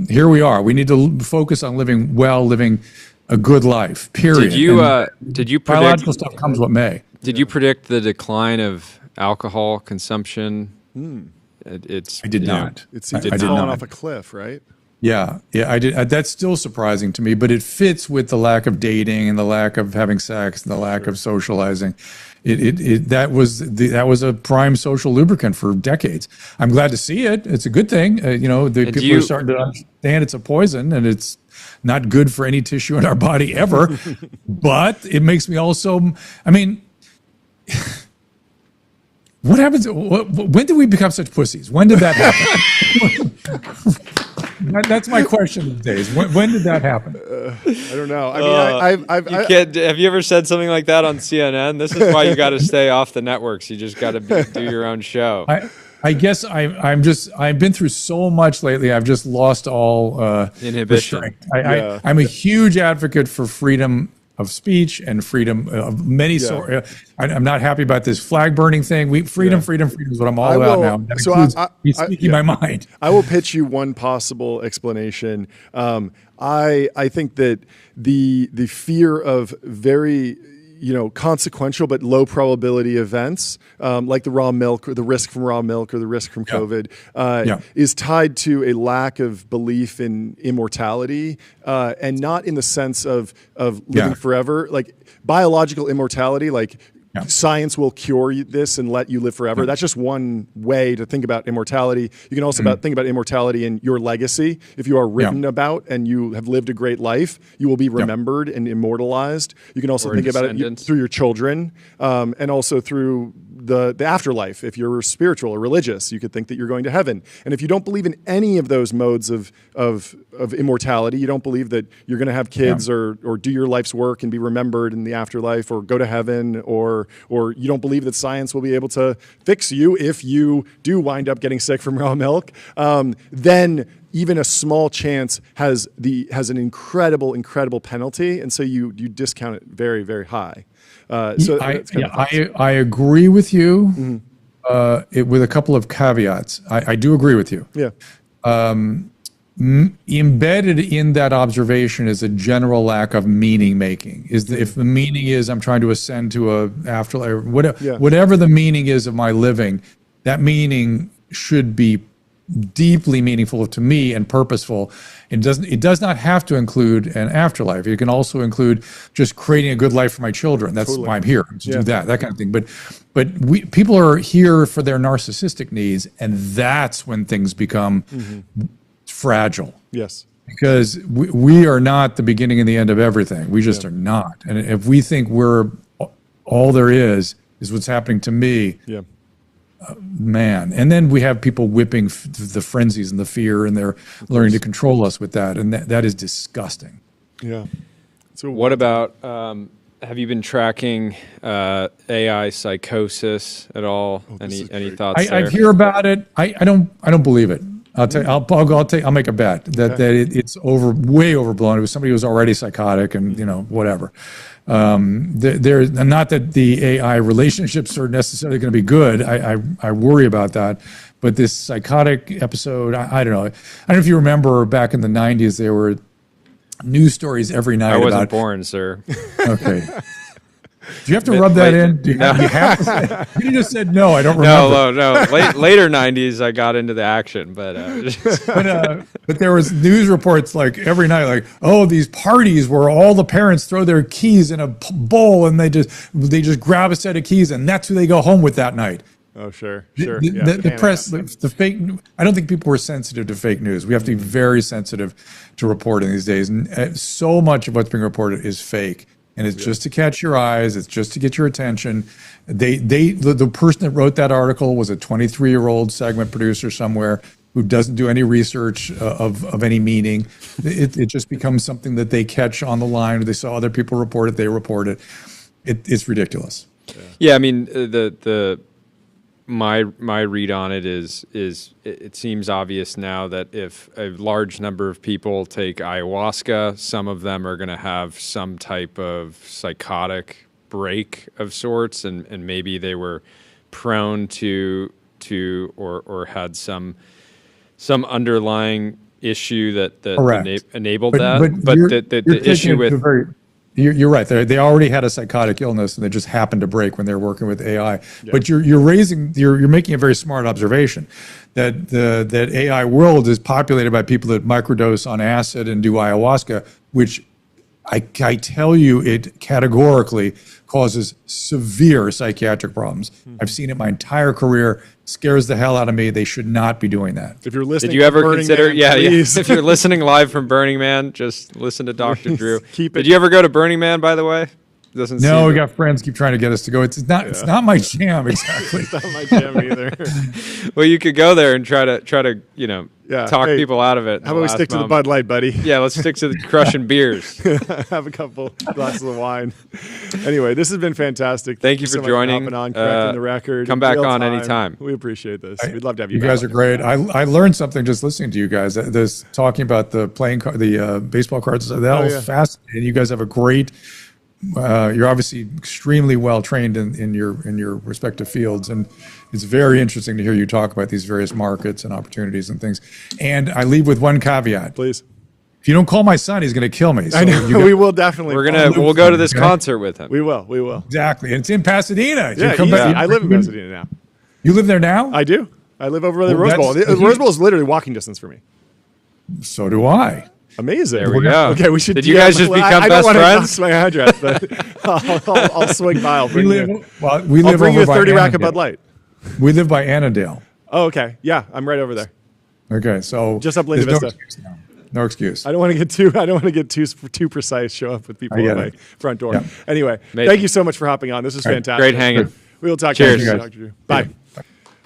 here we are. We need to focus on living well, living a good life, period. Did you predict biological stuff comes what may? Did you predict the decline of alcohol consumption? I did not. It seems it's fallen off a cliff, right? Yeah, I did. That's still surprising to me, but it fits with the lack of dating and the lack of having sex and the lack of socializing. That was a prime social lubricant for decades. I'm glad to see it. It's a good thing. People are starting to understand it's a poison and it's not good for any tissue in our body ever. But it makes me also. I mean. What happens? When did we become such pussies? When did that happen? That's my question these days. When did that happen? I don't know. I mean, have you ever said something like that on CNN? This is why you got to stay off the networks. You just got to do your own show. I guess I've been through so much lately. I've just lost all inhibition. I'm a huge advocate for freedom of speech and freedom of many sorts. I'm not happy about this flag burning thing. Freedom is what I'm all about now. That includes me speaking my mind. I will pitch you one possible explanation. I think that the fear of very consequential but low probability events, like the raw milk or the risk from raw milk or the risk from COVID, is tied to a lack of belief in immortality, and not in the sense of living forever, like biological immortality, like science will cure this and let you live forever. That's just one way to think about immortality. You can also think about immortality in your legacy. If you are written about and you have lived a great life, you will be remembered and immortalized. You can also think about it through your children, and also through the afterlife. If you're spiritual or religious, you could think that you're going to heaven. And if you don't believe in any of those modes of immortality, you don't believe that you're going to have kids or do your life's work and be remembered in the afterlife or go to heaven, or you don't believe that science will be able to fix you if you do wind up getting sick from raw milk, then even a small chance has an incredible penalty, and so you discount it very, very high. I agree with you, with a couple of caveats. I do agree with you. Yeah. Embedded in that observation is a general lack of meaning making. If the meaning is I'm trying to ascend to a afterlife, whatever the meaning is of my living, that meaning should be deeply meaningful to me and purposeful. It does not have to include an afterlife. It can also include just creating a good life for my children. That's why I'm here, to do that kind of thing. But people are here for their narcissistic needs, and that's when things become fragile. Yes. Because we are not the beginning and the end of everything. We just are not. And if we think we're all there is what's happening to me, man. And then we have people whipping the frenzies and the fear, and they're learning to control us with that. And that is disgusting. Yeah. So what about, have you been tracking AI psychosis at all? Any thoughts there? I hear about it. I don't believe it. I'll make a bet that it's way overblown. It was somebody who was already psychotic, and whatever. Not that the AI relationships are necessarily going to be good. I worry about that. But this psychotic episode, I don't know. I don't know if you remember back in the 90s, there were news stories every night. I wasn't born, sir. Okay. Do you have to rub that in? Do you have to say, you just said no. I don't remember. No. Later '90s, I got into the action, but but there was news reports like every night, like, oh, these parties where all the parents throw their keys in a bowl and they just grab a set of keys and that's who they go home with that night. Oh, sure. The press, the fake. I don't think people were sensitive to fake news. We have to be very sensitive to reporting these days, and so much of what's being reported is fake. And it's just to catch your eyes. It's just to get your attention. The person that wrote that article was a 23-year-old segment producer somewhere who doesn't do any research of any meaning. It just becomes something that they catch on the line. Or they saw other people report it. They report it. It's ridiculous. Yeah, I mean my read on it is it seems obvious now that if a large number of people take ayahuasca, some of them are going to have some type of psychotic break of sorts, and maybe they were prone to or had some underlying issue that enabled that. But the issue with You're right. They already had a psychotic illness, and they just happened to break when they're working with AI. Yeah. But you're making a very smart observation that that AI world is populated by people that microdose on acid and do ayahuasca, which I tell you, it categorically causes severe psychiatric problems. I've seen it my entire career. Scares the hell out of me. They should not be doing that. If you're listening, did you ever Burning consider? Man, If you're listening live from Burning Man, just listen to Dr. Drew. Did you ever go to Burning Man, by the way? No, we got friends keep trying to get us to go. It's not my jam exactly. It's not my jam either. Well, you could go there and try to talk people out of it. How about we stick to the Bud Light, buddy? Yeah, let's stick to the crushing beers. Have a couple glasses of wine. Anyway, this has been fantastic. Thank you for joining. Hopping on, correcting the record. Come back on anytime. We appreciate this. We'd love to have you. You guys are great. I learned something just listening to you guys. This talking about the baseball cards. That was fascinating. You guys have a great. You're obviously extremely well trained in your respective fields, and it's very interesting to hear you talk about these various markets and opportunities and things. And I leave with one caveat, please. If you don't call my son, he's going to kill me. So I know. We will definitely. We'll go to this concert with him. We will. Exactly, and it's in Pasadena. Yeah, I live in Pasadena now. You live there now? I do. I live over by the Rose Bowl. The Rose Bowl is literally walking distance for me. So do I. Amazing. There we go. Okay, we should. Did you guys just become best friends? I don't want to my address, but I'll swing by. I'll bring you a 30-rack of Bud Light. We live by Annandale. Oh, okay. Yeah, I'm right over there. Okay, so just up Linda Vista. No excuse. I don't want to get too precise. Show up with people at my front door. Yeah. Anyway, thank you so much for hopping on. This was fantastic. Great hanging. We'll talk Cheers. to you, Dr. Drew. Bye.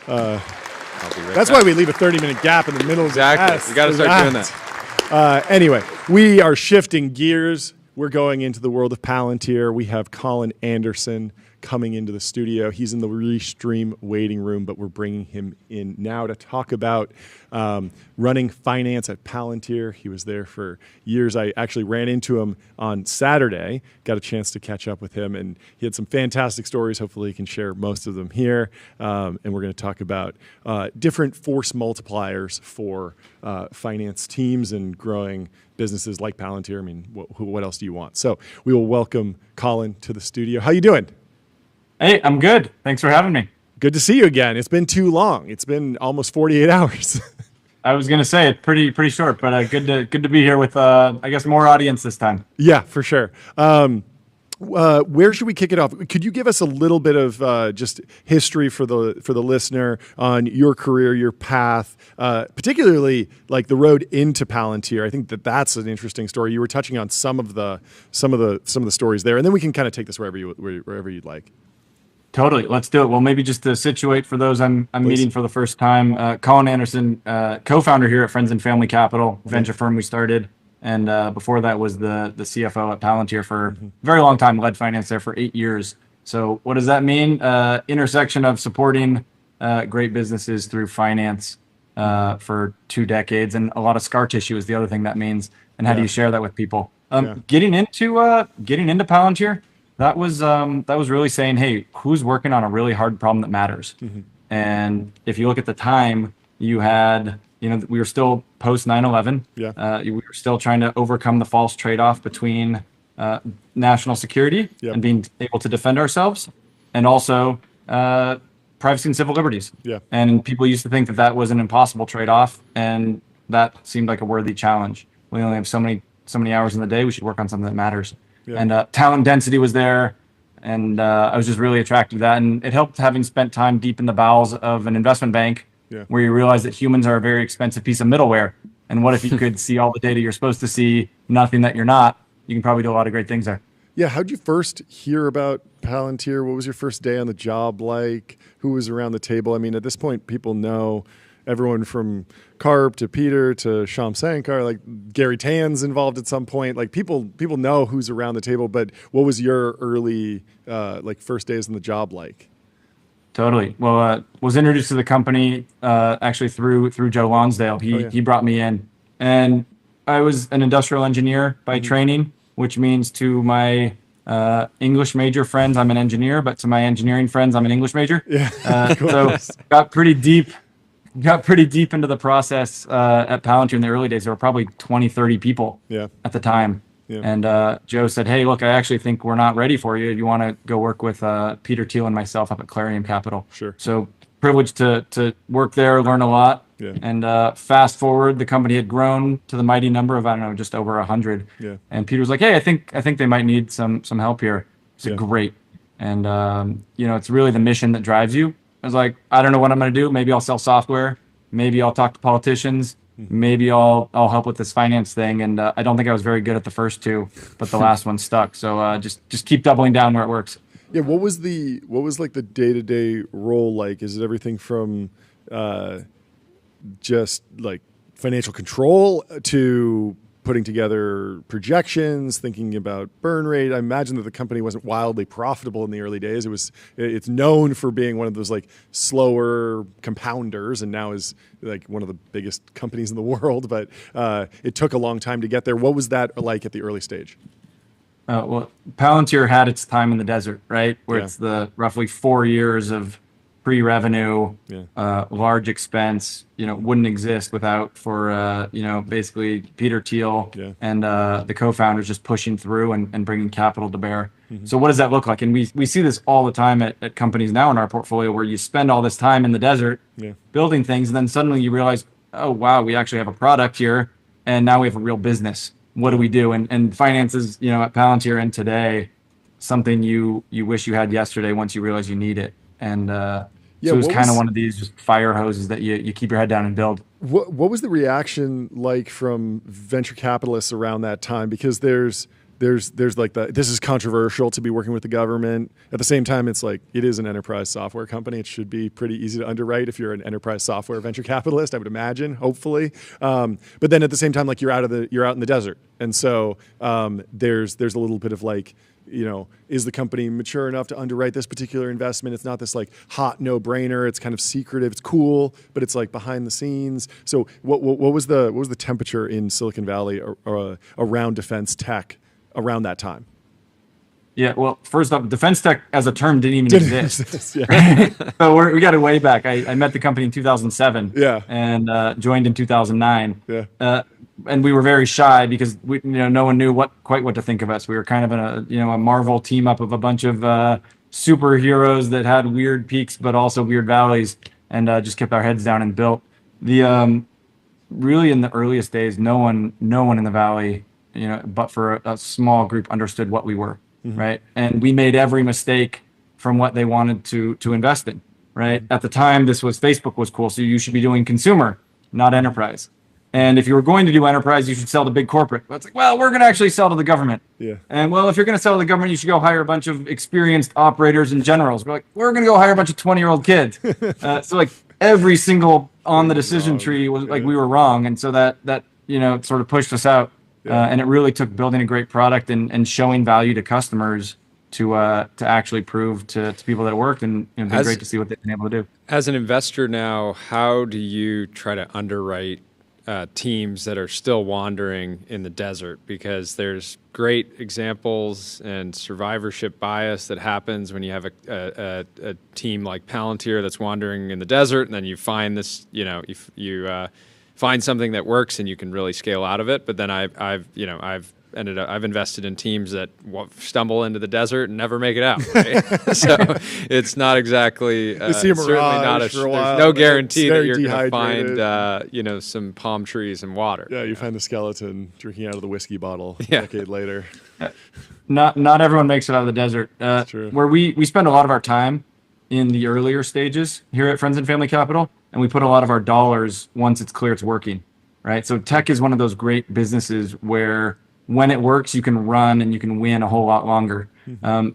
That's why we leave a 30-minute gap in the middle of the test. We got to start doing that. Anyway, we are shifting gears. We're going into the world of Palantir. We have Colin Anderson coming into the studio. He's in the Restream waiting room, but we're bringing him in now to talk about running finance at Palantir. He was there for years. I actually ran into him on Saturday, got a chance to catch up with him, and he had some fantastic stories. Hopefully he can share most of them here. And we're going to talk about different force multipliers for finance teams and growing businesses like Palantir. I mean, what else do you want? So we will welcome Colin to the studio. How you doing? Hey, I'm good. Thanks for having me. Good to see you again. It's been too long. It's been almost 48 hours. I was gonna say it's pretty short, but good to be here with I guess more audience this time. Yeah, for sure. Where should we kick it off? Could you give us a little bit of just history for the listener on your career, your path, particularly like the road into Palantir? I think that's an interesting story. You were touching on some of the stories there, and then we can kind of take this wherever you'd like. Totally. Let's do it. Well, maybe just to situate for those I'm meeting for the first time, Colin Anderson, co-founder here at Friends and Family Capital, venture firm we started. And before that was the CFO at Palantir for a very long time, led finance there for 8 years. So what does that mean? Intersection of supporting great businesses through finance for 2 decades. And a lot of scar tissue is the other thing that means. And how do you share that with people? Getting into Palantir, that was really saying, hey, who's working on a really hard problem that matters? And if you look at the time, you had, we were still post 9/11. We were still trying to overcome the false trade-off between national security and being able to defend ourselves, and also privacy and civil liberties. And people used to think that was an impossible trade-off, and that seemed like a worthy challenge. We only have so many hours in the day. We should work on something that matters. And talent density was there, and I was just really attracted to that. And it helped having spent time deep in the bowels of an investment bank, where you realize that humans are a very expensive piece of middleware. And what if you could see all the data you're supposed to see, nothing that you're not? You can probably do a lot of great things there. Yeah, how'd you first hear about Palantir? What was your first day on the job like? Who was around the table? I mean, at this point, people know everyone from Karp to Peter to Shyam Sankar, like Gary Tan's involved at some point. Like people know who's around the table, but what was your early first days on the job like? Totally. Well, was introduced to the company actually through Joe Lonsdale. He brought me in, and I was an industrial engineer by training, which means to my English major friends, I'm an engineer, but to my engineering friends, I'm an English major. So got pretty deep into the process at Palantir in the early days. There were probably 20, 30 people at the time. And Joe said, hey, look, I actually think we're not ready for you. You want to go work with Peter Thiel and myself up at Clarion Capital. Sure. So privileged to work there, learn a lot. And fast forward, the company had grown to the mighty number of, just over 100. And Peter was like, hey, I think they might need some help here. I said, great. And, it's really the mission that drives you. I was like, I don't know what I'm going to do. Maybe I'll sell software. Maybe I'll talk to politicians. Maybe I'll help with this finance thing. And I don't think I was very good at the first two, but the last one stuck. So just keep doubling down where it works. Yeah. What was like the day-to-day role like? Is it everything from just like financial control to putting together projections, thinking about burn rate? I imagine that the company wasn't wildly profitable in the early days. It's known for being one of those like slower compounders, and now is like one of the biggest companies in the world. But it took a long time to get there. What was that like at the early stage? Well, Palantir had its time in the desert, right? Where it's the roughly 4 years of pre-revenue, large expense, wouldn't exist without basically Peter Thiel and the co-founders just pushing through and bringing capital to bear. So what does that look like? And we see this all the time at companies now in our portfolio, where you spend all this time in the desert building things, and then suddenly you realize, oh, wow, we actually have a product here, and now we have a real business. What do we do? And finances, at Palantir and today, something you wish you had yesterday once you realize you need it. And so it was kind of one of these just fire hoses that you keep your head down and build. What was the reaction like from venture capitalists around that time? Because there's there's like this is controversial to be working with the government. At the same time, it's like it is an enterprise software company. It should be pretty easy to underwrite if you're an enterprise software venture capitalist, I would imagine, hopefully. But then at the same time, like you're out in the desert, and so there's a little bit of like, is the company mature enough to underwrite this particular investment? It's not this like hot no-brainer. It's kind of secretive. It's cool, but it's like behind the scenes. So what was the temperature in Silicon Valley around defense tech around that time? Yeah, well, first off, defense tech as a term didn't even exist. Yeah. So we got it way back. I met the company in 2007. Yeah. And joined in 2009. Yeah. And we were very shy because no one knew quite what to think of us. We were kind of in a Marvel team up of a bunch of superheroes that had weird peaks but also weird valleys, and just kept our heads down and built. Really in the earliest days, no one in the valley, but for a small group, understood what we were, right? And we made every mistake from what they wanted to invest in, right? At the time, Facebook was cool, so you should be doing consumer, not enterprise. And if you were going to do enterprise, you should sell to big corporate. But it's like, well, we're going to actually sell to the government. Yeah. And well, if you're going to sell to the government, you should go hire a bunch of experienced operators and generals. We're going to go hire a bunch of 20-year-old kids. So like every single on the decision tree was like we were wrong, and so that sort of pushed us out. And it really took building a great product and showing value to customers to actually prove to people that it worked, and it's been great to see what they've been able to do. As an investor now, how do you try to underwrite teams that are still wandering in the desert? Because there's great examples and survivorship bias that happens when you have a team like Palantir that's wandering in the desert, and then you find this, you find something that works and you can really scale out of it. But then I've invested in teams that stumble into the desert and never make it out. Right? So it's not exactly certainly not there's no guarantee that you're going to find some palm trees and water. Yeah, you find the skeleton drinking out of the whiskey bottle a decade later. Not everyone makes it out of the desert. True. Where we spend a lot of our time in the earlier stages here at Friends and Family Capital, and we put a lot of our dollars once it's clear it's working. Right. So tech is one of those great businesses where when it works, you can run and you can win a whole lot longer.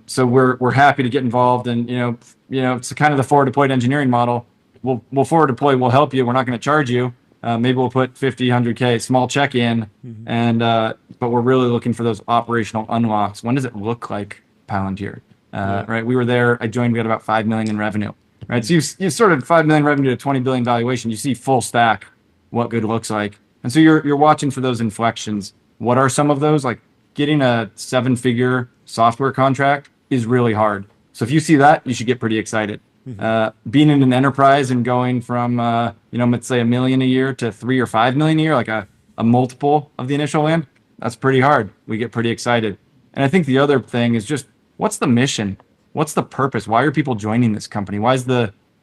So we're happy to get involved, and it's kind of the forward deployed engineering model. We'll forward deploy. We'll help you. We're not going to charge you. Maybe we'll put 50, 100K small check in, and but we're really looking for those operational unlocks. When does it look like Palantir? Right. We were there. I joined. We had about 5 million in revenue. Right. So you sort of 5 million revenue to 20 billion valuation. You see full stack what good looks like, and so you're watching for those inflections. What are some of those? Like getting a 7-figure software contract is really hard. So if you see that, you should get pretty excited. Being in an enterprise and going from, let's say $1 million a year to 3 or 5 million a year, like a multiple of the initial land, that's pretty hard. We get pretty excited. And I think the other thing is just, what's the mission? What's the purpose? Why are people joining this company? Why is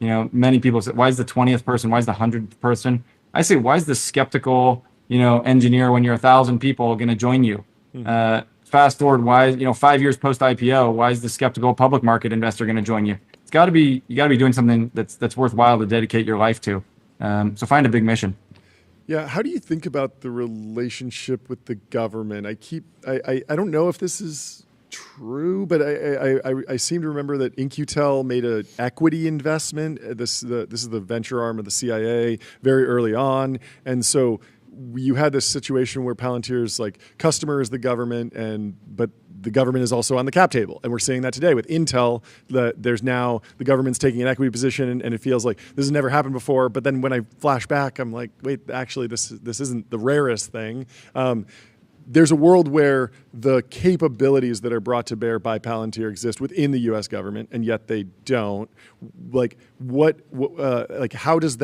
many people say, why is the 20th person? Why is the 100th person? I say, why is the skeptical engineer when you're 1,000 people going to join you? Fast forward, why 5 years post IPO, why is the skeptical public market investor going to join you? You got to be doing something that's worthwhile to dedicate your life to. So find a big mission. Yeah, how do you think about the relationship with the government? I don't know if this is true, but I seem to remember that InQtel made an equity investment. This is the venture arm of the CIA very early on, and so you had this situation where Palantir's like customer is the government, but the government is also on the cap table, and we're seeing that today with Intel. There's now the government's taking an equity position, and it feels like this has never happened before. But then when I flash back, I'm like, wait, actually, this isn't the rarest thing. There's a world where the capabilities that are brought to bear by Palantir exist within the U.S. government, and yet they don't. Like, how should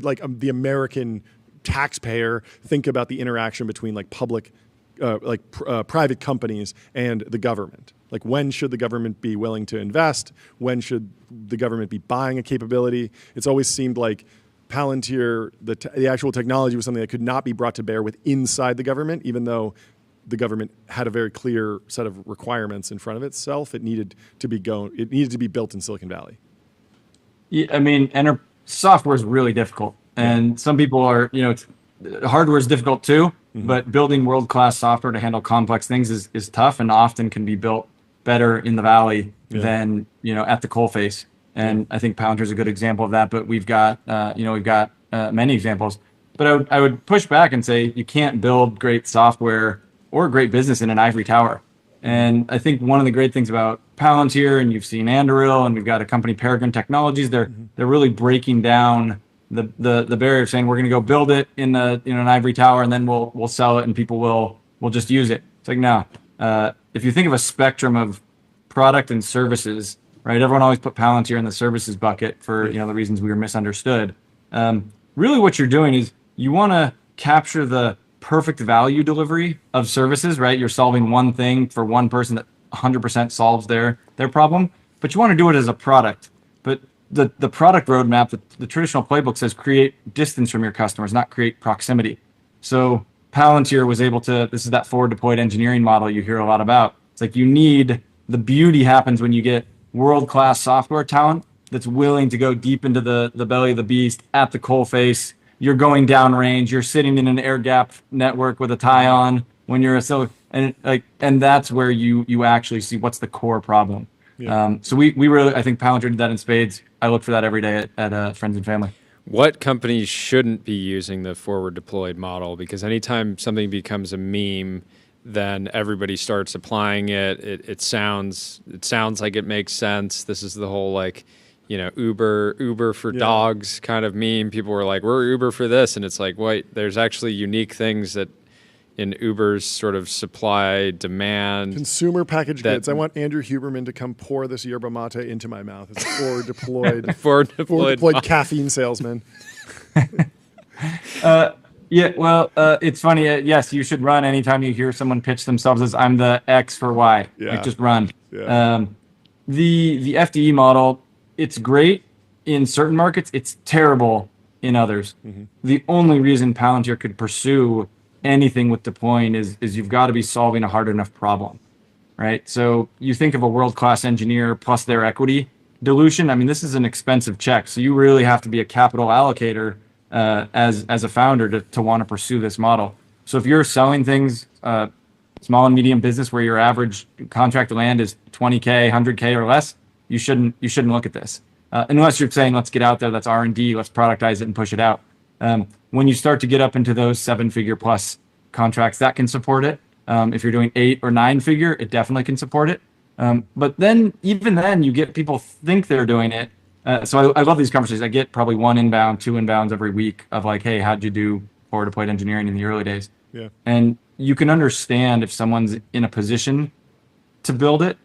the American taxpayer think about the interaction between like public, private companies and the government? Like, when should the government be willing to invest? When should the government be buying a capability? It's always seemed like Palantir, the actual technology was something that could not be brought to bear with inside the government, even though the government had a very clear set of requirements in front of itself. It needed to be built in Silicon Valley. Yeah, I mean, software is really difficult, and some people are, hardware is difficult too. but building world-class software to handle complex things is tough and often can be built better in the valley than at the coalface. And I think Palantir is a good example of that. But we've got many examples. But I would push back and say you can't build great software or great business in an ivory tower. And I think one of the great things about Palantir, and you've seen Anduril, and we've got a company, Peregrine Technologies, they're really breaking down the barrier, saying we're going to go build it in an ivory tower, and then we'll sell it, and people will just use it. It's like, no. If you think of a spectrum of product and services, right? Everyone always put Palantir in the services bucket for the reasons we were misunderstood. Really, what you're doing is you want to capture the perfect value delivery of services, right? You're solving one thing for one person that 100% solves their problem, but you want to do it as a product. But the product roadmap, the traditional playbook says create distance from your customers, not create proximity. So Palantir was able to, this is that forward deployed engineering model you hear a lot about. It's like the beauty happens when you get world-class software talent that's willing to go deep into the belly of the beast at the coalface. You're going downrange. You're sitting in an air gap network with a tie on when you're and that's where you actually see what's the core problem. Yeah. So we really, I think Palantir did that in spades. I look for that every day at Friends and Family. What companies shouldn't be using the forward deployed model? Because anytime something becomes a meme, then everybody starts applying it. It sounds like it makes sense. This is the whole Uber for dogs kind of meme. People were like, we're Uber for this. And it's like, wait, there's actually unique things that in Uber's sort of supply demand. Consumer packaged goods. I want Andrew Huberman to come pour this yerba mate into my mouth. It's forward deployed caffeine salesman. It's funny. Yes, you should run anytime you hear someone pitch themselves as I'm the X for Y. Yeah. Just run. Yeah. The FDE model, it's great in certain markets. It's terrible in others. Mm-hmm. The only reason Palantir could pursue anything with deploying is you've got to be solving a hard enough problem, right? So you think of a world-class engineer plus their equity dilution. I mean, this is an expensive check. So you really have to be a capital allocator as a founder to want to pursue this model. So if you're selling things, small and medium business where your average contract to land is 20K, 100K or less, you shouldn't look at this. Unless you're saying, let's get out there, let's R&D, let's productize it and push it out. When you start to get up into those 7-figure plus contracts, that can support it. If you're doing 8 or 9-figure, it definitely can support it. But then, even then, you get people think they're doing it. So I love these conversations. I get probably 1 inbound, 2 inbounds every week of like, hey, how'd you do forward deployed engineering in the early days? Yeah. And you can understand if someone's in a position to build it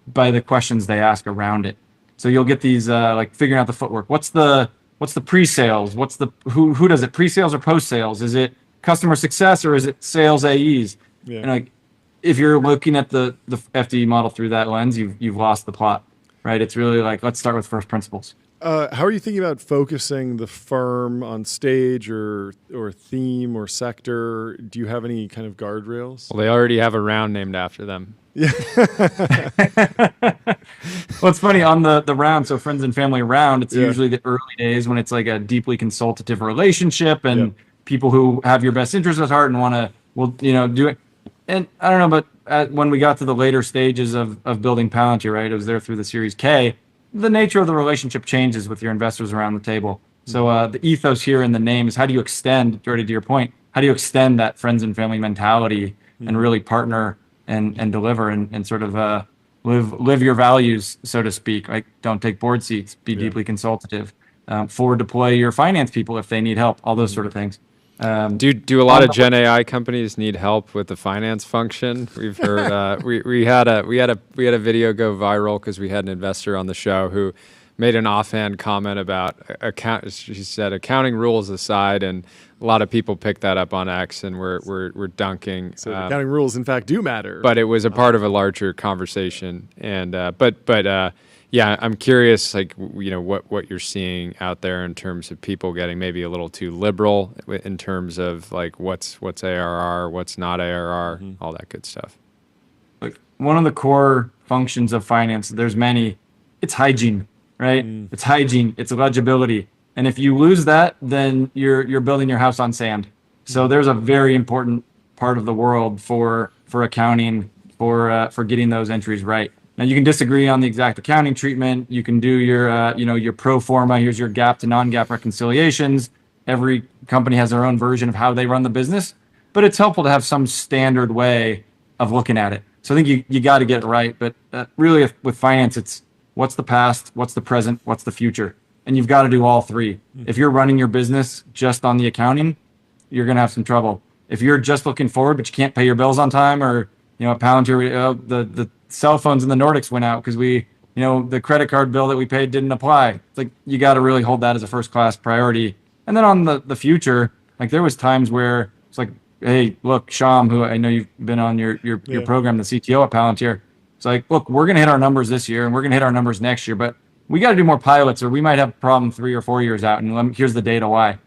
by the questions they ask around it. So you'll get these like figuring out the footwork. What's the pre-sales? Who does it? Pre-sales or post-sales? Is it customer success or is it sales AEs? Yeah. And like, if you're looking at the FDE model through that lens, you've lost the plot, right? It's really like, let's start with first principles. How are you thinking about focusing the firm on stage or theme or sector? Do you have any kind of guardrails? Well, they already have a round named after them. Yeah. Well, it's funny on the round. So Friends and Family round, it's usually the early days when it's like a deeply consultative relationship and people who have your best interest at heart and want to, do it. And I don't know, but when we got to the later stages of building Palantir, right, it was there through the Series K, the nature of the relationship changes with your investors around the table. So the ethos here in the name is how do you extend, Jordy, to your point, how do you extend that Friends and Family mentality and really partner and deliver and sort of live your values, so to speak. Like, don't take board seats, be deeply consultative, forward deploy your finance people if they need help, all those sort of things. Do a lot of Gen AI companies need help with the finance function? We've heard we had a video go viral because we had an investor on the show who made an offhand comment about she said accounting rules aside, and a lot of people picked that up on X and we're dunking. So accounting rules, in fact, do matter. But it was a part of a larger conversation, and yeah, I'm curious, like, what you're seeing out there in terms of people getting maybe a little too liberal in terms of like what's ARR, what's not ARR, all that good stuff. Like, one of the core functions of finance, there's many, it's hygiene, right? It's hygiene, it's legibility. And if you lose that, then you're building your house on sand. So there's a very important part of the world for accounting, for getting those entries right. Now you can disagree on the exact accounting treatment. You can do your your pro forma. Here's your GAAP to non-GAAP reconciliations. Every company has their own version of how they run the business, but it's helpful to have some standard way of looking at it. So I think you got to get it right. But really, with finance, it's what's the past, what's the present, what's the future, and you've got to do all three. If you're running your business just on the accounting, you're going to have some trouble. If you're just looking forward, but you can't pay your bills on time, or at Palantir, the cell phones in the Nordics went out because the credit card bill that we paid didn't apply. It's like you got to really hold that as a first class priority. And then on the future, like there was times where it's like, hey, look, Sham, who I know you've been on your program, the CTO at Palantir. It's like, look, we're going to hit our numbers this year and we're going to hit our numbers next year, but we got to do more pilots, or we might have a problem 3 or 4 years out. And here's the data why.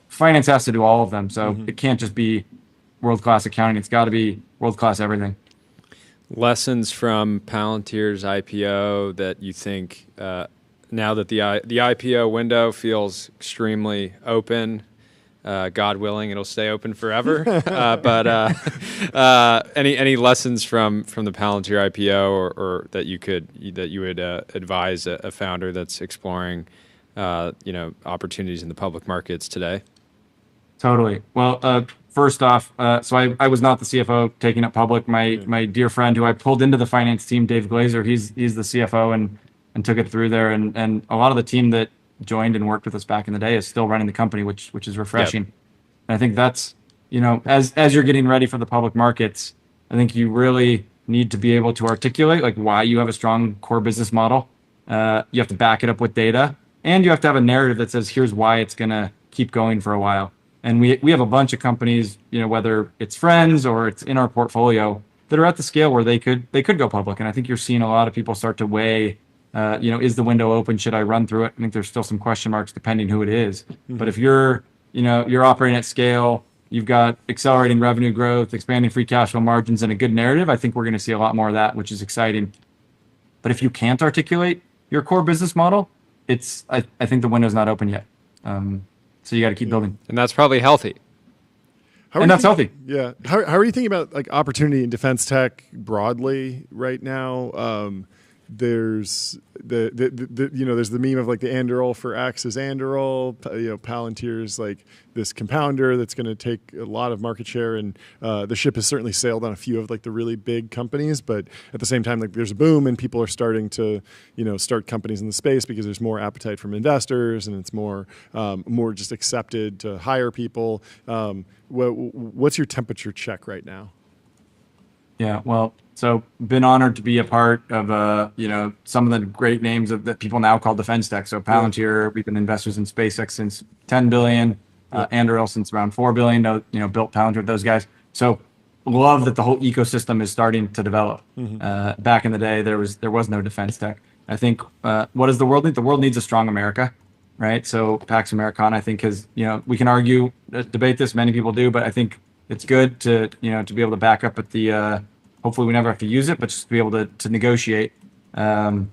Finance has to do all of them. So it can't just be world-class accounting. It's got to be world-class everything. Lessons from Palantir's IPO that you think now that the IPO window feels extremely open, God willing, it'll stay open forever. But any lessons from the Palantir IPO, or that you would advise a founder that's exploring opportunities in the public markets today? Totally. Well, first off, so I was not the CFO taking it public. My dear friend who I pulled into the finance team, Dave Glazer, he's the CFO and took it through there. And a lot of the team that joined and worked with us back in the day is still running the company, which is refreshing. Yep. And I think that's, as you're getting ready for the public markets, I think you really need to be able to articulate like why you have a strong core business model. You have to back it up with data, and you have to have a narrative that says, here's why it's going to keep going for a while. And we have a bunch of companies, whether it's friends or it's in our portfolio, that are at the scale where they could go public. And I think you're seeing a lot of people start to weigh, is the window open? Should I run through it? I think there's still some question marks depending who it is. Mm-hmm. But if you're operating at scale, you've got accelerating revenue growth, expanding free cash flow margins, and a good narrative, I think we're going to see a lot more of that, which is exciting. But if you can't articulate your core business model, I think the window's not open yet. So you got to keep building. And that's probably healthy. That's healthy. Yeah. How are you thinking about like opportunity in defense tech broadly right now? There's there's the meme of like the Anduril for X is Anduril. Palantir's like this compounder that's going to take a lot of market share, and the ship has certainly sailed on a few of like the really big companies. But at the same time, like there's a boom and people are starting to start companies in the space because there's more appetite from investors and it's more just accepted to hire people. What's your temperature check right now? Yeah, well, so been honored to be a part of some of the great names that people now call defense tech. So Palantir, we've been investors in SpaceX since 10 billion, Anduril since around 4 billion. Built Palantir with those guys. So love that the whole ecosystem is starting to develop. Mm-hmm. Back in the day, there was no defense tech. I think what does the world need? The world needs a strong America, right? So Pax Americana, I think, has we can argue, debate this. Many people do, but I think it's good to to be able to back up at the. Hopefully, we never have to use it, but just to be able to negotiate. And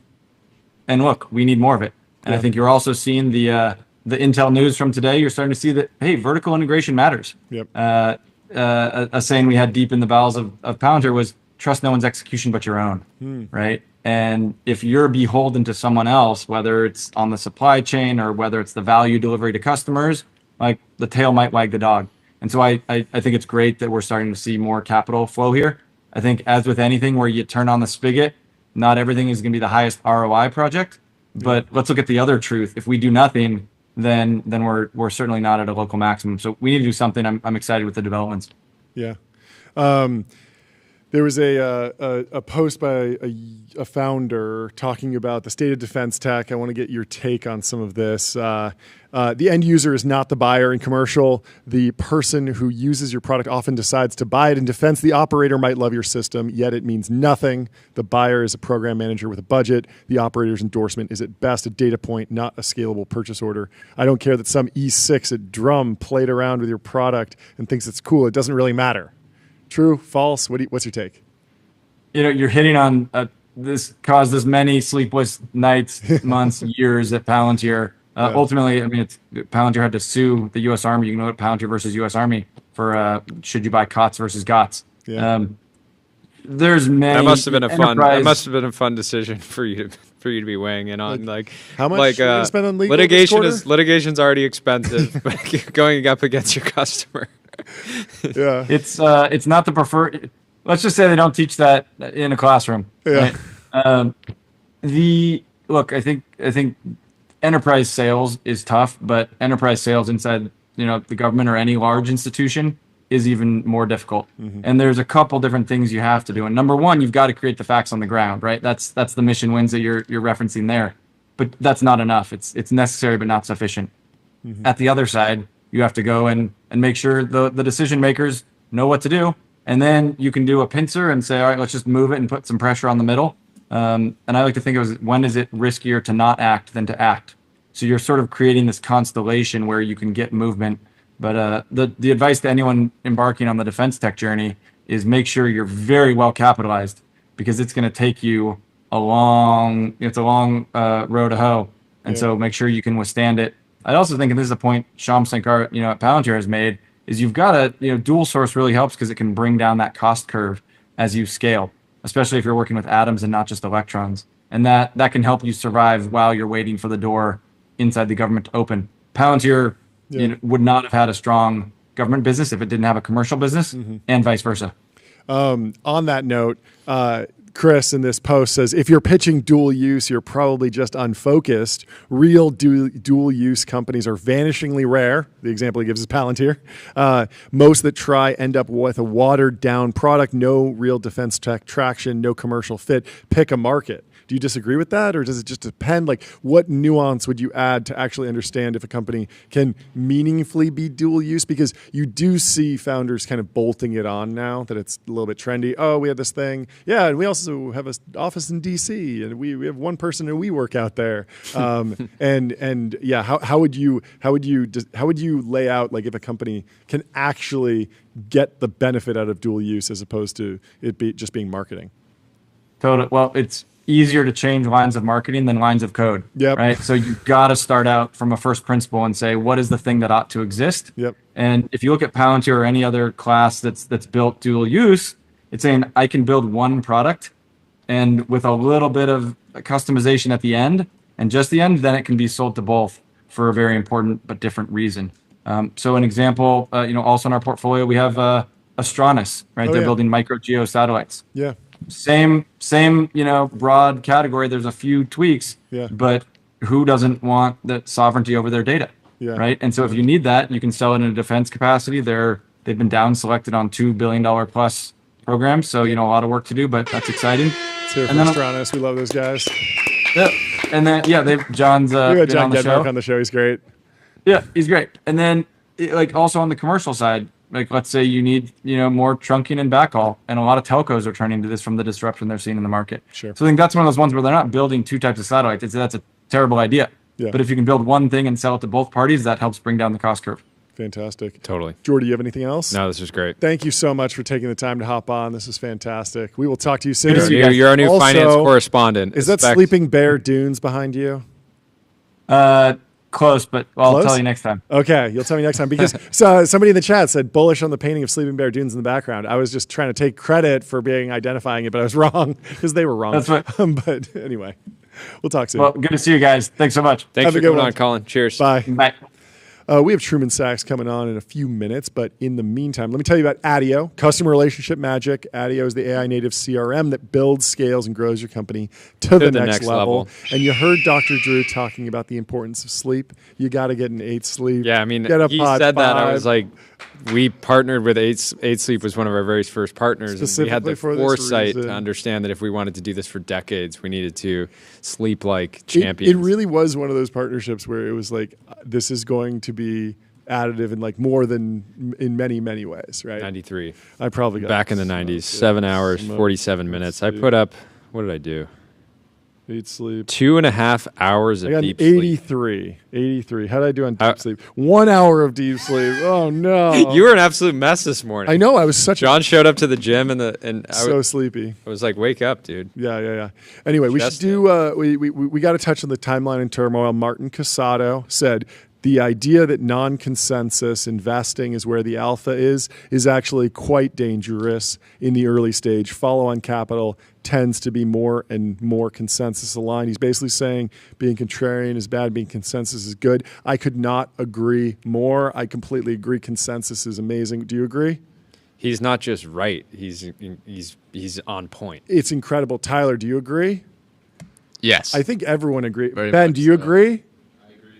look, we need more of it. And I think you're also seeing the Intel news from today. You're starting to see that vertical integration matters. Yep. A saying we had deep in the bowels of Palantir was trust no one's execution but your own, right? And if you're beholden to someone else, whether it's on the supply chain or whether it's the value delivery to customers, like the tail might wag the dog. And so I think it's great that we're starting to see more capital flow here. I think as with anything where you turn on the spigot, not everything is going to be the highest ROI project, but let's look at the other truth. If we do nothing, then we're certainly not at a local maximum. So we need to do something. I'm excited with the developments. Yeah. There was a post by a founder talking about the state of defense tech. I want to get your take on some of this. The end user is not the buyer in commercial. The person who uses your product often decides to buy it in defense. The operator might love your system, yet it means nothing. The buyer is a program manager with a budget. The operator's endorsement is at best a data point, not a scalable purchase order. I don't care that some E6 at Drum played around with your product and thinks it's cool. It doesn't really matter. True, false? What's your take? You're hitting on this caused us many sleepless nights, months, years at Palantir. Ultimately, I mean, it's Palantir had to sue the U.S. Army. You can look at Palantir versus U.S. Army for should you buy COTS versus GOTS. Yeah. There's many. That must have been a fun. That must have been a fun decision for you to be weighing in on. Like how much are you gonna spend on legal litigation's already expensive, but going up against your customer. Yeah, it's not the preferred. Let's just say they don't teach that in a classroom. Yeah. Right? I think enterprise sales is tough, but enterprise sales inside the government or any large institution is even more difficult. Mm-hmm. And there's a couple different things you have to do. And number one, you've got to create the facts on the ground, right? That's the mission wins that you're referencing there. But that's not enough. It's necessary but not sufficient. Mm-hmm. At the other side, you have to go and make sure the decision makers know what to do. And then you can do a pincer and say, all right, let's just move it and put some pressure on the middle. And I like to think of it as, when is it riskier to not act than to act? So you're sort of creating this constellation where you can get movement. But the advice to anyone embarking on the defense tech journey is make sure you're very well capitalized, because it's going to take you a long road to hoe. And so make sure you can withstand it. I also think, and this is a point Sham Sankar, at Palantir has made, is you've got to, dual source really helps because it can bring down that cost curve as you scale, especially if you're working with atoms and not just electrons. And that can help you survive while you're waiting for the door inside the government to open. Palantir would not have had a strong government business if it didn't have a commercial business, and vice versa. On that note, Chris in this post says, if you're pitching dual use, you're probably just unfocused. Real dual use companies are vanishingly rare. The example he gives is Palantir. Most that try end up with a watered down product, no real defense tech traction, no commercial fit. Pick a market. Do you disagree with that, or does it just depend? Like, what nuance would you add to actually understand if a company can meaningfully be dual use? Because you do see founders kind of bolting it on now that it's a little bit trendy. Oh, we have this thing. Yeah, and we also have an office in DC, and we have one person and we work out there. And yeah, how would you lay out, like, if a company can actually get the benefit out of dual use as opposed to it just being marketing? Totally. Well, it's easier to change lines of marketing than lines of code. Yep. Right. So you've got to start out from a first principle and say, what is the thing that ought to exist? Yep. And if you look at Palantir or any other class that's built dual use, it's saying I can build one product, and with a little bit of customization at the end and just the end, then it can be sold to both for a very important but different reason. So an example, also in our portfolio, we have Astronis, right? They're building micro geo satellites. Yeah. Same, broad category. There's a few tweaks, but who doesn't want the sovereignty over their data, right? And so if you need that, you can sell it in a defense capacity. They've been down selected on $2 billion plus programs, so a lot of work to do, but that's exciting. It's here from Astronis. We love those guys. Yeah, and then John's we got John on the show. On the show. He's great. Yeah, he's great. And then also on the commercial side. Like, let's say you need, more trunking and backhaul, and a lot of telcos are turning to this from the disruption they're seeing in the market. Sure. So I think that's one of those ones where they're not building two types of satellites. That's a terrible idea. Yeah. But if you can build one thing and sell it to both parties, that helps bring down the cost curve. Fantastic. Totally. Jordy, you have anything else? No, this is great. Thank you so much for taking the time to hop on. This is fantastic. We will talk to you soon. You're our new finance correspondent. Is that Sleeping Bear Dunes behind you? Close, but I'll tell you next time. Okay, you'll tell me next time, because somebody in the chat said bullish on the painting of Sleeping Bear Dunes in the background. I was just trying to take credit for identifying it, but I was wrong because they were wrong. That's right. But anyway, we'll talk soon. Well, good to see you guys. Thanks so much. Thanks for coming on, Colin. Cheers. Bye. Bye. We have Truman Sachs coming on in a few minutes, but in the meantime, let me tell you about ADIO, Customer Relationship Magic. ADIO is the AI native CRM that builds, scales, and grows your company to the next level. And you heard Dr. Drew talking about the importance of sleep. You got to get an 8 sleep. Yeah, I mean, get a he pod said 5. that. I was like, we partnered with 8 Sleep, was one of our very first partners. And we had the foresight to understand that if we wanted to do this for decades, we needed to sleep like champions. It really was one of those partnerships where it was like, this is going to be additive in like more than in many, many ways, right? 93. I probably got back in the 90s, 7 hours, 47 minutes. I put up, what did I do? Eat, sleep. 2.5 hours of deep sleep. 83. How did I do on deep sleep? 1 hour of deep sleep. Oh no! You were an absolute mess this morning. I know. I was such. John showed up to the gym and so sleepy. I was like, "Wake up, dude." Yeah. Anyway, we should do. We got to touch on the timeline and turmoil. Martin Casado said the idea that non-consensus investing is where the alpha is actually quite dangerous in the early stage. Follow-on capital tends to be more and more consensus aligned. He's basically saying being contrarian is bad, being consensus is good. I could not agree more. I completely agree. Consensus is amazing. Do you agree? He's not just right. He's on point. It's incredible. Tyler, do you agree? Yes. I think everyone agrees. Ben, do you agree?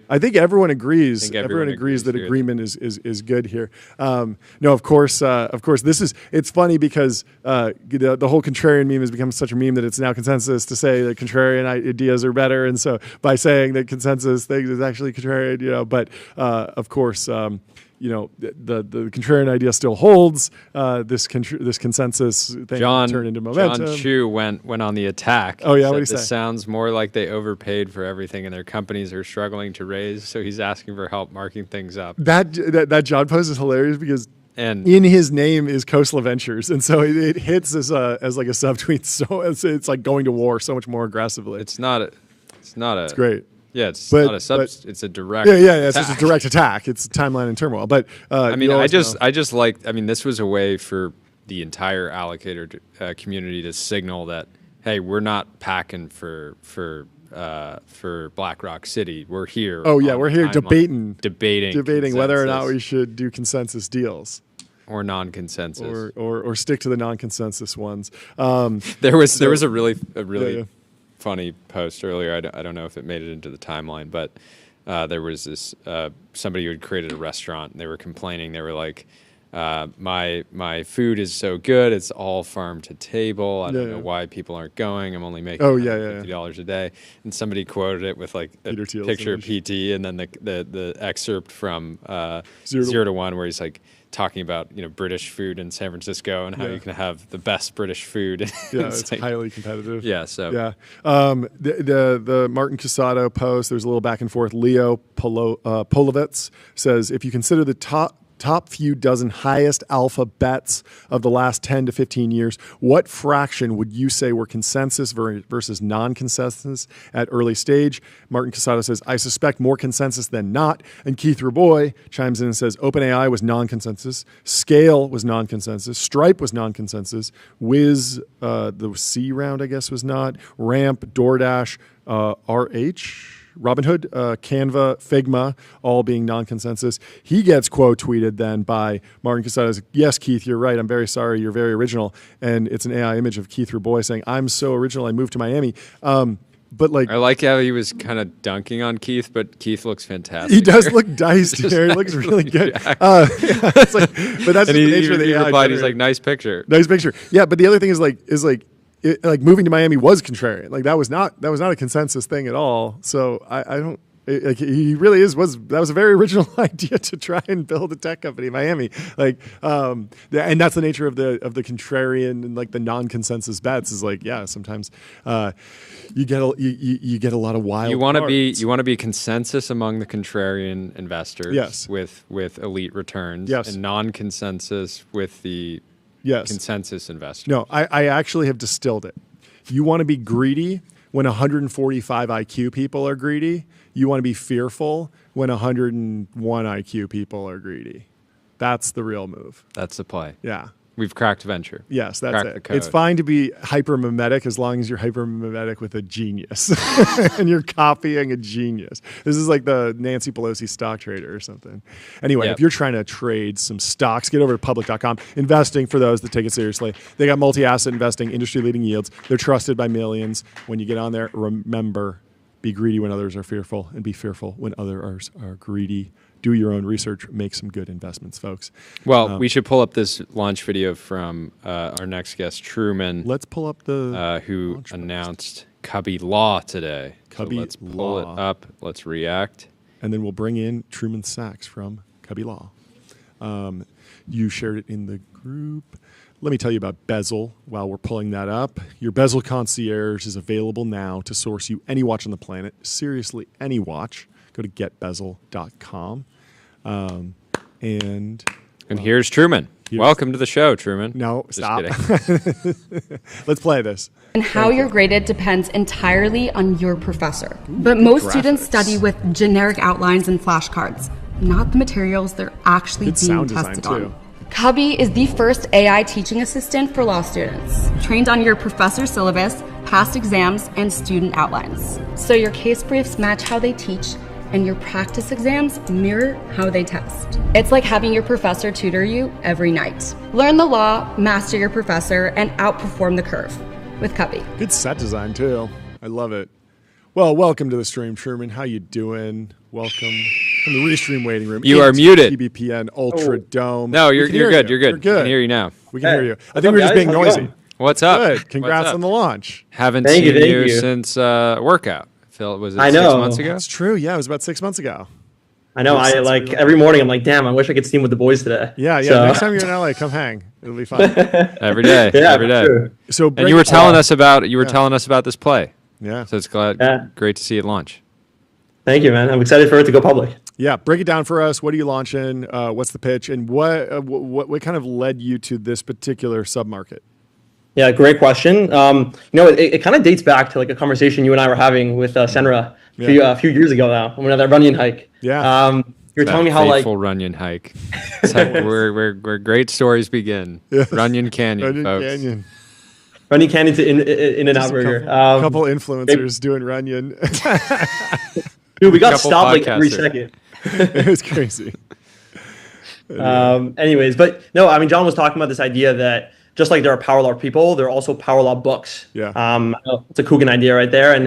I think everyone agrees. Everyone agrees that agreement is good here. No, of course. It's funny because the whole contrarian meme has become such a meme that it's now consensus to say that contrarian ideas are better, and so by saying that consensus things is actually contrarian, But of course, the contrarian idea still holds. This consensus thing turned into momentum. John Chu went on the attack. Oh yeah, what do you say? This sounds more like they overpaid for everything, and their companies are struggling to raise. So he's asking for help marking things up. That John post is hilarious because in his name is Khosla Ventures, and so it hits as like a subtweet. So it's like going to war so much more aggressively. It's great. Yeah, it's a direct. Yeah. It's just a direct attack. It's a timeline and turmoil. But this was a way for the entire allocator community to signal that, hey, we're not packing for BlackRock City. We're here. Oh yeah, we're here debating whether or not we should do consensus deals. Or non-consensus, or stick to the non-consensus ones. There was a really funny post earlier. I don't know if it made it into the timeline, but there was this somebody who had created a restaurant, and they were complaining. They were like, my food is so good, it's all farm to table. I don't know why people aren't going. I'm only making $50 a day. And somebody quoted it with like a picture of PT, and then the excerpt from 0 to 1, where he's like talking about British food in San Francisco and how you can have the best British food. It's like, highly competitive. Yeah. So the Martin Casado post, there's a little back and forth. Leo Polovets says, if you consider the top few dozen highest alpha bets of the last 10 to 15 years, what fraction would you say were consensus versus non-consensus at early stage? Martin Casado says, I suspect more consensus than not. And Keith Raboy chimes in and says, OpenAI was non-consensus, Scale was non-consensus, Stripe was non-consensus, Wiz, the C round, I guess, was not, Ramp, DoorDash, RH, Robinhood, Canva, Figma, all being non-consensus. He gets quote tweeted then by Martin Casado. Yes, Keith, you're right. I'm very sorry. You're very original. And it's an AI image of Keith Raboy saying, I'm so original. I moved to Miami. But like, I like how he was kind of dunking on Keith, but Keith looks fantastic. He does look diced here. He looks really good. But that's the nature of the AI. Replied, he's like, nice picture. Nice picture. Yeah, but the other thing is moving to Miami was contrarian. Like that was not a consensus thing at all. So I don't. He really that was a very original idea to try and build a tech company in Miami. And that's the nature of the contrarian and like the non-consensus bets is like, yeah, sometimes you get a lot of wild. You want to be consensus among the contrarian investors. Yes. With elite returns. Yes. And non-consensus with the consensus investors. No, I actually have distilled it. You want to be greedy when 145 IQ people are greedy. You want to be fearful when 101 IQ people are greedy. That's the real move. That's the play. Yeah. We've cracked venture. Yes, that's it. It's fine to be hyper-mimetic as long as you're hyper-mimetic with a genius and you're copying a genius. This is like the Nancy Pelosi stock trader or something. Anyway, if you're trying to trade some stocks, get over to public.com. Investing for those that take it seriously. They got multi-asset investing, industry-leading yields. They're trusted by millions. When you get on there, remember, be greedy when others are fearful and be fearful when others are greedy. Do your own research. Make some good investments, folks. Well, we should pull up this launch video from our next guest, Truman. Let's pull up the who announced Cubby Law today. Let's pull it up. Let's react. And then we'll bring in Truman Sachs from Cubby Law. You shared it in the group. Let me tell you about Bezel while we're pulling that up. Your Bezel Concierge is available now to source you any watch on the planet. Seriously, any watch. Go to getbezel.com. And here's Truman. Welcome to the show, Truman. No, Just stop. kidding. Let's play this. And how you're graded depends entirely on your professor. But most students study with generic outlines and flashcards, not the materials they're actually being tested on. Cubby is the first AI teaching assistant for law students, trained on your professor's syllabus, past exams, and student outlines. So your case briefs match how they teach, and your practice exams mirror how they test. It's like having your professor tutor you every night. Learn the law, master your professor, and outperform the curve with Cubby. Good set design, too. I love it. Well, welcome to the stream, Truman. How you doing? Welcome from the Restream waiting room. You are muted. TBPN Ultra Dome. No, you're good. You're good. We're good. We can hear you now. We can hear you. I think we're just being noisy. What's up? Good. Congrats What's up? on the launch. Haven't seen you since workout. Phil, was it 6 months ago? That's true. Yeah, it was about 6 months ago. I know. I like every morning. I'm like, damn. I wish I could steam with the boys today. Yeah. So. Next time you're in LA, come hang. It'll be fun. Every day. Yeah, every day. sure. So, and you were telling us about telling us about this play. Yeah. So it's great to see it launch. Thank you, man. I'm excited for it to go public. Yeah, break it down for us. What are you launching? What's the pitch? And what kind of led you to this particular submarket? Yeah, great question. It kind of dates back to like a conversation you and I were having with Senra a few years ago now. When we were at that Runyon hike. Yeah. You were telling me how fateful Runyon hike. It's like where great stories begin. Yes. Runyon Canyon, folks. Canyon. Running Canyon to In-N-Out Burger. A couple influencers doing Runyon. Dude, we got stopped like every second. It was crazy. Anyways, but no, I mean, John was talking about this idea that just like there are power law people, there are also power law books. Yeah. It's a Coogan idea right there. And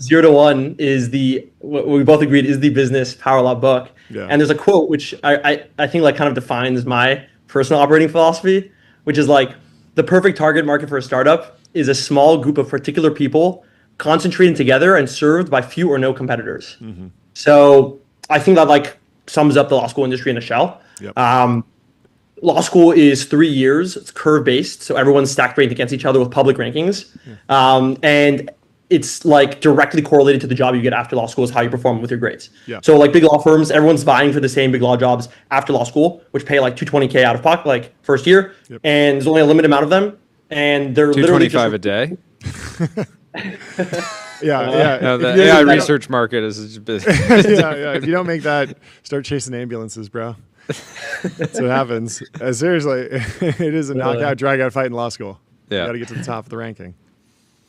0 to 1 is what we both agreed is the business power law book. Yeah. And there's a quote which I think like kind of defines my personal operating philosophy, which is like the perfect target market for a startup is a small group of particular people concentrated together and served by few or no competitors. Mm-hmm. So I think that like sums up the law school industry in a shell. Yep. Law school is 3 years. It's curve-based, so everyone's stacked ranked against each other with public rankings. And it's like directly correlated to the job you get after law school is how you perform with your grades. Yeah. So like big law firms, everyone's vying for the same big law jobs after law school, which pay like $220K out of pocket, like first year. Yep. And there's only a limited amount of them. And they're literally $225 a day. Yeah. No, the AI research market is business. yeah. If you don't make that, start chasing ambulances, bro. That's what happens. Seriously, it is a knockout, drag-out fight in law school. Yeah. You got to get to the top of the ranking.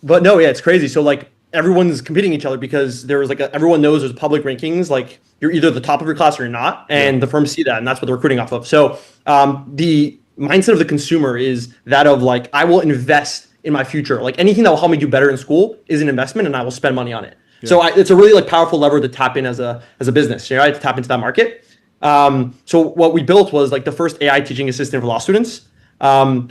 But no, yeah, it's crazy. So like everyone's competing each other because there's like everyone knows there's public rankings. Like you're either the top of your class or you're not, and the firms see that, and that's what they're recruiting off of. So the mindset of the consumer is that of like I will invest in my future. Like anything that will help me do better in school is an investment, and I will spend money on it. Yeah. So it's a really like powerful lever to tap in as a business, right? To tap into that market. So what we built was like the first AI teaching assistant for law students.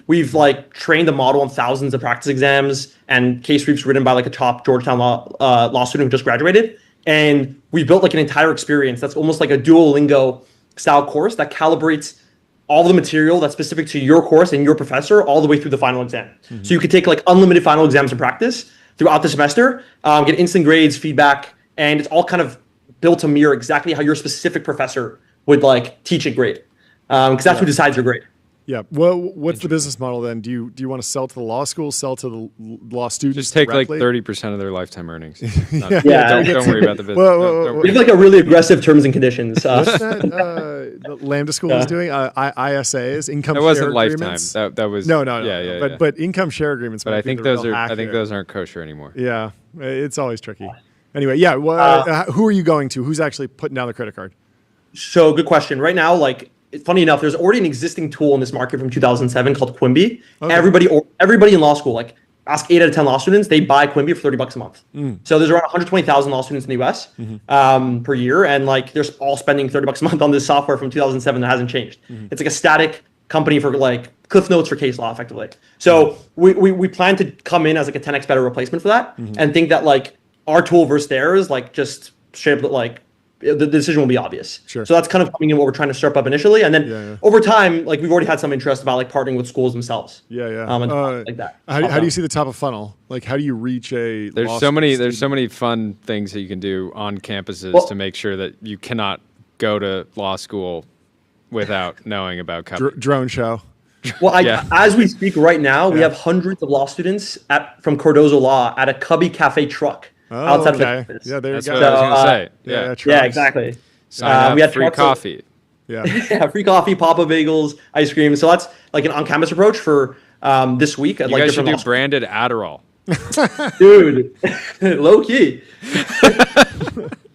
We've like trained the model on thousands of practice exams and case briefs written by like a top Georgetown law student who just graduated. And we built like an entire experience that's almost like a Duolingo style course that calibrates all the material that's specific to your course and your professor all the way through the final exam. Mm-hmm. So you could take like unlimited final exams in practice throughout the semester, get instant grades, feedback, and it's all kind of built to mirror exactly how your specific professor would like teach a grade, because that's who decides your grade. Yeah. Well, what's the business model then? Do you want to sell to the law school, sell to the law students? Just take directly? like 30% of their lifetime earnings. Don't worry about the business. We have like a really aggressive terms and conditions. What's that the Lambda School is doing? ISAs, income share agreements. That wasn't lifetime. That was no. Yeah. But income share agreements. But I think those aren't kosher anymore. Yeah, it's always tricky. Anyway, yeah. Who are you going to? Who's actually putting down the credit card? So good question. Right now, like, funny enough, there's already an existing tool in this market from 2007 called Quimby. Okay. Everybody in law school, like, ask 8 out of 10 law students, they buy Quimby for $30 a month. So there's around 120,000 law students in the US per year, and like they're all spending $30 a month on this software from 2007 that hasn't changed. It's like a static company for like Cliff Notes for case law, effectively. So we plan to come in as like a 10x better replacement for that, and think that like our tool versus theirs, like just straight up like the decision will be obvious. Sure. So that's kind of coming in what we're trying to start up initially, and then over time, like we've already had some interest about like partnering with schools themselves. And like that. How do you see the top of funnel? Like, how do you reach a? There's so many fun things that you can do on campuses to make sure that you cannot go to law school without knowing about Cubby. Drone show. Well, as we speak right now, we have hundreds of law students from Cardozo Law at a Cubby Cafe truck. Outside of the campus. Yeah, there you That's go. what I was going to say. Yeah, exactly. We had free coffee. Yeah, free coffee, Papa bagels, ice cream. So that's like an on-campus approach for this week. At You like guys should different do branded Adderall. Dude, low key.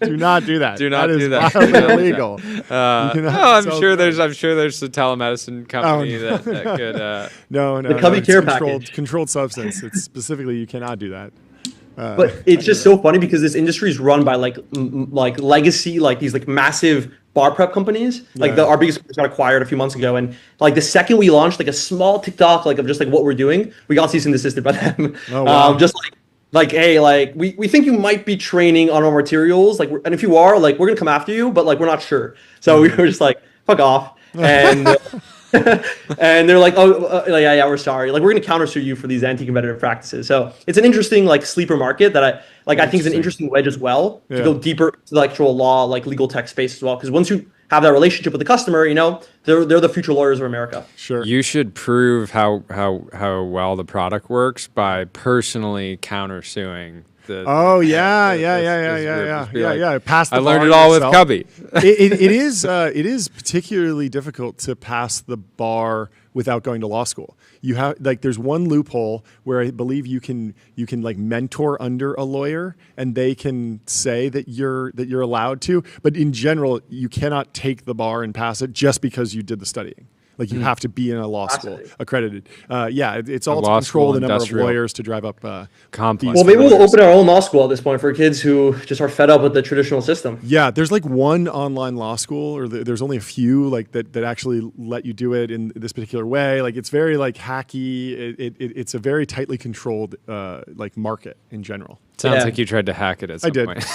Do not do that. Do not do that. That is illegal. I'm sure there's a telemedicine company that could. No. The Cubby Care controlled substance. It's specifically you cannot do that. But it's just so funny because this industry is run by like legacy, like these like massive bar prep companies. Like our biggest company got acquired a few months ago, and like the second we launched like a small TikTok like of just like what we're doing, we got cease and desisted by them. Oh, wow. Just like hey, like we think you might be training on our materials, like and if you are, like we're gonna come after you, but like we're not sure. So we were just like fuck off, and and they're like, yeah, we're sorry. Like we're gonna countersue you for these anti-competitive practices. So it's an interesting like sleeper market that I think is an interesting wedge as well to go deeper into the actual law, like legal tech space as well. Because once you have that relationship with the customer, you know, they're the future lawyers of America. Sure. You should prove how well the product works by personally countersuing. Pass the I learned bar it all yourself. with Cubby. It is particularly difficult to pass the bar without going to law school. You have like there's one loophole where I believe you can like mentor under a lawyer and they can say that you're allowed to, but in general you cannot take the bar and pass it just because you did the studying. Like you have to be in a law school accredited. It's all to control the number of lawyers to drive up complex. Well, maybe we'll open our own law school at this point for kids who just are fed up with the traditional system. Yeah, there's like one online law school, or there's only a few like that actually let you do it in this particular way. Like it's very like hacky. It's a very tightly controlled like market in general. Sounds like you tried to hack it at some point.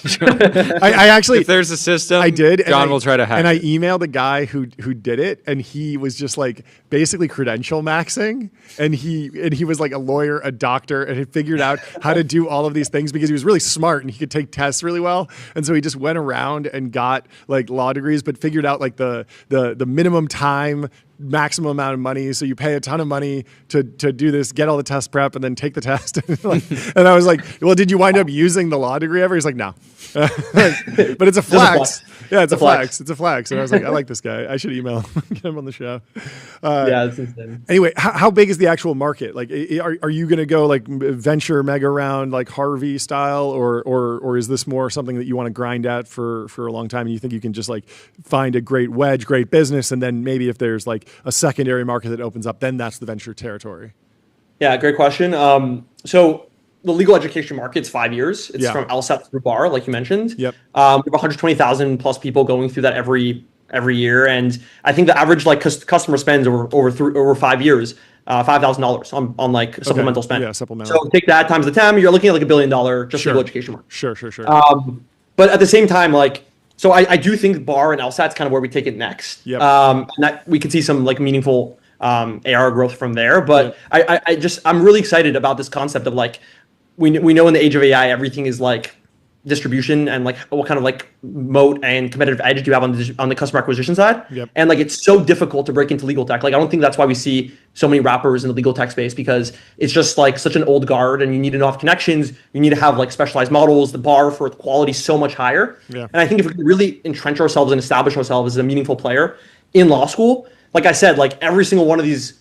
I actually, if there's a system, I did. John will try to hack. And I emailed a guy who did it, and he was just like basically credential maxing, and he was like a lawyer, a doctor, and had figured out how to do all of these things because he was really smart and he could take tests really well, and so he just went around and got like law degrees, but figured out like the minimum time, maximum amount of money, so you pay a ton of money to do this, get all the test prep, and then take the test. And I was like, well, did you wind up using the law degree ever? He's like, no. But it's a flex. Yeah, it's a flex. It's a flex. And I was like, I like this guy. I should email him, get him on the show. It's insane. Anyway, how big is the actual market? Like, are you going to go like venture mega round, like Harvey style, or is this more something that you want to grind at for a long time, and you think you can just like find a great wedge, great business, and then maybe if there's like a secondary market that opens up, then that's the venture territory? Yeah, great question. So the legal education market's 5 years. It's from LSAT through bar, like you mentioned. Yep. We have 120,000 plus people going through that every year, and I think the average like customer spends over 5 years, $5,000 on like supplemental spend. Yeah, supplemental. So take that times the TAM, you're looking at like $1 billion just legal education market. Sure. But at the same time, like, so I do think bar and LSAT's kind of where we take it next. Yep. And that we can see some like meaningful AR growth from there. But I'm really excited about this concept of like, we know in the age of AI, everything is like distribution and like what kind of like moat and competitive edge do you have on the customer acquisition side. Yep. And like it's so difficult to break into legal tech. Like I don't think that's why we see so many rappers in the legal tech space, because it's just like such an old guard and you need enough connections. You need to have like specialized models. The bar for quality is so much higher. Yeah. And I think if we can really entrench ourselves and establish ourselves as a meaningful player in law school, like I said, like every single one of these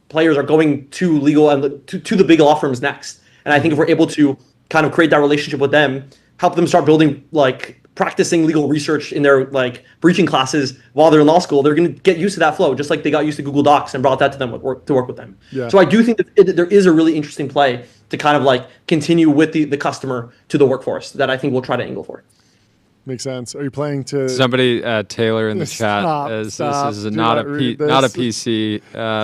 players are going to legal and to the big law firms next. And I think if we're able to kind of create that relationship with them, help them start building, like practicing legal research in their like breaching classes while they're in law school, they're going to get used to that flow, just like they got used to Google Docs and brought that to them to work with them. Yeah. So I do think that there is a really interesting play to kind of like continue with the customer to the workforce that I think we'll try to angle for. Makes sense. Are you planning to? Somebody, Taylor in the chat, Stop. this is not a PC,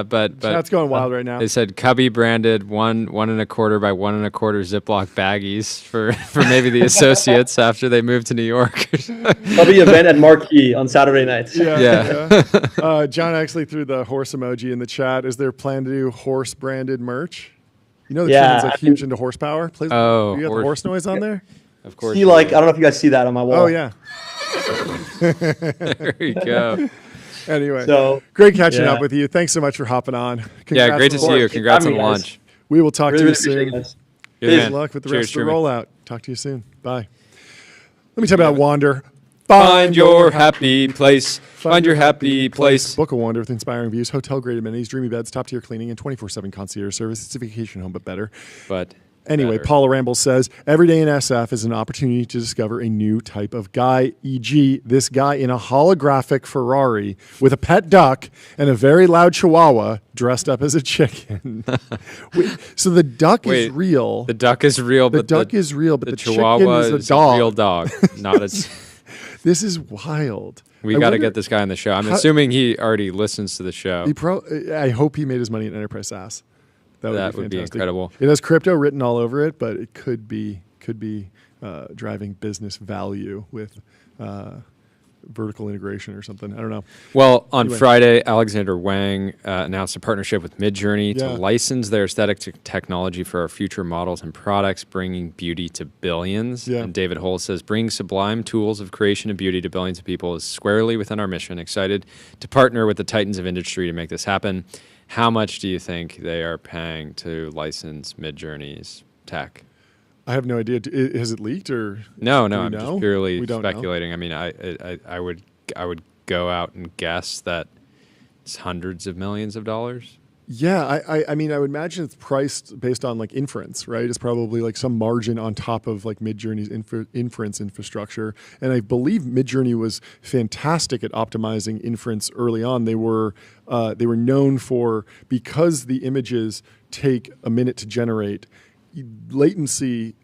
but chat's going wild right now. They said Cubby branded 1.25 by 1.25 Ziploc baggies for maybe the associates after they moved to New York. Cubby event at Marquee on Saturday nights. Yeah. John actually threw the horse emoji in the chat. Is there a plan to do horse branded merch? You know the Truman's like huge into horsepower. You got the horse noise on there. Of course. See, like, I don't know if you guys see that on my wall. Oh, yeah. There you go. Anyway, so great catching up with you. Thanks so much for hopping on. Congrats great to see you. Congrats on the launch. We will talk to you soon. Good luck with the rest of the Truman. rollout. Talk to you soon. Bye. Let me tell you about Wander. Find your happy place. Find your happy place. Book a Wander with inspiring views, hotel-grade amenities, dreamy beds, top-tier cleaning, and 24/7 concierge service. It's a vacation home, but better. Anyway, Paula Ramble says, every day in SF is an opportunity to discover a new type of guy, e.g. this guy in a holographic Ferrari with a pet duck and a very loud chihuahua dressed up as a chicken. So the duck is real. The duck is real, but the chihuahua chicken is a dog. real dog, not a... This is wild. We got to get this guy on the show. I'm assuming he already listens to the show. I hope he made his money at Enterprise SaaS. That would be incredible. It has crypto written all over it, but it could be driving business value with vertical integration or something. I don't know. Well, on Friday, Alexander Wang announced a partnership with Midjourney to license their aesthetic technology for our future models and products, bringing beauty to billions. And David Hull says, bringing sublime tools of creation and beauty to billions of people is squarely within our mission. Excited to partner with the titans of industry to make this happen. How much do you think they are paying to license Midjourney's tech? I have no idea. Has it leaked or no? I'm just purely speculating. I mean, I would go out and guess that it's hundreds of millions of dollars. Yeah, I mean, I would imagine it's priced based on like inference, right? It's probably like some margin on top of like Midjourney's inference infrastructure. And I believe Midjourney was fantastic at optimizing inference early on. They were known for, because the images take a minute to generate, latency,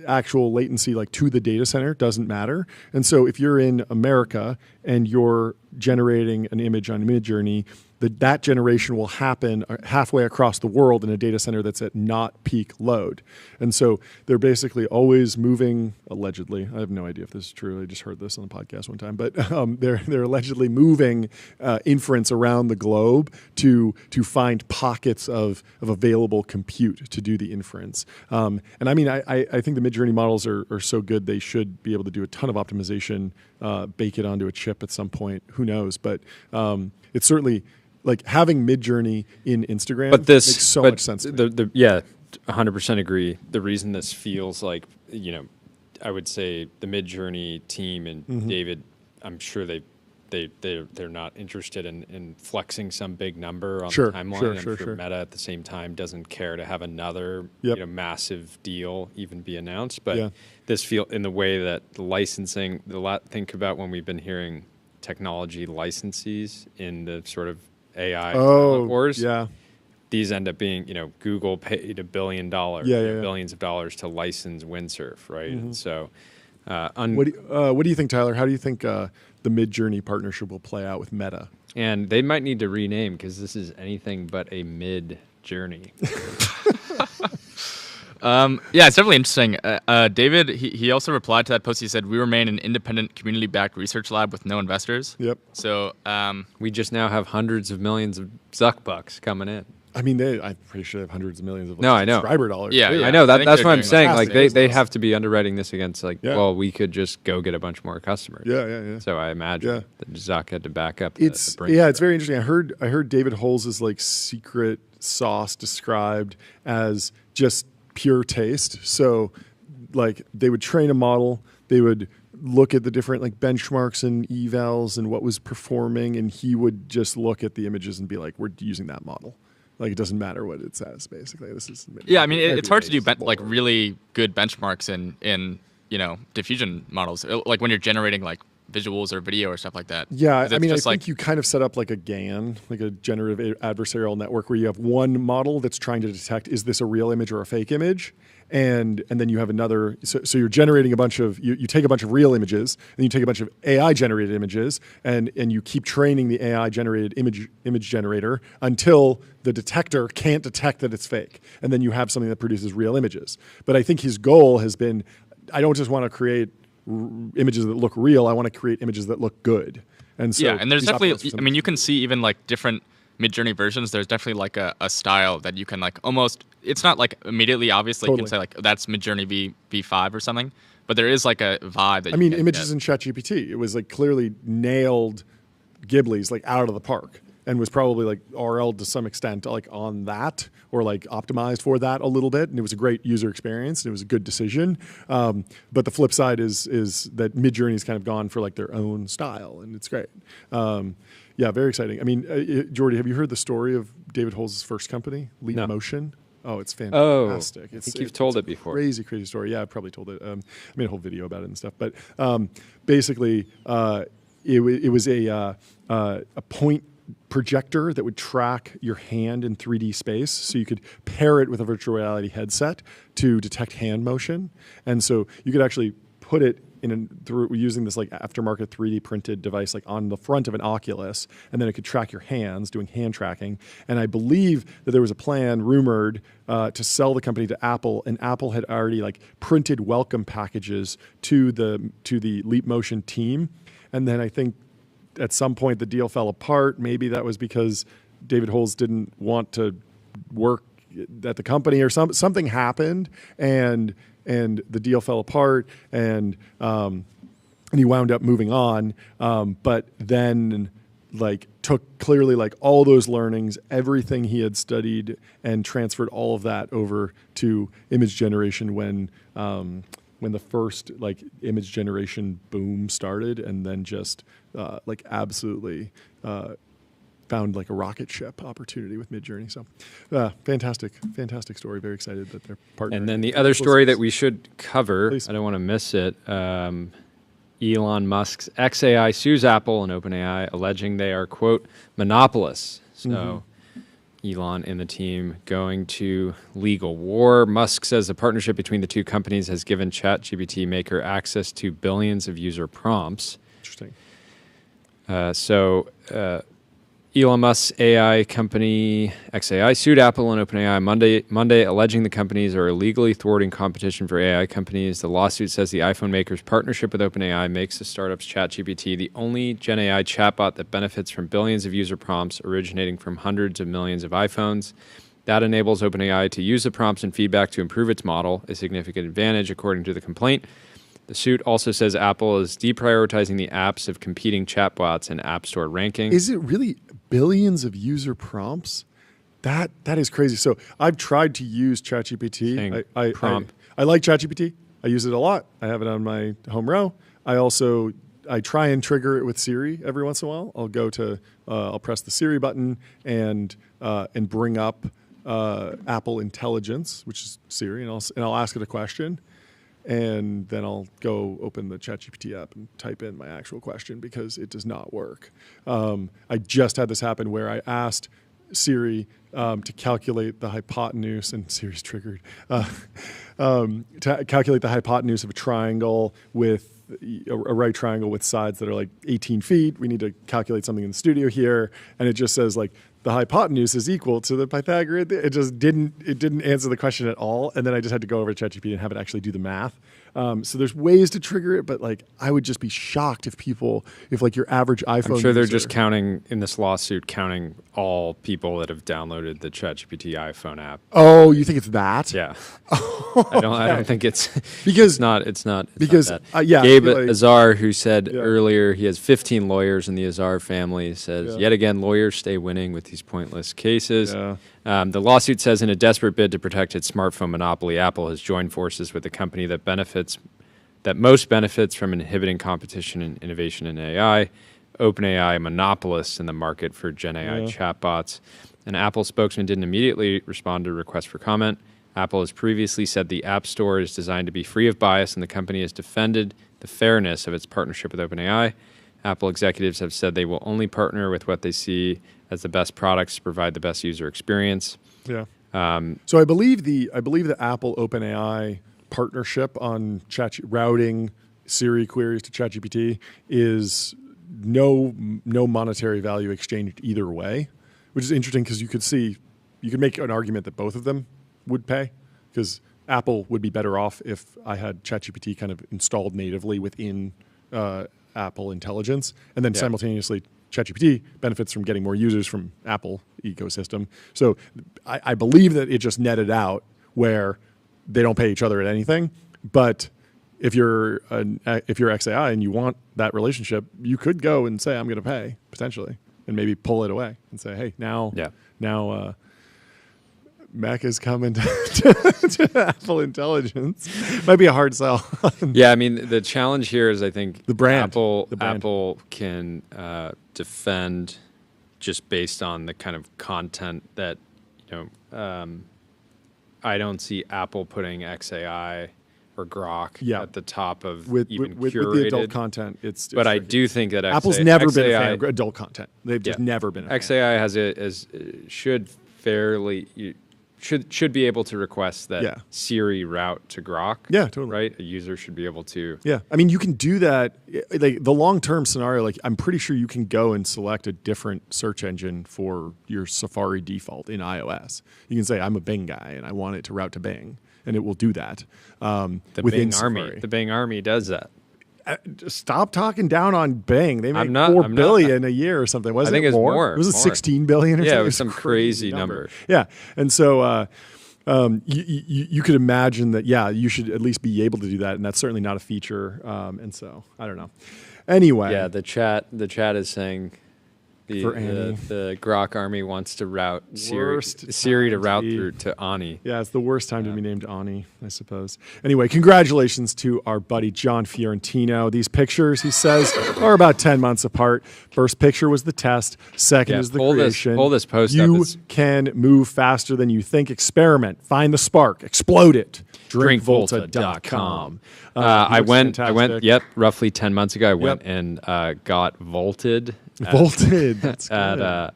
actual latency like to the data center doesn't matter. And so if you're in America and you're generating an image on Midjourney, that generation will happen halfway across the world in a data center that's at not peak load. And so they're basically always moving, allegedly, I have no idea if this is true, I just heard this on the podcast one time, but they're allegedly moving inference around the globe to find pockets of available compute to do the inference. And I mean, I think the Midjourney models are so good, they should be able to do a ton of optimization, bake it onto a chip at some point, who knows, but it's certainly... Like having Midjourney in Instagram makes so much sense. 100% agree. The reason this feels like, I would say the Midjourney team and David, I'm sure they're not interested in flexing some big number on the timeline. I'm sure Meta at the same time doesn't care to have another massive deal even be announced. But this feel in the way that the licensing, think about when we've been hearing technology licensees in the sort of AI wars. These end up being, Google paid $1 billion, billions of dollars to license windsurf, right? And so, what do you think, Tyler? How do you think the Midjourney partnership will play out with Meta? And they might need to rename because this is anything but a Midjourney. It's definitely interesting. David, he also replied to that post. He said, we remain an independent community-backed research lab with no investors. Yep. So we just now have hundreds of millions of Zuck bucks coming in. I mean, I'm pretty sure they have hundreds of millions of subscriber dollars. Yeah, I know. That's what I'm saying. Like they have to be underwriting this against well, we could just go get a bunch more customers. Yeah. So I imagine that Zuck had to back up. It's very interesting. I heard David Holz's like secret sauce described as just pure taste. So like they would train a model, they would look at the different like benchmarks and evals and what was performing, and he would just look at the images and be like, we're using that model. Like it doesn't matter what it says, basically. This is I mean it's hard to do really good benchmarks in diffusion models. Like when you're generating like visuals or video or stuff like that. Yeah, I mean, I think you kind of set up like a GAN, like a generative adversarial network, where you have one model that's trying to detect, is this a real image or a fake image? And then you have another, so you're generating a bunch of, you take a bunch of real images, and you take a bunch of AI generated images, and you keep training the AI generated image generator until the detector can't detect that it's fake. And then you have something that produces real images. But I think his goal has been, I don't just want to create images that look real, I want to create images that look good. And so and there's definitely, I mean, you can see even like different Midjourney versions, there's definitely like a style that you can like almost, it's not like immediately obvious, like you can say like that's Midjourney V5 or something, but there is like a vibe that images in ChatGPT, it was like clearly nailed Ghibli's like out of the park, and was probably like RL to some extent like on that, or like optimized for that a little bit, and it was a great user experience, and it was a good decision. But the flip side is that Midjourney's kind of gone for like their own style, and it's great. Yeah, very exciting. I mean, Jordy, have you heard the story of David Holz's first company, Leap Motion? Oh, it's fantastic. I think you've told it before. Crazy story. Yeah, I probably told it. I made a whole video about it and stuff. But basically, it was a point projector that would track your hand in 3D space, so you could pair it with a virtual reality headset to detect hand motion. And so you could actually put it through using this like aftermarket 3D printed device like on the front of an Oculus, and then it could track your hands, doing hand tracking. And I believe that there was a plan rumored to sell the company to Apple, and Apple had already like printed welcome packages to the Leap Motion team. And then I think at some point the deal fell apart. Maybe that was because David Holz didn't want to work at the company, or something happened, and the deal fell apart, and he wound up moving on. But then like took clearly like all those learnings, everything he had studied, and transferred all of that over to image generation when the first like image generation boom started, and then just like absolutely found like a rocket ship opportunity with Midjourney. So fantastic story. Very excited that they're partnering. And then the other story that we should cover, I don't want to miss it. Elon Musk's XAI sues Apple and OpenAI, alleging they are, quote, monopolists. So Elon and the team going to legal war. Musk says the partnership between the two companies has given ChatGPT maker access to billions of user prompts. Interesting. Elon Musk's AI company XAI sued Apple and OpenAI Monday, alleging the companies are illegally thwarting competition for AI companies. The lawsuit says the iPhone maker's partnership with OpenAI makes the startup's ChatGPT the only Gen AI chatbot that benefits from billions of user prompts originating from hundreds of millions of iPhones. That enables OpenAI to use the prompts and feedback to improve its model, a significant advantage, according to the complaint. The suit also says Apple is deprioritizing the apps of competing chatbots in App Store rankings. Is it really billions of user prompts? That is crazy. So I've tried to use ChatGPT. I like ChatGPT. I use it a lot. I have it on my home row. I try and trigger it with Siri every once in a while. I'll press the Siri button and bring up Apple Intelligence, which is Siri, and I'll ask it a question. And then I'll go open the ChatGPT app and type in my actual question, because it does not work. I just had this happen where I asked Siri to calculate the hypotenuse, and Siri's triggered, to calculate the hypotenuse of a triangle with a right triangle with sides that are like 18 feet. We need to calculate something in the studio here. And it just says like, the hypotenuse is equal to the Pythagorean. It just didn't answer the question at all. And then I just had to go over to ChatGPT and have it actually do the math. So there's ways to trigger it, but like I would just be shocked if like your average iPhone I'm sure they're just counting in this lawsuit, counting all people that have downloaded the ChatGPT iPhone app. Oh, you think it's that? Yeah. I don't think it's because it's not that. Gabe Azar, who said earlier he has 15 lawyers in the Azar family, says yet again lawyers stay winning with these pointless cases. The lawsuit says in a desperate bid to protect its smartphone monopoly, Apple has joined forces with a company that most benefits from inhibiting competition and innovation in AI. OpenAI, monopolists in the market for Gen AI chatbots. An Apple spokesman didn't immediately respond to a request for comment. Apple has previously said the App Store is designed to be free of bias, and the company has defended the fairness of its partnership with OpenAI. Apple executives have said they will only partner with what they see as the best products to provide the best user experience. Yeah. So I believe the Apple OpenAI partnership on routing Siri queries to ChatGPT is no monetary value exchanged either way, which is interesting because you could make an argument that both of them would pay, because Apple would be better off if I had ChatGPT kind of installed natively within Apple Intelligence, and then simultaneously ChatGPT benefits from getting more users from Apple ecosystem. So I believe that it just netted out where they don't pay each other at anything. But if you're XAI and you want that relationship, you could go and say, I'm going to pay, potentially, and maybe pull it away and say, hey, now Mac is coming to Apple Intelligence. Might be a hard sell. Yeah, I mean, the challenge here is, I think, the brand. Apple can defend just based on the kind of content that, I don't see Apple putting XAI or Grok at the top of with the adult content. But I do think that Apple's never been a fan of adult content. They've just never been a fan. XAI should be able to request that Siri route to Grok. Yeah, totally. Right? A user should be able to. Yeah. I mean, you can do that. Like the long-term scenario, like I'm pretty sure you can go and select a different search engine for your Safari default in iOS. You can say, I'm a Bing guy and I want it to route to Bing, and it will do that. The within Bing Safari. Army. The Bing Army does that. Stop talking down on Bing. They make $4 billion a year or something. I think it's more. Was it $16 billion or something? Yeah, it was some crazy number. Yeah, and so you could imagine that. Yeah, you should at least be able to do that, and that's certainly not a feature. And so I don't know. Anyway, yeah, the chat is saying the Grok Army wants to route Siri to route through to Ani. Yeah, it's the worst time to be named Ani, I suppose. Anyway, congratulations to our buddy John Fiorentino. These pictures, he says, are about 10 months apart. First picture was the test. Second is the creation. Pull this post you up. can move faster than you think. Experiment. Find the spark. Explode it. Drinkvolta.com. I went, roughly 10 months ago, I went and got Volted. That's good.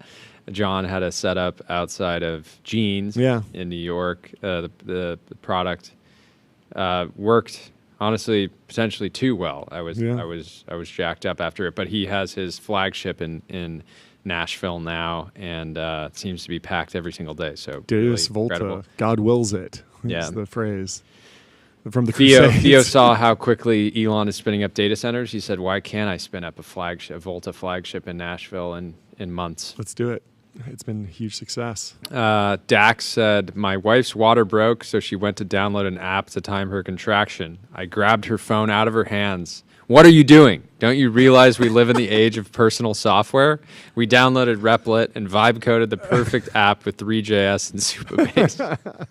John had a setup outside of Jeans in New York. The product worked, honestly, potentially too well. I was jacked up after it, but he has his flagship in Nashville now, and it seems to be packed every single day. So Deus Volta, incredible. God wills it. Yeah, the phrase from the Theo saw how quickly Elon is spinning up data centers. He said, "Why can't I spin up a Volta flagship in Nashville in months?" Let's do it. It's been a huge success. Dax said, "My wife's water broke, so she went to download an app to time her contraction. I grabbed her phone out of her hands. What are you doing? Don't you realize we live in the age of personal software? We downloaded Replit and vibe coded the perfect app with Three.js and Supabase.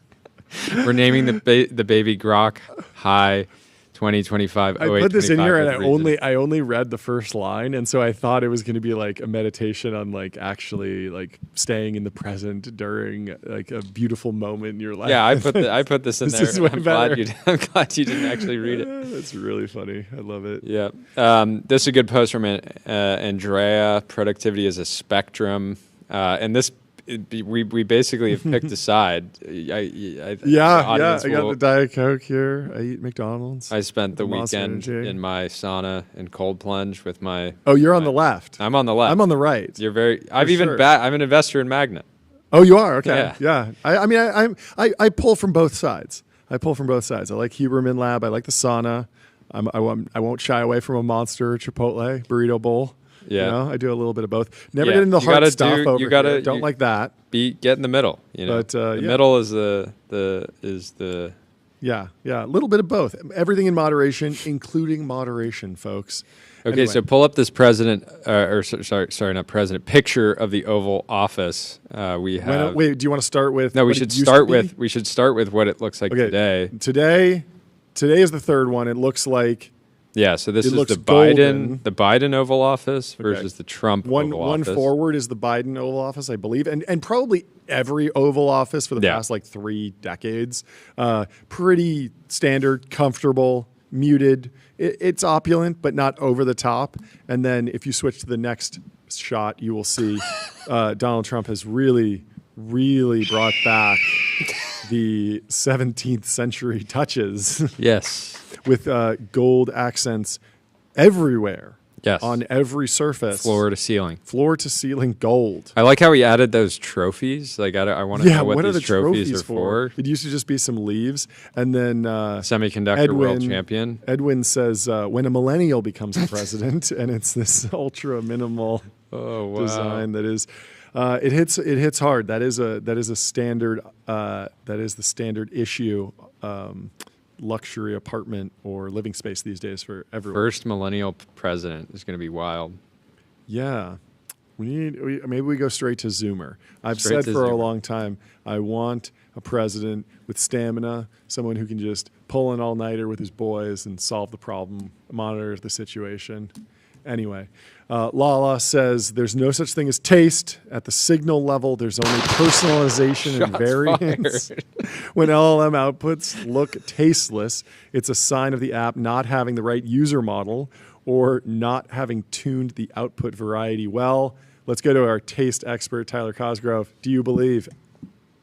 We're naming the baby Grok High 2025. I put this in here and I only read the first line, and so I thought it was going to be like a meditation on like actually like staying in the present during like a beautiful moment in your life. Yeah, I put this in there. I'm glad you didn't actually read it. That's really funny. I love it. Yeah. This is a good post from Andrea. Productivity is a spectrum, and this. We basically have picked a side. I got the Diet Coke here. I eat McDonald's. I spent the weekend in my sauna and cold plunge with my. Oh, you're on the left. I'm on the left. I'm on the right. You're very. I'm an investor in Magnet. Oh, you are? Okay. Yeah. I pull from both sides. I like Huberman Lab. I like the sauna. I won't shy away from a Monster Chipotle burrito bowl. Yeah, I do a little bit of both. Never get into the hard stuff over here. Don't like that. Get in the middle. But the middle is the. Yeah, a little bit of both. Everything in moderation, including moderation, folks. Okay, anyway. So pull up this not president picture of the Oval Office. We have. Wait, do you want to start with? No, we should start with what it looks like today. Today is the third one. It looks like. Yeah, so this is the Biden Oval Office versus the Trump Oval Office. One forward is the Biden Oval Office, I believe, and probably every Oval Office for the past 3 decades. Pretty standard, comfortable, muted. It's opulent, but not over the top. And then if you switch to the next shot, you will see Donald Trump has really brought back the 17th century touches. Yes. With gold accents everywhere. Yes. On every surface. Floor to ceiling. Floor to ceiling gold. I like how he added those trophies. Like, I want to know what these are the trophies are for. It used to just be some leaves. And then semiconductor world champion. Edwin says, when a millennial becomes a president, and it's this ultra minimal design that is it hits hard. That is a standard that is the standard issue luxury apartment or living space these days for everyone. First millennial president is going to be wild. Yeah. Maybe we go straight to Zoomer. I've said for a long time, I want a president with stamina, someone who can just pull an all-nighter with his boys and solve the problem, monitor the situation. Anyway, Lala says there's no such thing as taste. At the signal level, there's only personalization and variance. When LLM outputs look tasteless, it's a sign of the app not having the right user model or not having tuned the output variety well. Let's go to our taste expert, Tyler Cosgrove. Do you believe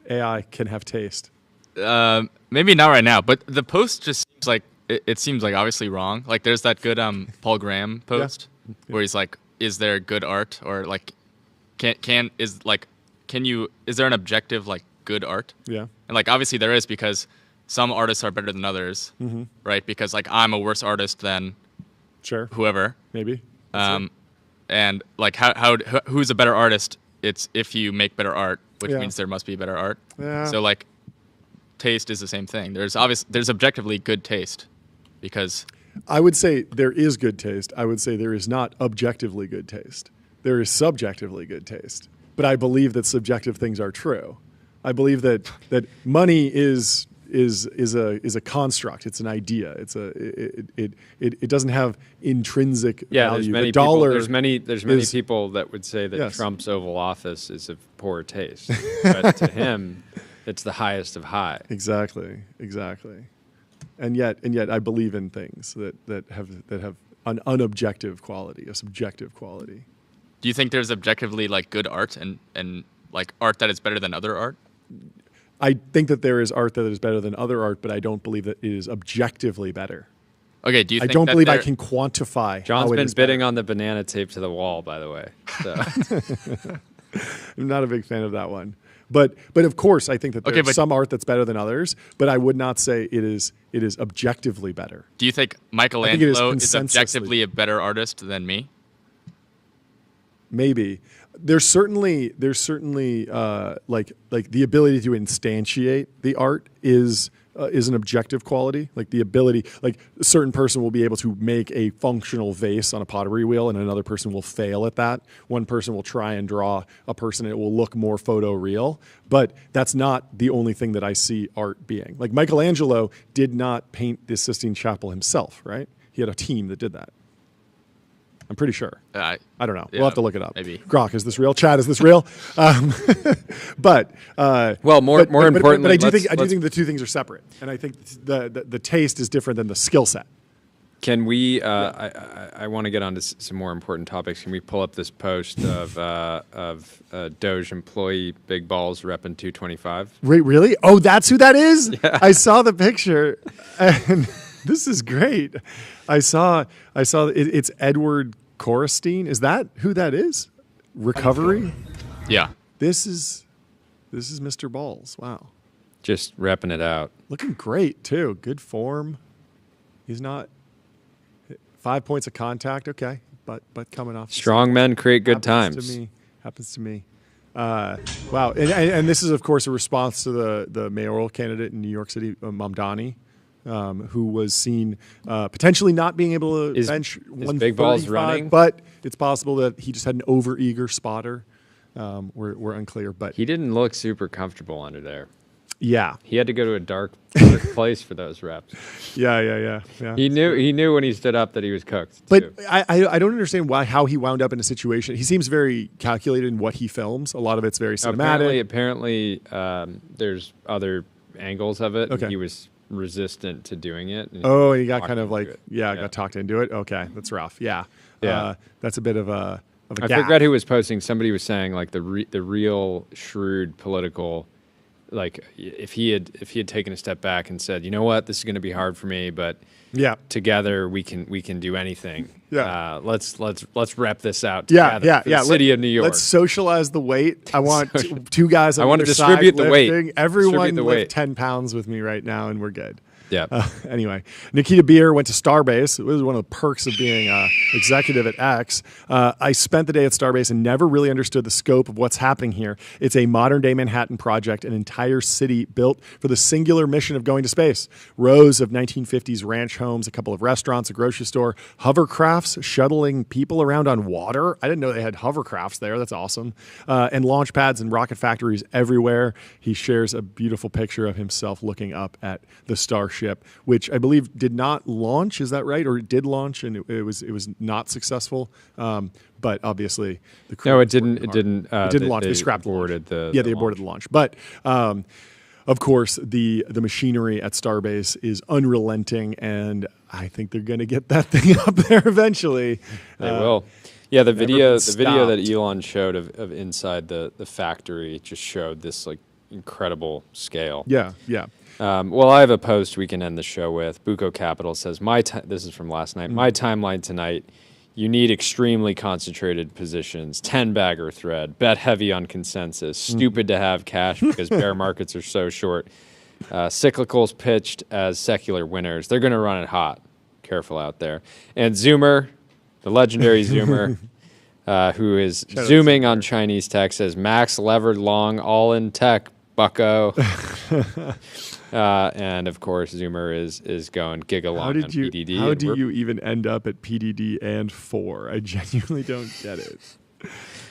AI can have taste? Maybe not right now, but the post just seems like it seems like obviously wrong. Like there's that good Paul Graham post where he's like, "Is there good art?" or like, is there an objective like good art? Yeah. And like obviously there is, because some artists are better than others, right? Because like I'm a worse artist than whoever. Maybe. And like who's a better artist? It's if you make better art, which means there must be better art. Yeah. So like taste is the same thing. There's objectively good taste, because I would say there is good taste. I would say there is not objectively good taste. There is subjectively good taste. But I believe that subjective things are true. I believe that money is a construct. It's an idea. It doesn't have intrinsic value. There's many people that would say that Trump's Oval Office is of poor taste, but to him, it's the highest of high. Exactly. And yet, I believe in things that have an unobjective quality, a subjective quality. Do you think there's objectively like good art and like art that is better than other art? I think that there is art that is better than other art, but I don't believe that it is objectively better. Okay, do you think I don't believe I can quantify. John's been bidding on the banana tape to the wall, by the way. So. I'm not a big fan of that one. But of course, I think that there's some art that's better than others, but I would not say it is objectively better. Do you think Michelangelo is objectively a better artist than me? Maybe. There's certainly like the ability to instantiate the art is an objective quality. Like the ability, like a certain person will be able to make a functional vase on a pottery wheel, and another person will fail at that. One person will try and draw a person, and it will look more photoreal. But that's not the only thing that I see art being. Like Michelangelo did not paint the Sistine Chapel himself, right? He had a team that did that. I'm pretty sure. I don't know. We'll have to look it up. Maybe. Grok, is this real? Chad, is this real? But more importantly, but I do think the two things are separate, and I think the taste is different than the skill set. Can we? I want to get onto some more important topics. Can we pull up this post of Doge employee Big Balls repping 225? Wait, really? Oh, that's who that is? Yeah. I saw the picture, and this is great. I saw it's Edward Korestein. Is that who that is? Recovery? Yeah. This is Mr. Balls. Wow. Just repping it out. Looking great too. Good form. He's not 5 points of contact. Okay. But coming off. Strong men create good times. Happens to me. Wow. And this is of course a response to the mayoral candidate in New York City, Mamdani. Who was seen potentially not being able to bench 135, Big Balls running? But it's possible that he just had an overeager spotter. We're unclear, but he didn't look super comfortable under there. Yeah, he had to go to a dark place for those reps. Yeah. He knew when he stood up that he was cooked. But I don't understand how he wound up in a situation. He seems very calculated in what he films. A lot of it's very cinematic. Apparently, there's other angles of it. Okay. He was resistant to doing it. Oh, he got kind of like, it. got talked into it. Okay, that's rough. Yeah. That's a bit of a I gap. forgot who was posting. Somebody was saying like the real shrewd political, like if he had taken a step back and said, you know what, this is going to be hard for me, but together we can do anything. Yeah. Let's rep this out together. For the city of New York. Let's socialize the weight. I want two guys on I want to either distribute side the weight. lifting. Everyone the lift weight. 10 pounds with me right now, and we're good. Yeah. Anyway, Nikita Beer went to Starbase. It was one of the perks of being executive at X. I spent the day at Starbase and never really understood the scope of what's happening here. It's a modern-day Manhattan project, an entire city built for the singular mission of going to space. Rows of 1950s ranch homes, a couple of restaurants, a grocery store, hovercrafts shuttling people around on water. I didn't know they had hovercrafts there. That's awesome. And launch pads and rocket factories everywhere. He shares a beautiful picture of himself looking up at the Starship, which I believe did not launch. Is that right? Or it did launch and it was not successful. But obviously the crew No, it didn't. It didn't launch. They scrapped aborted the they aborted the launch. But of course, the machinery at Starbase is unrelenting, and I think they're going to get that thing up there eventually. They will. Yeah, the video that Elon showed of inside the factory just showed this like incredible scale. Yeah. Well, I have a post we can end the show with. Buco Capital says, this is from last night. My timeline tonight, you need extremely concentrated positions, 10-bagger thread, bet heavy on consensus, stupid to have cash because bear markets are so short. Cyclicals pitched as secular winners. They're going to run it hot. Careful out there. And Zoomer, the legendary Zoomer, who is zooming on Chinese tech, says, Max levered long, all in tech, bucko. And of course, Zoomer is going gigalong on PDD. How do you even end up at PDD and 4? I genuinely don't get it.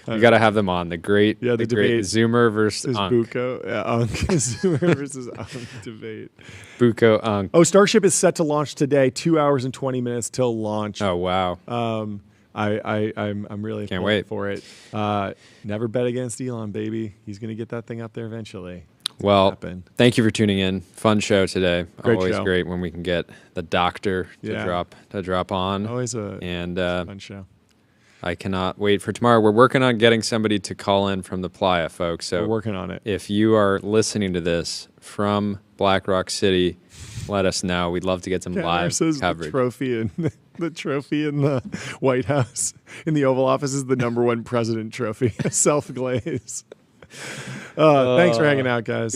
You got to have them on the great debate Zoomer versus Unk. Buco. Unk. Zoomer versus Unk debate. Buco Unk. Oh, Starship is set to launch today. 2 hours and 20 minutes till launch. Oh wow. I'm really can't wait for it. Never bet against Elon, baby. He's going to get that thing up there eventually. Well, thank you for tuning in. Fun show today. Always show. Great when we can get the doctor to drop on. Always a fun show. I cannot wait for tomorrow. We're working on getting somebody to call in from the Playa, folks. So we're working on it. If you are listening to this from Black Rock City, let us know. We'd love to get some live coverage. The trophy in the White House in the Oval Office is the #1 president trophy, self-glaze. Thanks for hanging out, guys.